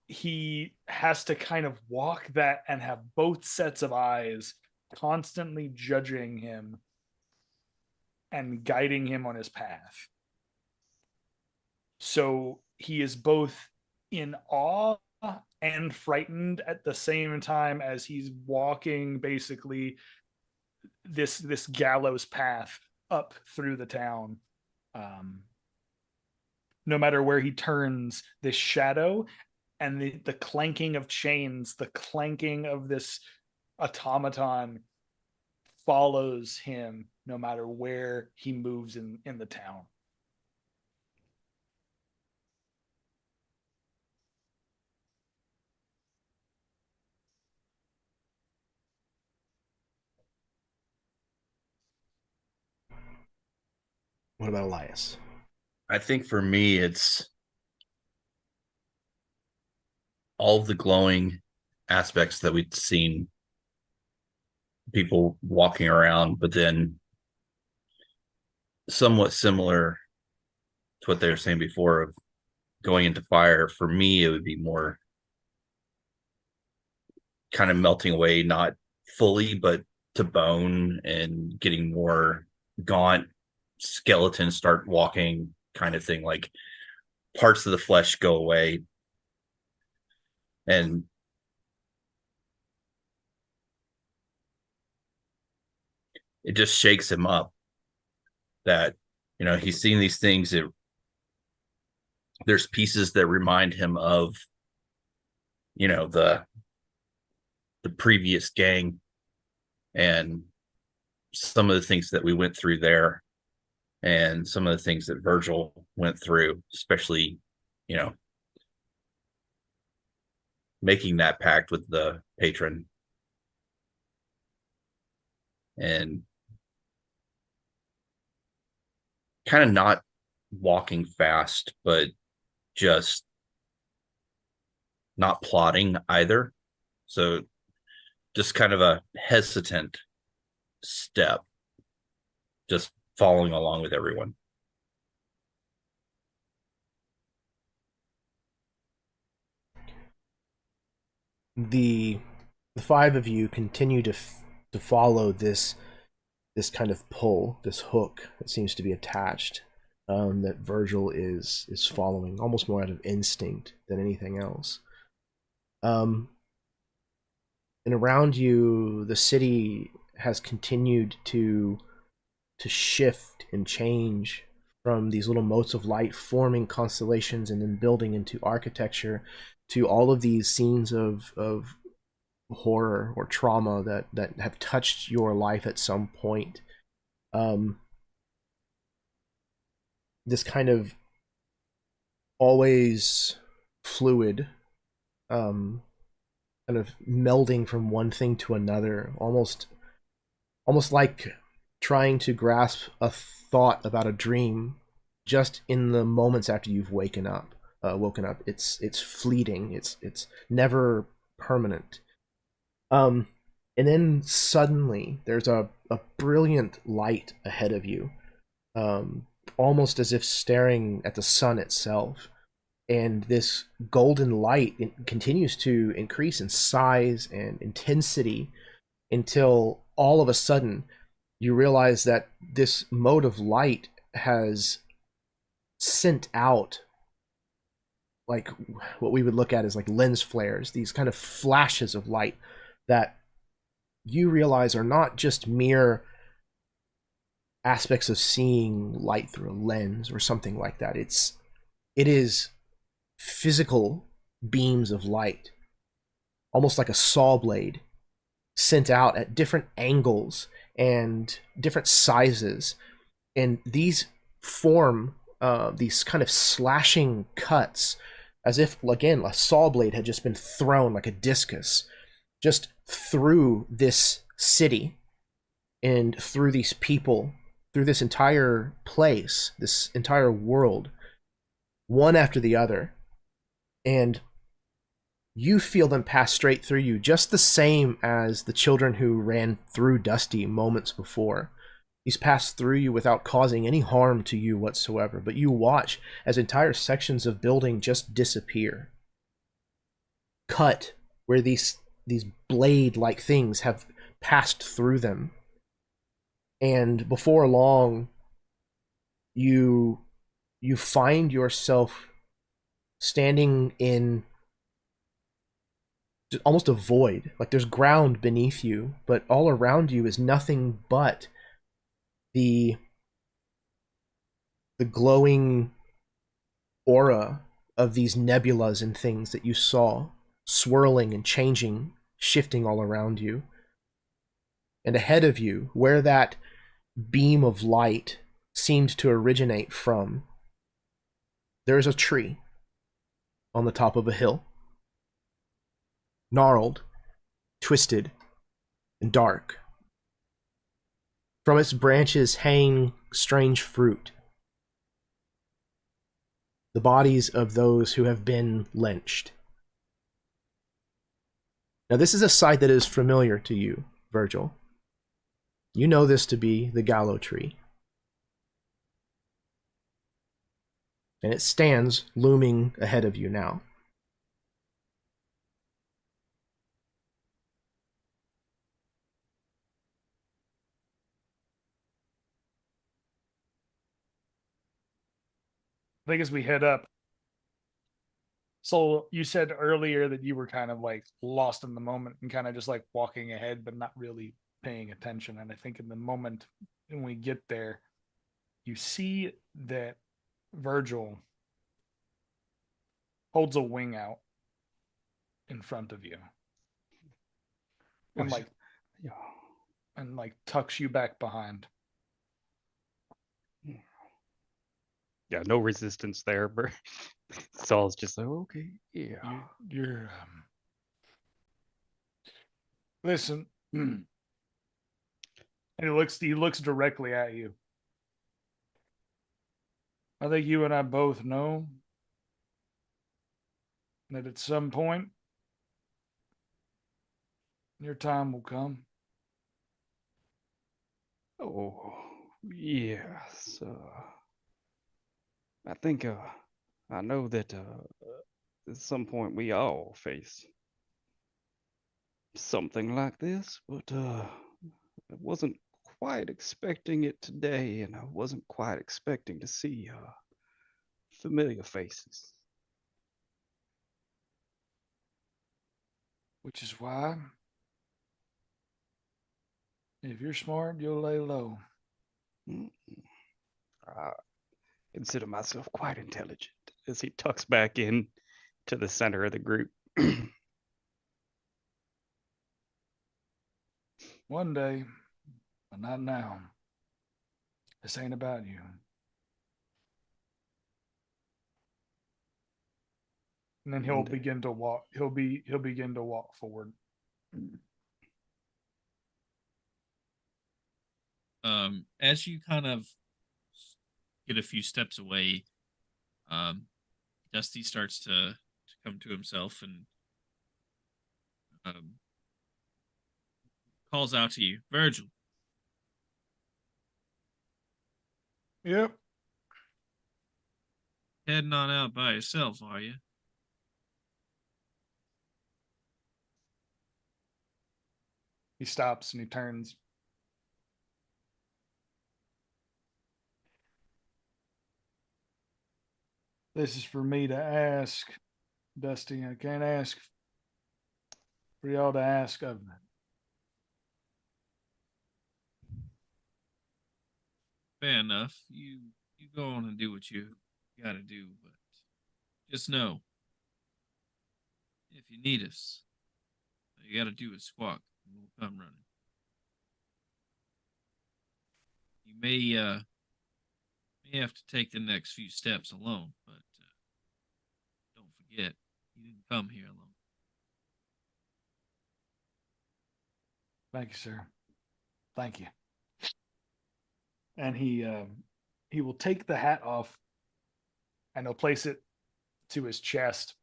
he has to kind of walk that and have both sets of eyes constantly judging him and guiding him on his path. So he is both in awe and frightened at the same time as he's walking basically this gallows path up through the town. No matter where he turns, this shadow and the clanking of chains, the clanking of this automaton follows him no matter where he moves in the town. What about Elias? I think for me, it's all of the glowing aspects that we've seen people walking around, but then somewhat similar to what they were saying before of going into fire. For me, it would be more kind of melting away, not fully, but to bone, and getting more gaunt skeletons start walking kind of thing, like parts of the flesh go away, and it just shakes him up that, you know, he's seen these things. There's pieces that remind him of, you know, the previous gang and some of the things that we went through there, and some of the things that Virgil went through, especially, you know, making that pact with the patron and kind of not walking fast, but just not plotting either. So just kind of a hesitant step, just following along with everyone. The five of you continue to follow this kind of pull, this hook that seems to be attached, that Virgil is following, almost more out of instinct than anything else. And around you, the city has continued to shift and change from these little motes of light forming constellations and then building into architecture, to all of these scenes of horror or trauma that have touched your life at some point. This kind of always fluid, kind of melding from one thing to another, almost like trying to grasp a thought about a dream just in the moments after you've woken up. It's fleeting. It's never permanent. And then suddenly there's a brilliant light ahead of you, almost as if staring at the sun itself. And this golden light continues to increase in size and intensity until all of a sudden you realize that this mode of light has sent out like what we would look at as like lens flares, these kind of flashes of light that you realize are not just mere aspects of seeing light through a lens or something like that. It is physical beams of light, almost like a saw blade, sent out at different angles and different sizes, and these form these kind of slashing cuts, as if, again, a saw blade had just been thrown like a discus, just through this city and through these people, through this entire place, this entire world, one after the other. And you feel them pass straight through you, just the same as the children who ran through Dusty moments before. These pass through you without causing any harm to you whatsoever, but you watch as entire sections of building just disappear. Cut where these blade-like things have passed through them. And before long, you find yourself standing in almost a void. Like there's ground beneath you, but all around you is nothing but the glowing aura of these nebulas and things that you saw swirling and changing, shifting all around you. And ahead of you, where that beam of light seemed to originate from, there is a tree on the top of a hill, gnarled, twisted, and dark. From its branches hang strange fruit, the bodies of those who have been lynched. Now, this is a sight that is familiar to you, Virgil. You know this to be the Gallow Tree. And it stands looming ahead of you now. I think as we head up, so you said earlier that you were kind of like lost in the moment and kind of just like walking ahead, but not really paying attention. And I think in the moment when we get there, you see that Virgil holds a wing out in front of you. And like, and like tucks you back behind. Yeah, no resistance there, but Saul's just like, okay, yeah. You're listen. And he looks directly at you. I think you and I both know that at some point your time will come. Oh, yes. I think I know that at some point we all face something like this, but I wasn't quite expecting it today, and I wasn't quite expecting to see familiar faces. Which is why, if you're smart, you'll lay low. consider myself quite intelligent as he tucks back in to the center of the group. One day, but not now. This ain't about you. And then he'll begin to walk. He'll begin to walk forward. As you kind of get a few steps away, Dusty starts to come to himself and calls out to you, Virgil. Yep. Heading on out by yourself, are you? He stops and he turns. This is for me to ask, Dusty. I can't ask for y'all to ask of me. Fair enough. You go on and do what you gotta do, but just know if you need us, all you gotta do is squawk and we'll come running. You may have to take the next few steps alone, but don't forget, you didn't come here alone. Thank you, sir. Thank you. And he will take the hat off and he'll place it to his chest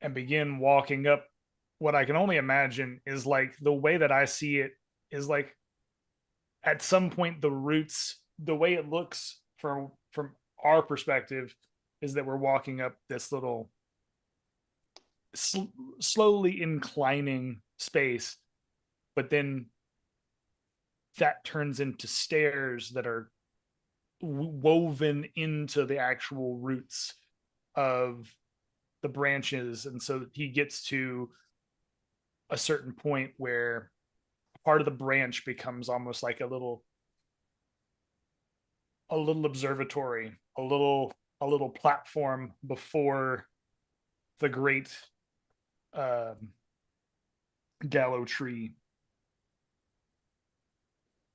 and begin walking up what I can only imagine is like the way that I see it is like at some point the roots, the way it looks from our perspective is that we're walking up this little slowly inclining space, but then that turns into stairs that are woven into the actual roots of the branches. And so he gets to a certain point where part of the branch becomes almost like a little observatory, a little platform before the great gallows tree.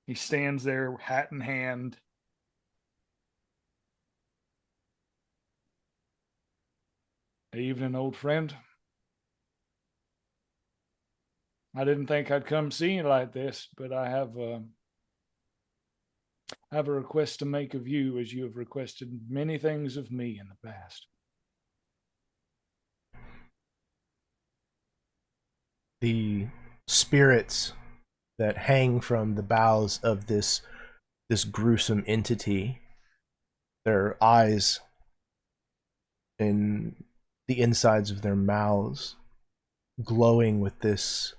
He stands there, hat in hand. Evening, old friend. I didn't think I'd come see you like this, but I have a request to make of you, as you have requested many things of me in the past. The spirits that hang from the boughs of this gruesome entity, their eyes and the insides of their mouths glowing with this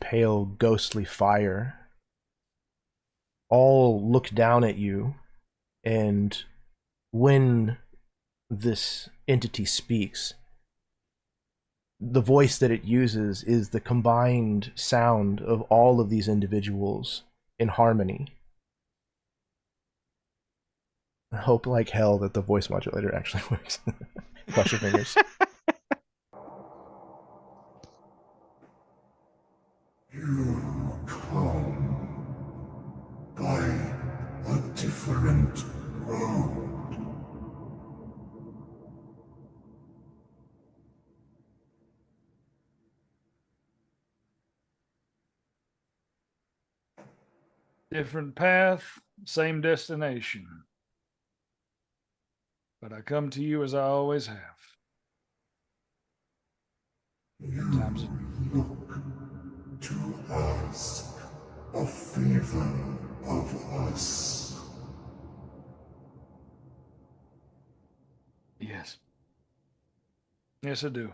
pale ghostly fire, all look down at you, and when this entity speaks, the voice that it uses is the combined sound of all of these individuals in harmony. I hope like hell that the voice modulator actually works. Cross your fingers. You come by a different road. Different path, same destination. But I come to you as I always have. You look to ask a favor of us. Yes. Yes, I do.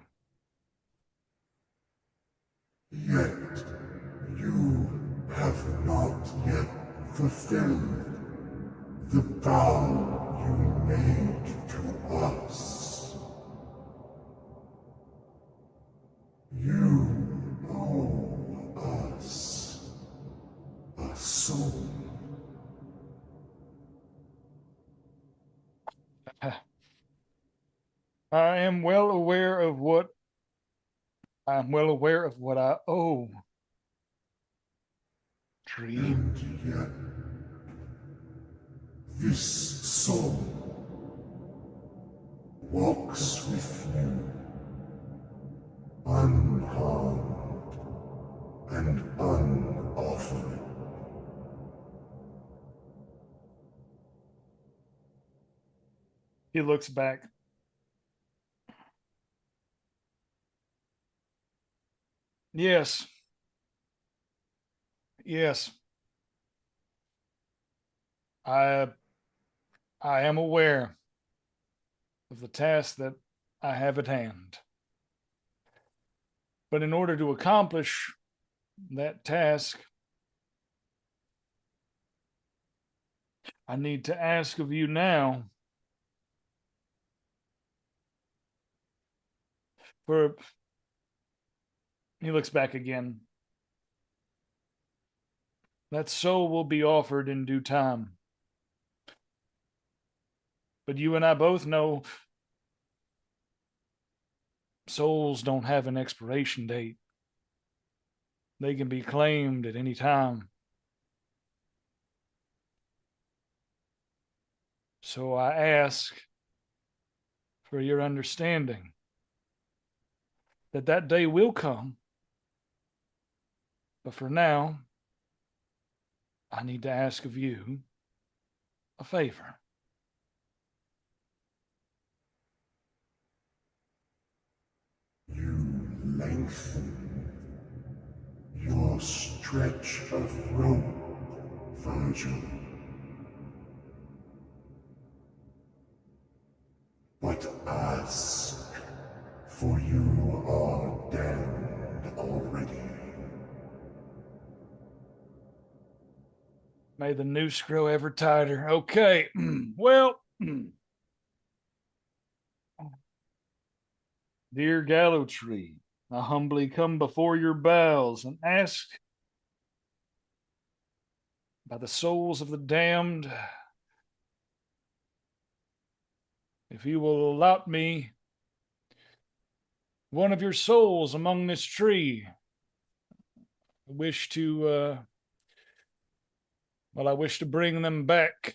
Yet you have not yet fulfilled the vow you made to us. You owe us a soul. I am well aware of what I owe. Tree. And yet, this soul walks with you, unharmed and unoffering. He looks back. Yes. Yes. I am aware of the task that I have at hand. But in order to accomplish that task, I need to ask of you now for, he looks back again. That soul will be offered in due time. But you and I both know souls don't have an expiration date. They can be claimed at any time. So I ask for your understanding that that day will come. But for now, I need to ask of you a favor. You lengthen your stretch of rope, Virgil. But ask, for you are damned already. May the noose grow ever tighter. Okay, well, dear Gallow Tree, I humbly come before your bowels and ask by the souls of the damned, if you will allot me one of your souls among this tree. I wish to, I wish to bring them back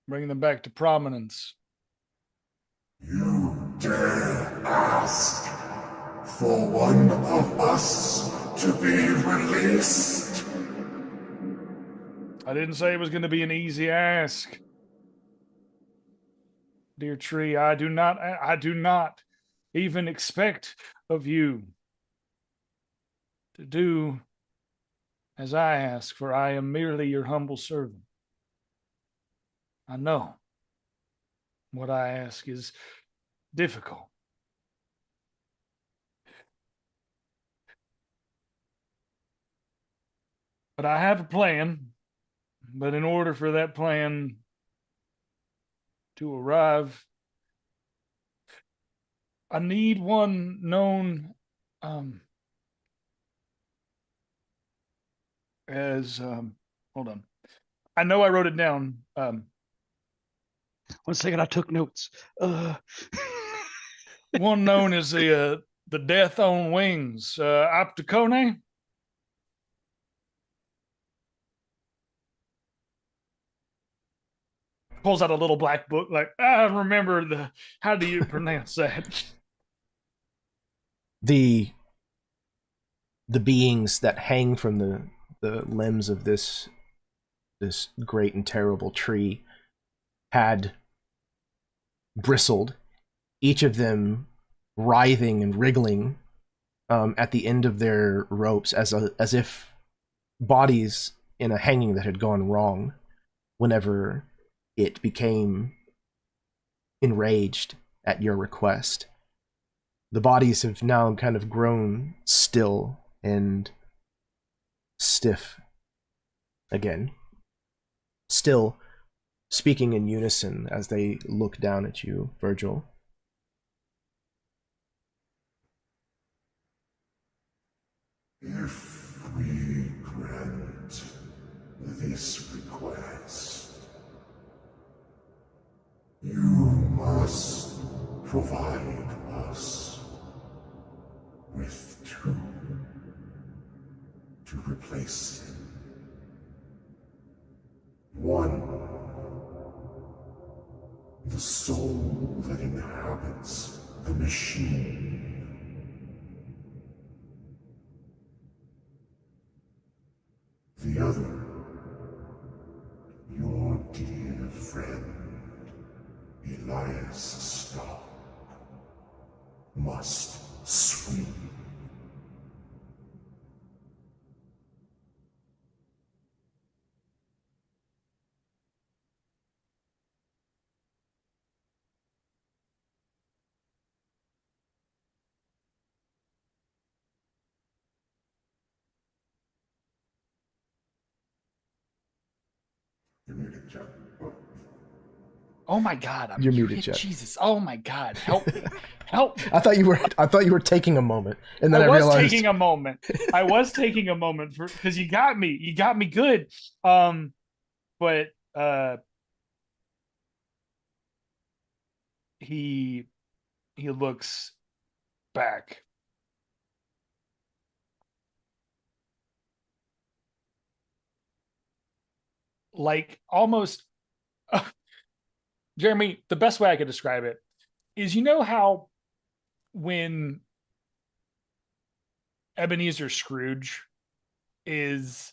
to prominence. You dare ask for one of us to be released? I didn't say it was going to be an easy ask. Dear tree, I do not even expect of you to do as I ask, for I am merely your humble servant. I know what I ask is difficult. But I have a plan. But in order for that plan to arrive, I need one known as hold on. I know I wrote it down. 1 second, I took notes. One known as the Death on Wings, Opticone. Pulls out a little black book, like, I remember how do you pronounce that? The beings that hang from the limbs of this great and terrible tree had bristled, each of them writhing and wriggling at the end of their ropes as if bodies in a hanging that had gone wrong whenever it became enraged at your request. The bodies have now kind of grown still and stiff again, still speaking in unison as they look down at you, Virgil. If we grant this request, provide us with two to replace him. One, the soul that inhabits the machine. The other, your dear friend, Elias Stark, must swing. You're muted, Chuck. Oh my God, I'm You're muted, muted. Jeff. Jesus, oh my God, help me, help me. I thought you were taking a moment, and then I was realized taking a moment. I was taking a moment because you got me good. But he looks back. Like almost Jeremy, the best way I could describe it is, you know how when Ebenezer Scrooge is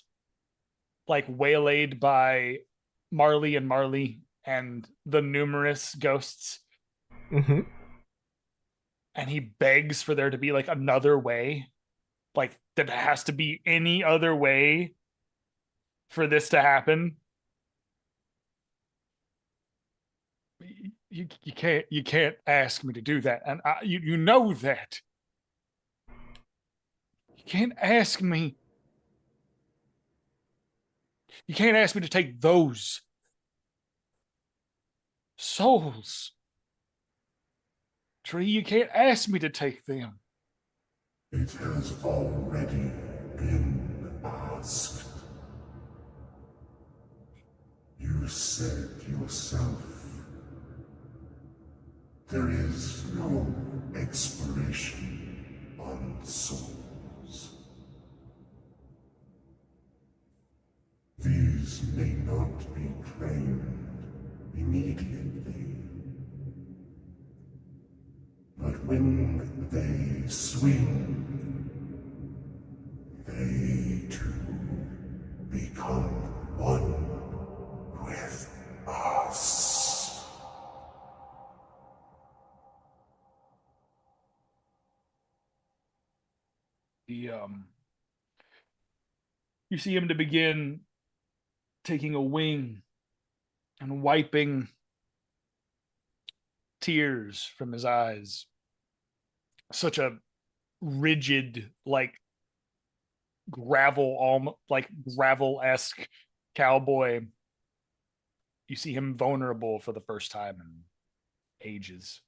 like waylaid by Marley and the numerous ghosts, Mm-hmm. and he begs for there to be like another way, like that has to be any other way for this to happen. You can't ask me to do that, and you know that. You can't ask me. You can't ask me to take those souls. Tree, you can't ask me to take them. It has already been asked. You said yourself, there is no expiration on souls. These may not be claimed immediately, but when they swing, they too become one with us. You see him to begin taking a wing and wiping tears from his eyes. Such a rigid, like gravel-esque cowboy. You see him vulnerable for the first time in ages.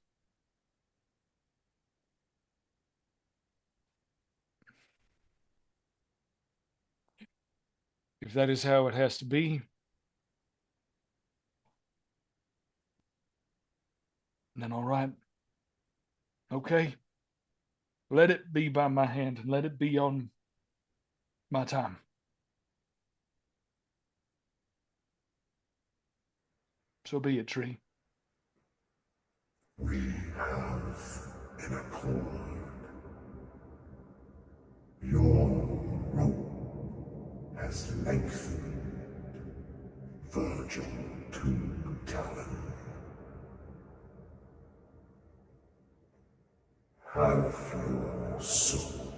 If that is how it has to be, then all right. Okay. Let it be by my hand, and let it be on my time. So be it, Tree. We have an accord. Your rope has lengthened, Virgil to Talon. Have your soul.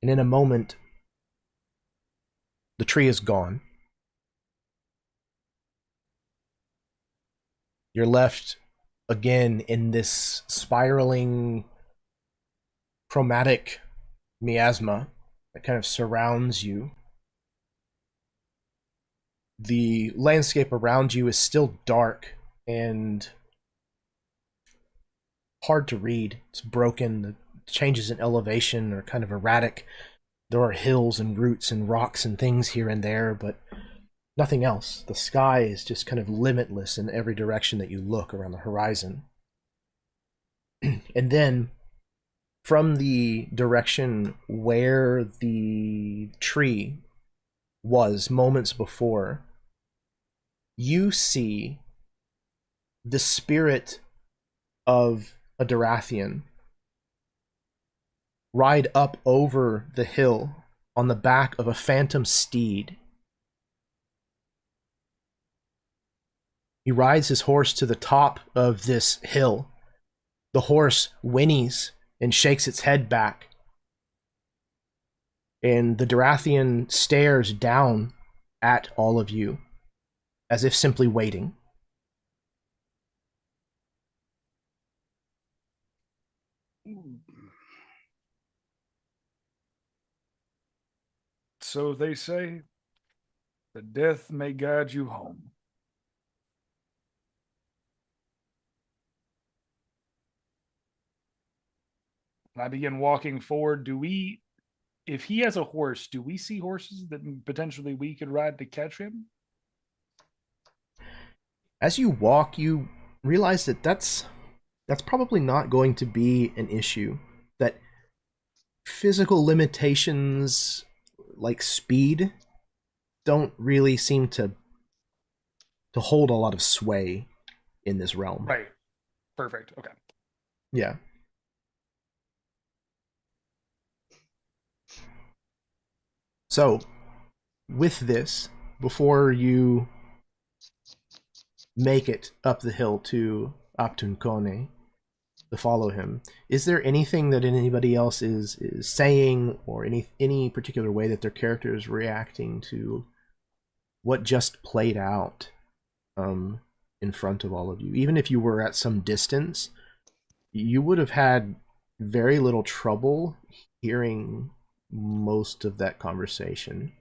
And in a moment, the tree is gone. You're left again in this spiraling chromatic miasma that kind of surrounds you. The landscape around you is still dark and hard to read. It's broken. The changes in elevation are kind of erratic. There are hills and roots and rocks and things here and there, but nothing else. The sky is just kind of limitless in every direction that you look around the horizon. And then from the direction where the tree was moments before, you see the spirit of a Dorathian ride up over the hill on the back of a phantom steed. He rides his horse to the top of this hill. The horse whinnies and shakes its head back. And the Dorathian stares down at all of you, as if simply waiting. So they say, the death may guide you home. And I begin walking forward. If he has a horse, do we see horses that potentially we could ride to catch him? As you walk, you realize that that's probably not going to be an issue. That physical limitations like speed don't really seem to hold a lot of sway in this realm. Right. Perfect. Okay. Yeah. So, with this, before you make it up the hill to Aptunkone to follow him, is there anything that anybody else is saying, or any particular way that their character is reacting to what just played out in front of all of you? Even if you were at some distance, you would have had very little trouble hearing most of that conversation.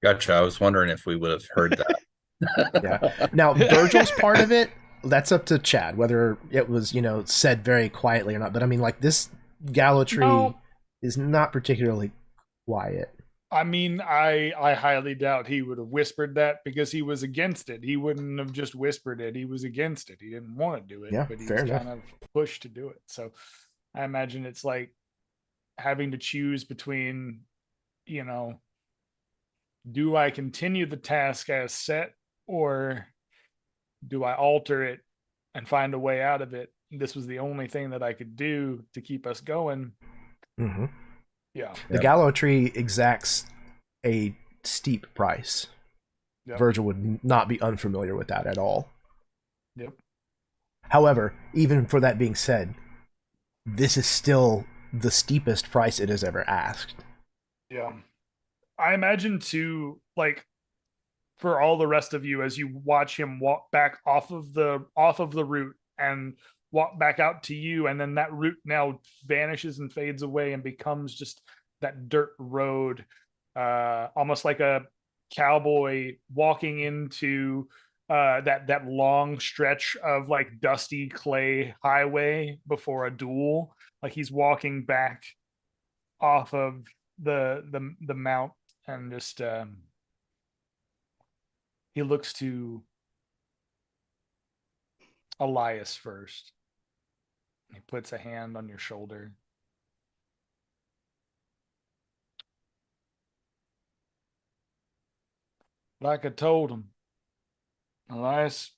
Gotcha. I was wondering if we would have heard that. Yeah. Now, Virgil's part of it, that's up to Chad, whether it was, said very quietly or not. But I mean, like, this Gallatry is not particularly quiet. I mean, I highly doubt he would have whispered that because he was against it. He wouldn't have just whispered it. He was against it. He didn't want to do it, Yeah, but he fair was enough. kind of pushed to do it. So I imagine it's like having to choose between, do I continue the task as set, or do I alter it and find a way out of it? This was the only thing that I could do to keep us going. Mm-hmm. Yeah. The Gallatry exacts a steep price. Yep. Virgil would not be unfamiliar with that at all. Yep. However, even for that being said, this is still the steepest price it has ever asked. Yeah. I imagine too, like, for all the rest of you, as you watch him walk back off of the route and walk back out to you, and then that route now vanishes and fades away and becomes just that dirt road, almost like a cowboy walking into that long stretch of like dusty clay highway before a duel. Like he's walking back off of the mount, and just he looks to Elias first. He puts a hand on your shoulder. Like I told him, Elias,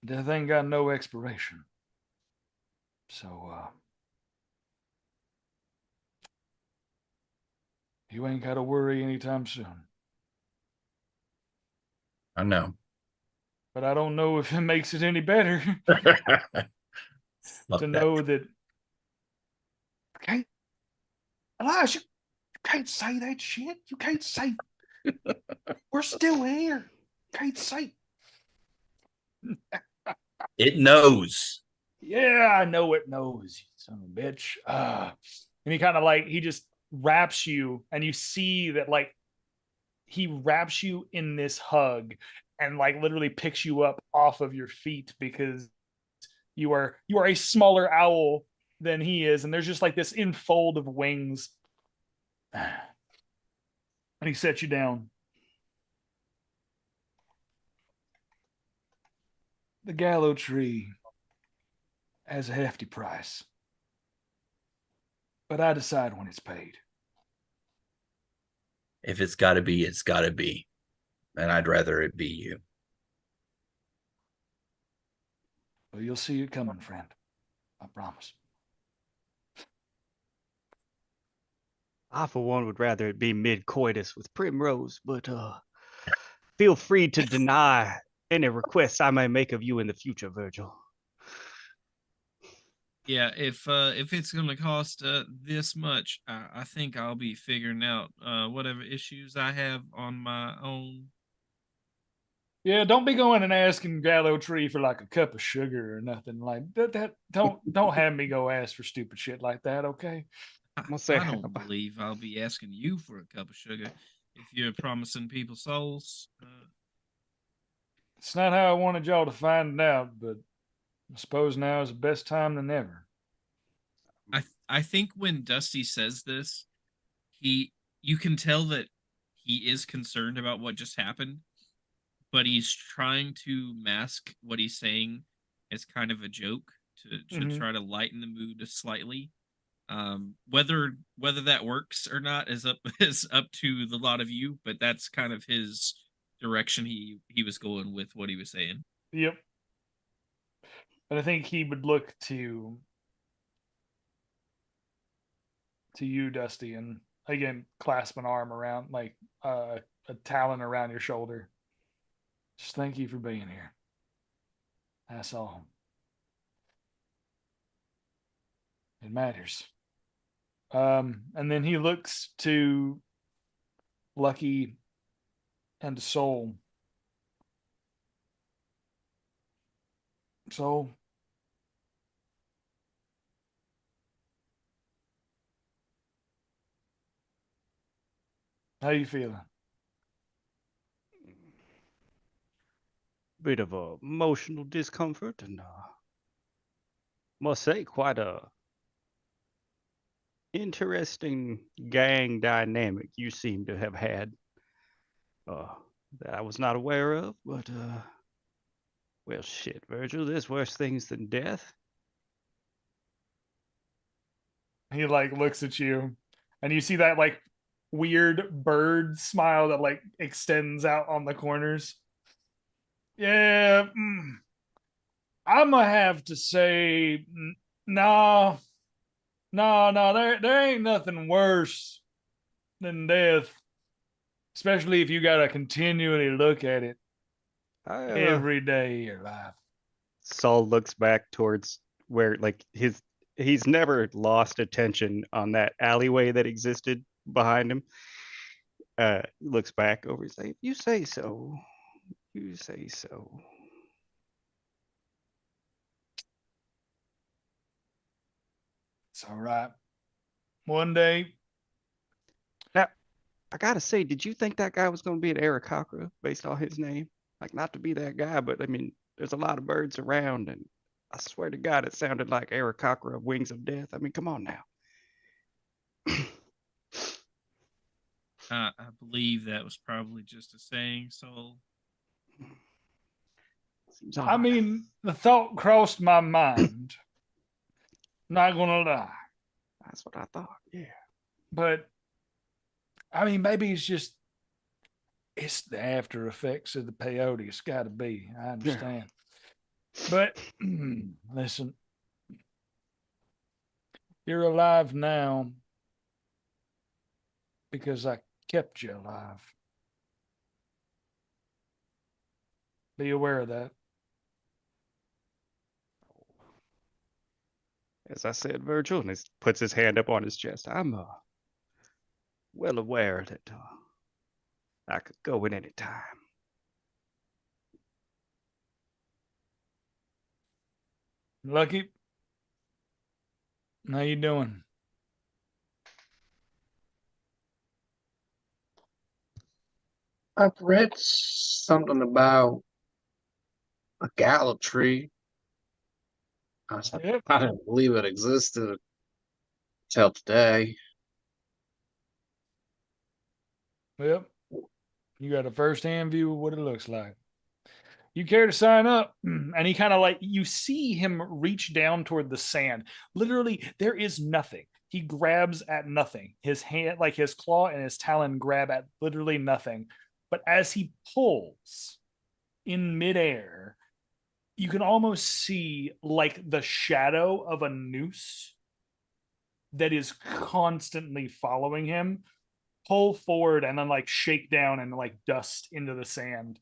death ain't got no expiration. So you ain't got to worry anytime soon. I know. But I don't know if it makes it any better to know that. Okay, Elias, you can't say that shit. You can't say. We're still here. You can't say. It knows. Yeah, I know it knows, you son of a bitch. And he kind of like, he just wraps you, and you see that like he wraps you in this hug and like literally picks you up off of your feet, because you are a smaller owl than he is, and there's just like this infold of wings. And he sets you down. The gallow tree has a hefty price, but I decide when it's paid. If it's got to be, it's got to be. And I'd rather it be you. Well, you'll see it coming, friend. I promise. I, for one, would rather it be mid-coitus with Primrose, but feel free to deny any requests I may make of you in the future, Virgil. Yeah, if it's gonna cost this much, I think I'll be figuring out whatever issues I have on my own. Yeah, don't be going and asking Gallow Tree for like a cup of sugar or nothing like that. Don't have me go ask for stupid shit like that, okay? I, gonna say- I don't believe I'll be asking you for a cup of sugar if you're promising people souls. It's not how I wanted y'all to find out, but I suppose now is the best time than ever. I think when Dusty says this, you can tell that he is concerned about what just happened, but he's trying to mask what he's saying as kind of a joke to try to lighten the mood slightly. Whether that works or not is up to the lot of you, but that's kind of his direction he was going with what he was saying. Yep. But I think he would look to you, Dusty, and again clasp an arm around, like a talon around your shoulder. Just thank you for being here. That's all. It matters. And then he looks to Lucky and Soul. So how you feeling? Bit of emotional discomfort, and must say, quite a interesting gang dynamic you seem to have had. That I was not aware of, but well, shit, Virgil, there's worse things than death. He like looks at you, and you see that like weird bird smile that like extends out on the corners. Yeah, I'm gonna have to say, no, there ain't nothing worse than death, especially if you gotta continually look at it every day of your life. Saul looks back towards where, like, he's never lost attention on that alleyway that existed behind him. Looks back over, he's like, you say so. You say so. It's all right. One day. Now, I gotta say, did you think that guy was gonna be an Aarakocra based on his name? Like, not to be that guy, but I mean, there's a lot of birds around, and I swear to God, it sounded like Aarakocra of Wings of Death. I mean, come on now. I believe that was probably just a saying, so I mean, the thought crossed my mind. Not gonna lie. That's what I thought, yeah. But I mean, maybe it's the after effects of the peyote. It's got to be. I understand. But listen, you're alive now because I kept you alive. Be aware of that. As I said, Virgil, and he puts his hand up on his chest. I'm well aware that I could go at any time. Lucky, how you doing? I've read something about a gallow tree. Yep. I didn't believe it existed till today. Yep. You got a first-hand view of what it looks like. You care to sign up? And he kind of like, you see him reach down toward the sand. Literally, there is nothing. He grabs at nothing. His hand, like his claw and his talon, grab at literally nothing. But as he pulls in midair, you can almost see like the shadow of a noose that is constantly following him pull forward and then like shake down and like dust into the sand.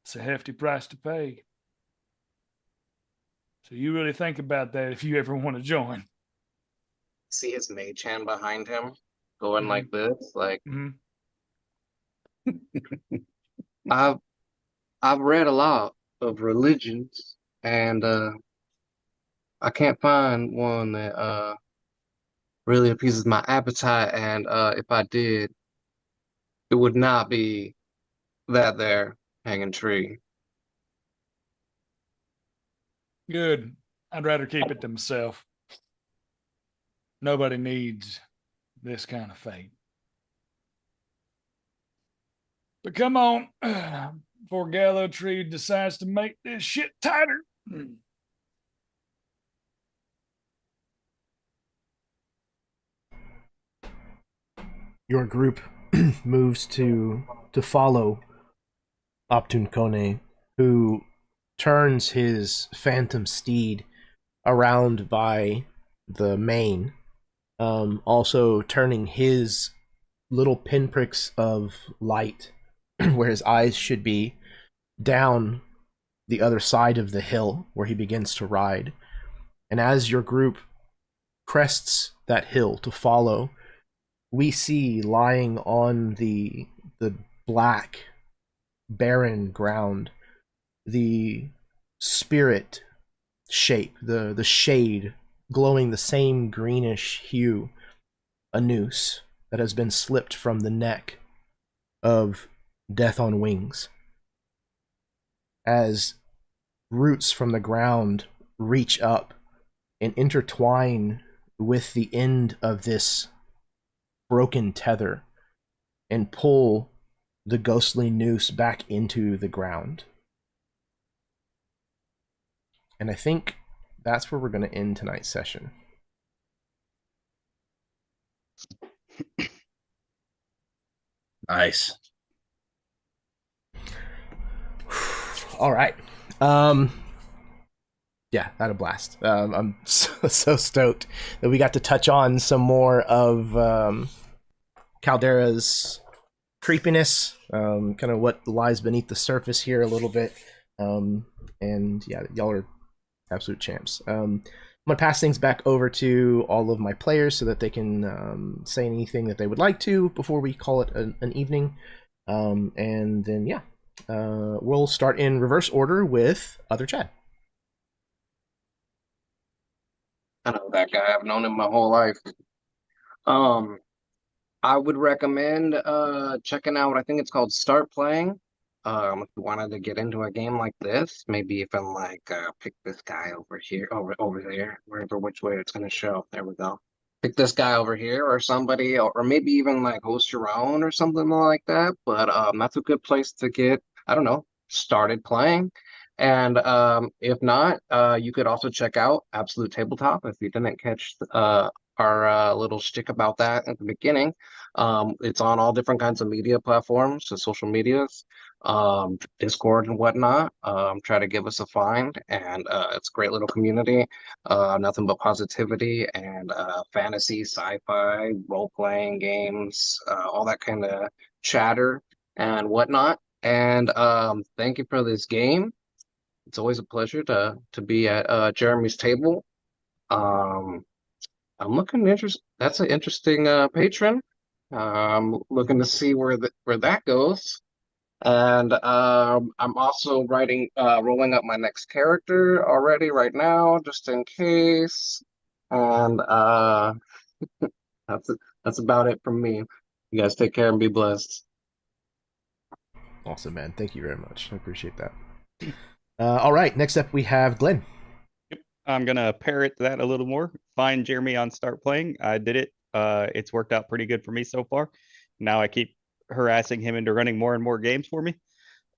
It's a hefty price to pay. So you really think about that if you ever want to join. See his mage hand behind him going like Mm-hmm. this. Like Mm-hmm. I've read a lot of religions, and I can't find one that really appeases my appetite. And if I did, it would not be that there hanging tree. Good. I'd rather keep it to myself. Nobody needs this kind of fate. But come on, before Gallow Tree decides to make this shit tighter. Your group moves to follow Optun Kone, who turns his phantom steed around by the main, also turning his little pinpricks of light where his eyes should be down the other side of the hill where he begins to ride. And as your group crests that hill to follow, we see lying on the black barren ground the spirit shape, the shade glowing the same greenish hue, a noose that has been slipped from the neck of Death on Wings. As roots from the ground reach up and intertwine with the end of this broken tether and pull the ghostly noose back into the ground. And I think that's where we're going to end tonight's session. Nice. All right. Yeah, had a blast. I'm so stoked that we got to touch on some more of Caldera's creepiness, kind of what lies beneath the surface here a little bit. And yeah, y'all are absolute champs. I'm going to pass things back over to all of my players so that they can say anything that they would like to before we call it an evening. And then, yeah, we'll start in reverse order with Other Chad. I know that guy. I've known him my whole life. I would recommend checking out, I think it's called Start Playing. If you wanted to get into a game like this, maybe even like pick this guy over here, over there, wherever which way it's gonna show. There we go. Pick this guy over here or somebody, or maybe even like host your own or something like that. But that's a good place to get, I don't know, started playing. And if not, you could also check out Absolute Tabletop if you didn't catch our little shtick about that at the beginning. It's on all different kinds of media platforms, so social medias, Discord and whatnot. Try to give us a find, and it's a great little community. Nothing but positivity and fantasy, sci-fi, role-playing games, all that kind of chatter and whatnot. And thank you for this game. It's always a pleasure to be at Jeremy's table. I'm looking interested. That's an interesting patron. I'm looking to see where that goes. And I'm also rolling up my next character already right now, just in case. And that's about it from me. You guys take care and be blessed. Awesome, man. Thank you very much. I appreciate that. All right, next up we have Glenn. I'm gonna parrot that a little more. Find Jeremy on Start Playing. I did it. It's worked out pretty good for me so far. Now I keep harassing him into running more and more games for me.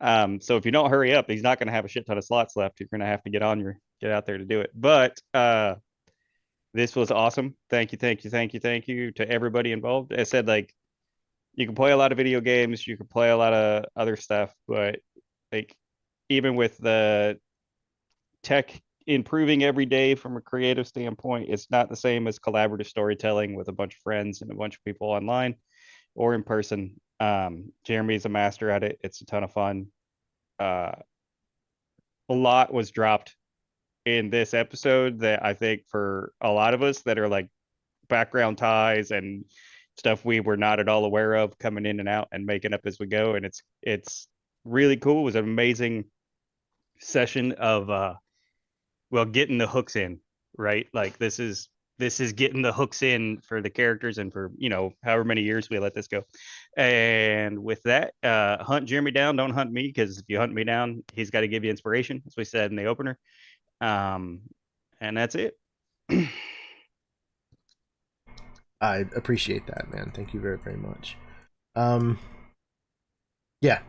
So if you don't hurry up, he's not gonna have a shit ton of slots left. You're gonna have to get out there to do it. But this was awesome. Thank you to everybody involved. I said, like, you can play a lot of video games, you can play a lot of other stuff, but like even with the tech improving every day from a creative standpoint, it's not the same as collaborative storytelling with a bunch of friends and a bunch of people online or in person. Jeremy's a master at it. It's a ton of fun. A lot was dropped in this episode that I think for a lot of us that are like background ties and stuff we were not at all aware of coming in and out and making up as we go. And it's really cool. It was an amazing session of getting the hooks in, right? Like this is getting the hooks in for the characters and for, however many years we let this go. And with that, hunt Jeremy down, don't hunt me, because if you hunt me down, he's got to give you inspiration, as we said in the opener. And that's it. I appreciate that, man. Thank you very, very much. Yeah.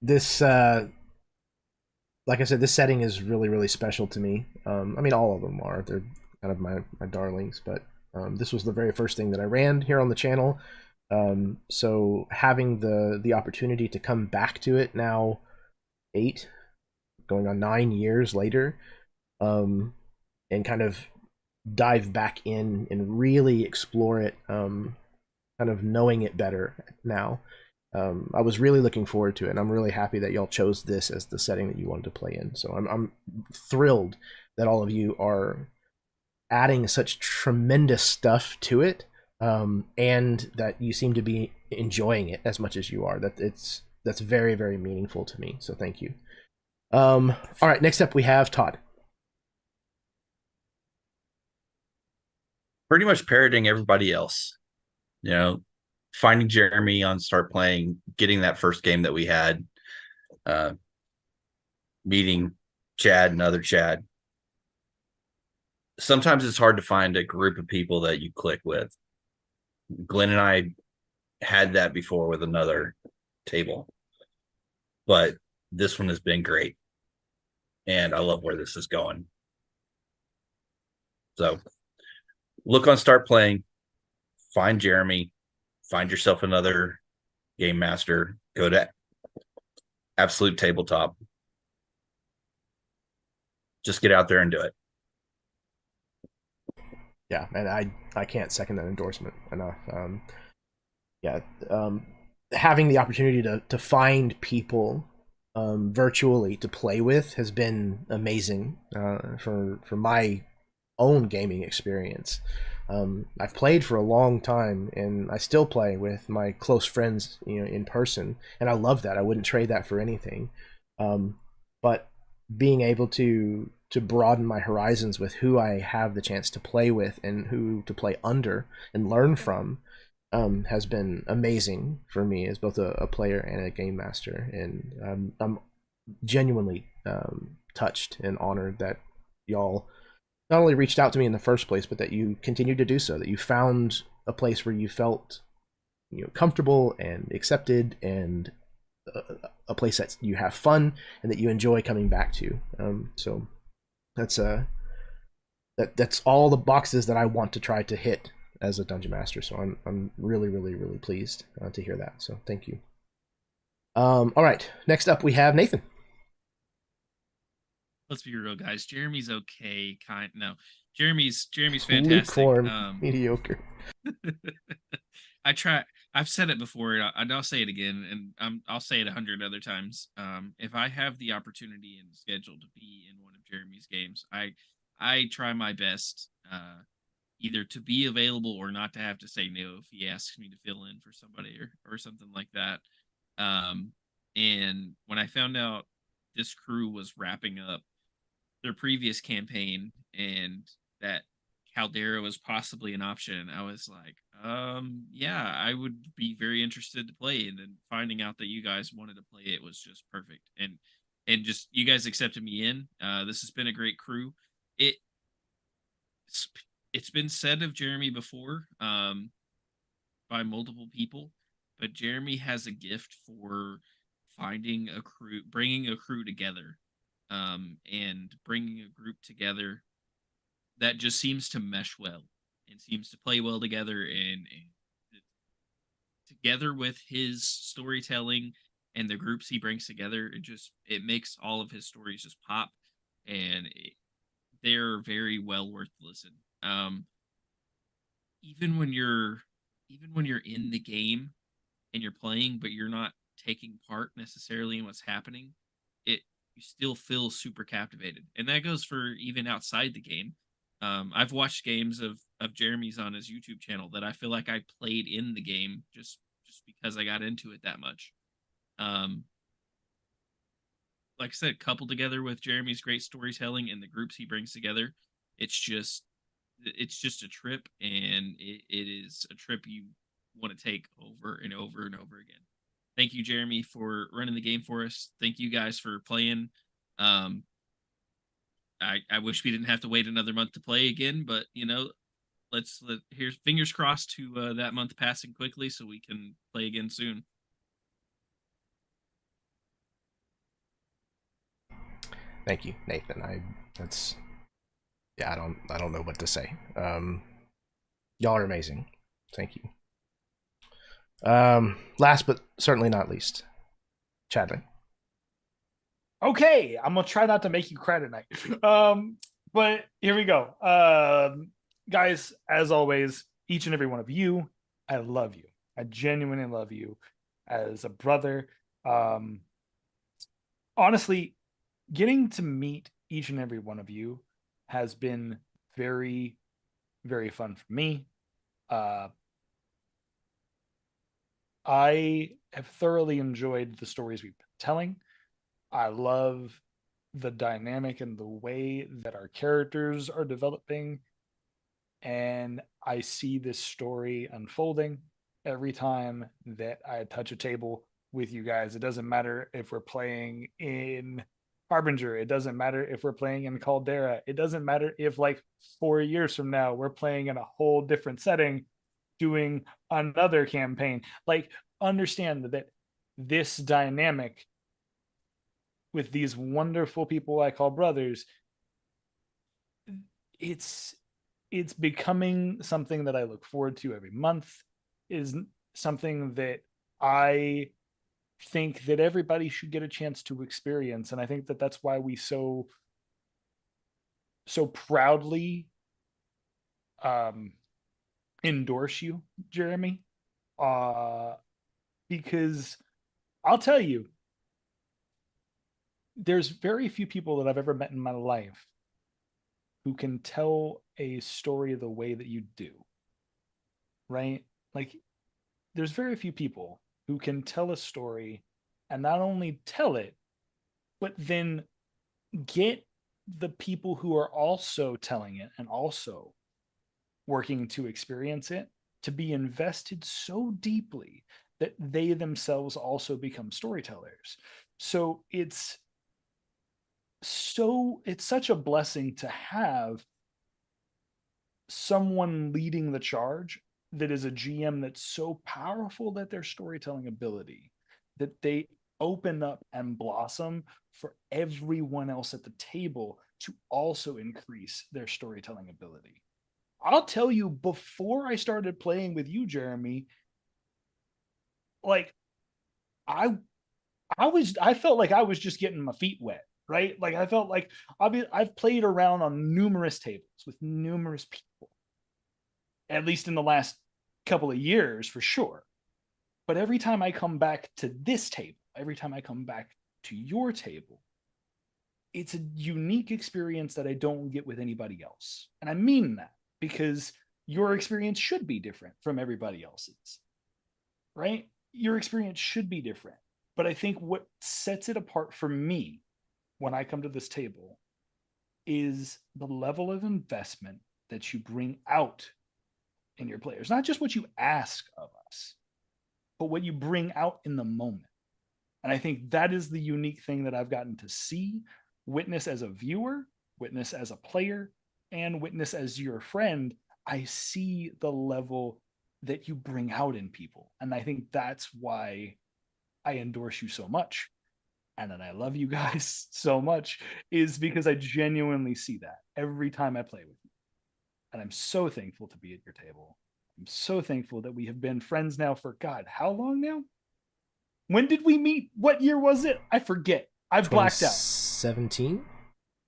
This, like I said, this setting is really, really special to me. I mean, all of them are. They're kind of my darlings, but this was the very first thing that I ran here on the channel. So having the opportunity to come back to it now, 8, going on 9 years later, and kind of dive back in and really explore it, kind of knowing it better now. I was really looking forward to it, and I'm really happy that y'all chose this as the setting that you wanted to play in. So I'm thrilled that all of you are adding such tremendous stuff to it, and that you seem to be enjoying it as much as you are. That's very, very meaningful to me. So thank you. All right, next up we have Todd. Pretty much parroting everybody else. Finding Jeremy on Start Playing, getting that first game that we had, meeting Chad and other Chad. Sometimes it's hard to find a group of people that you click with. Glenn and I had that before with another table, but this one has been great, and I love where this is going. So look on Start Playing, find Jeremy, find yourself another game master, go to Absolute Tabletop. Just get out there and do it. Yeah, and I can't second that endorsement enough. Having the opportunity to find people virtually to play with has been amazing for my own gaming experience. I've played for a long time, and I still play with my close friends, in person, and I love that. I wouldn't trade that for anything. But being able to broaden my horizons with who I have the chance to play with and who to play under and learn from has been amazing for me as both a player and a game master. And I'm genuinely touched and honored that y'all not only reached out to me in the first place, but that you continue to do so, that you found a place where you felt comfortable and accepted, and a place that you have fun and that you enjoy coming back to. So that's all the boxes that I want to try to hit as a dungeon master. So I'm really, really, really pleased to hear that. So thank you. All right, next up we have Nathan. Let's be real, guys. Jeremy's okay. Jeremy's fantastic. Lukewarm, mediocre. I've said it before, and I'll say it again, and I'll say it 100 other times. If I have the opportunity and schedule to be in one of Jeremy's games, I try my best, either to be available or not to have to say no if he asks me to fill in for somebody or something like that. And when I found out this crew was wrapping up their previous campaign and that Caldera was possibly an option, I was like, yeah, I would be very interested to play. And then finding out that you guys wanted to play it was just perfect. And just you guys accepted me in. This has been a great crew. It it's been said of Jeremy before, by multiple people, but Jeremy has a gift for finding a crew, bringing a crew together, and bringing a group together that just seems to mesh well and seems to play well together. And together with his storytelling and the groups he brings together, it makes all of his stories just pop, and they're very well worth the listen. Even when you're in the game and you're playing, but you're not taking part necessarily in what's happening, you still feel super captivated, and that goes for even outside the game. I've watched games of Jeremy's on his YouTube channel that I feel like I played in the game just because I got into it that much. Like I said, coupled together with Jeremy's great storytelling and the groups he brings together, it's just a trip, and it is a trip you want to take over and over and over again. Thank you, Jeremy, for running the game for us. Thank you guys for playing. I wish we didn't have to wait another month to play again, but here's fingers crossed to that month passing quickly so we can play again soon. Thank you, Nathan. I don't know what to say. Y'all are amazing. Thank you. Last but certainly not least, Chadley. Okay, I'm gonna try not to make you cry tonight. But here we go. Guys, as always, each and every one of you, I love you. I genuinely love you as a brother. Honestly, getting to meet each and every one of you has been very, very fun for me. I have thoroughly enjoyed the stories we've been telling. I love the dynamic and the way that our characters are developing. And I see this story unfolding every time that I touch a table with you guys. It doesn't matter if we're playing in Harbinger. It doesn't matter if we're playing in Caldera. It doesn't matter if, like, 4 years from now, we're playing in a whole different setting, doing another campaign. Like, understand that this dynamic with these wonderful people I call brothers, it's becoming something that I look forward to every month, is something that I think that everybody should get a chance to experience. And I think that that's why we so proudly endorse you, Jeremy, because I'll tell you, there's very few people that I've ever met in my life who can tell a story the way that you do, right? Like, there's very few people who can tell a story and not only tell it, but then get the people who are also telling it and also working to experience it to be invested so deeply that they themselves also become storytellers. So it's such a blessing to have someone leading the charge that is a GM that's so powerful that their storytelling ability, that they open up and blossom for everyone else at the table to also increase their storytelling ability. I'll tell you, before I started playing with you, Jeremy, like, I felt like I was just getting my feet wet, right? Like, I felt like I've played around on numerous tables with numerous people, at least in the last couple of years for sure. But every time I come back to this table, every time I come back to your table, it's a unique experience that I don't get with anybody else. And I mean that because your experience should be different from everybody else's, right? Your experience should be different. But I think what sets it apart for me when I come to this table is the level of investment that you bring out in your players. Not just what you ask of us, but what you bring out in the moment. And I think that is the unique thing that I've gotten to see, witness as a viewer, witness as a player, and witness as your friend. I see the level that you bring out in people. And I think that's why I endorse you so much. And that I love you guys so much, is because I genuinely see that every time I play with you. And I'm so thankful to be at your table. I'm so thankful that we have been friends now for, God, how long now? When did we meet? What year was it? I forget. I've blacked out. 2017,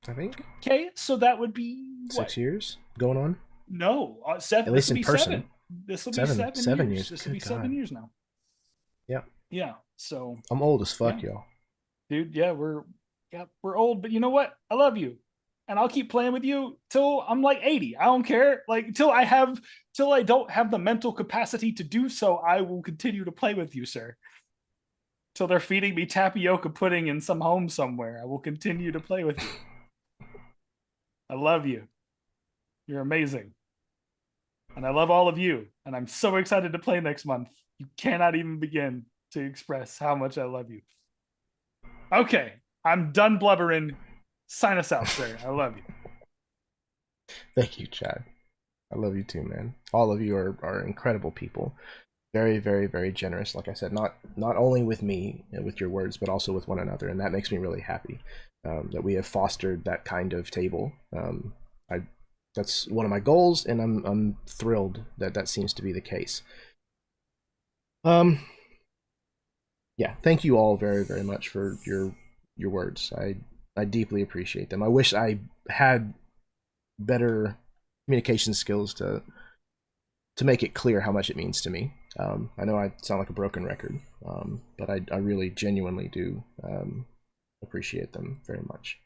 I think. Okay, so that would be what? 6 years going on. No, 7. At least in person. 7. This will be 7 years. This will be Good 7 God. years now. Yeah. Yeah. So I'm old as fuck, y'all. dude, yeah, we're old, but you know what? I love you. And I'll keep playing with you till I'm like 80. I don't care. Like till I don't have the mental capacity to do so, I will continue to play with you, sir. Till they're feeding me tapioca pudding in some home somewhere, I will continue to play with you. I love you. You're amazing. And I love all of you. And I'm so excited to play next month. You cannot even begin to express how much I love you. Okay, I'm done blubbering. Sign us out, sir. I love you. Thank you, Chad. I love you too, man. All of you are incredible people. Very, very, very generous. Like I said, not only with me, with your words, but also with one another. And that makes me really happy that we have fostered that kind of table. That's one of my goals, and I'm thrilled that seems to be the case. Yeah, thank you all very, very much for your words. I deeply appreciate them. I wish I had better communication skills to make it clear how much it means to me. I know I sound like a broken record, but I really genuinely do appreciate them very much.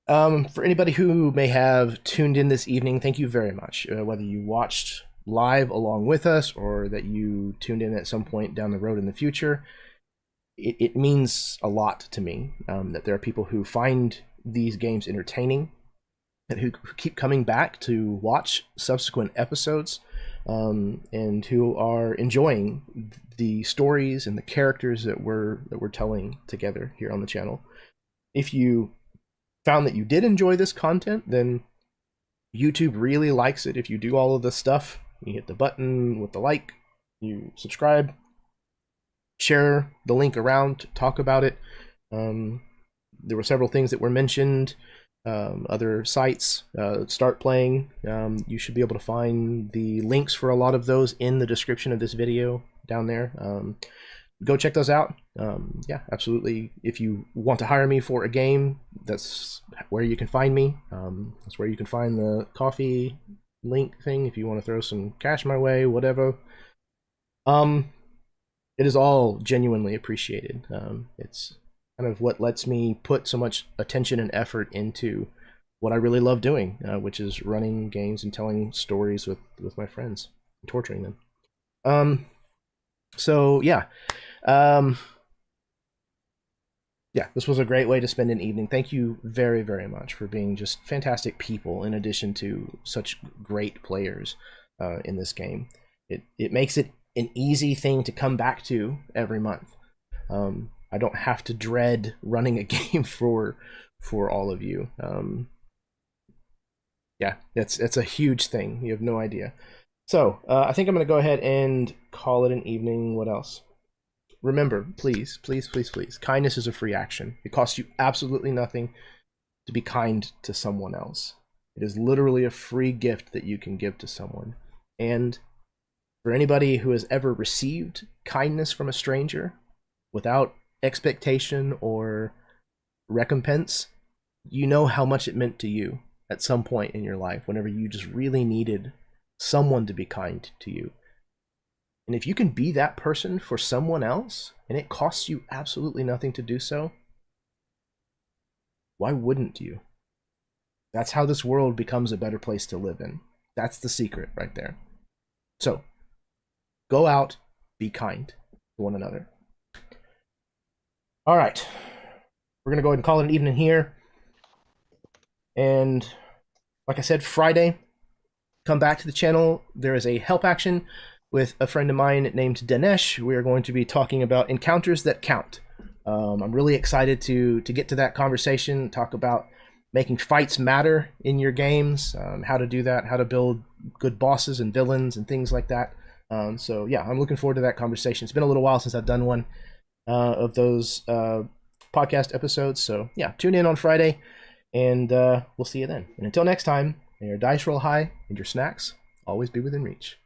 For anybody who may have tuned in this evening, thank you very much. Whether you watched live along with us or that you tuned in at some point down the road in the future, it means a lot to me that there are people who find these games entertaining and who keep coming back to watch subsequent episodes, and who are enjoying the stories and the characters that we're telling together here on the channel. If you found that you did enjoy this content, then YouTube really likes it if you do all of this stuff. You hit the button with the like, you subscribe, share the link around, talk about it. There were several things that were mentioned, other sites. Start playing. You should be able to find the links for a lot of those in the description of this video down there. Go check those out. Yeah, absolutely. If you want to hire me for a game, that's where you can find me. That's where you can find the coffee link thing if you want to throw some cash my way, whatever. It is all genuinely appreciated. It's kind of what lets me put so much attention and effort into what I really love doing, which is running games and telling stories with my friends and torturing them. So yeah. Yeah, this was a great way to spend an evening. Thank you very, very much for being just fantastic people in addition to such great players in this game. It makes it an easy thing to come back to every month. I don't have to dread running a game for all of you. Yeah, it's a huge thing. You have no idea. So I think I'm going to go ahead and call it an evening. What else? Remember, please, please, please, please, kindness is a free action. It costs you absolutely nothing to be kind to someone else. It is literally a free gift that you can give to someone. And for anybody who has ever received kindness from a stranger without expectation or recompense, you know how much it meant to you at some point in your life, whenever you just really needed someone to be kind to you. And if you can be that person for someone else, and it costs you absolutely nothing to do so, why wouldn't you? That's how this world becomes a better place to live in. That's the secret right there. So, go out, be kind to one another. All right. We're going to go ahead and call it an evening here. And like I said, Friday, come back to the channel, there is a help action with a friend of mine named Dinesh. We are going to be talking about encounters that count. I'm really excited to get to that conversation, talk about making fights matter in your games, how to do that, how to build good bosses and villains and things like that. So yeah, I'm looking forward to that conversation. It's been a little while since I've done one of those podcast episodes. So yeah, tune in on Friday, and we'll see you then. And until next time, may your dice roll high and your snacks always be within reach.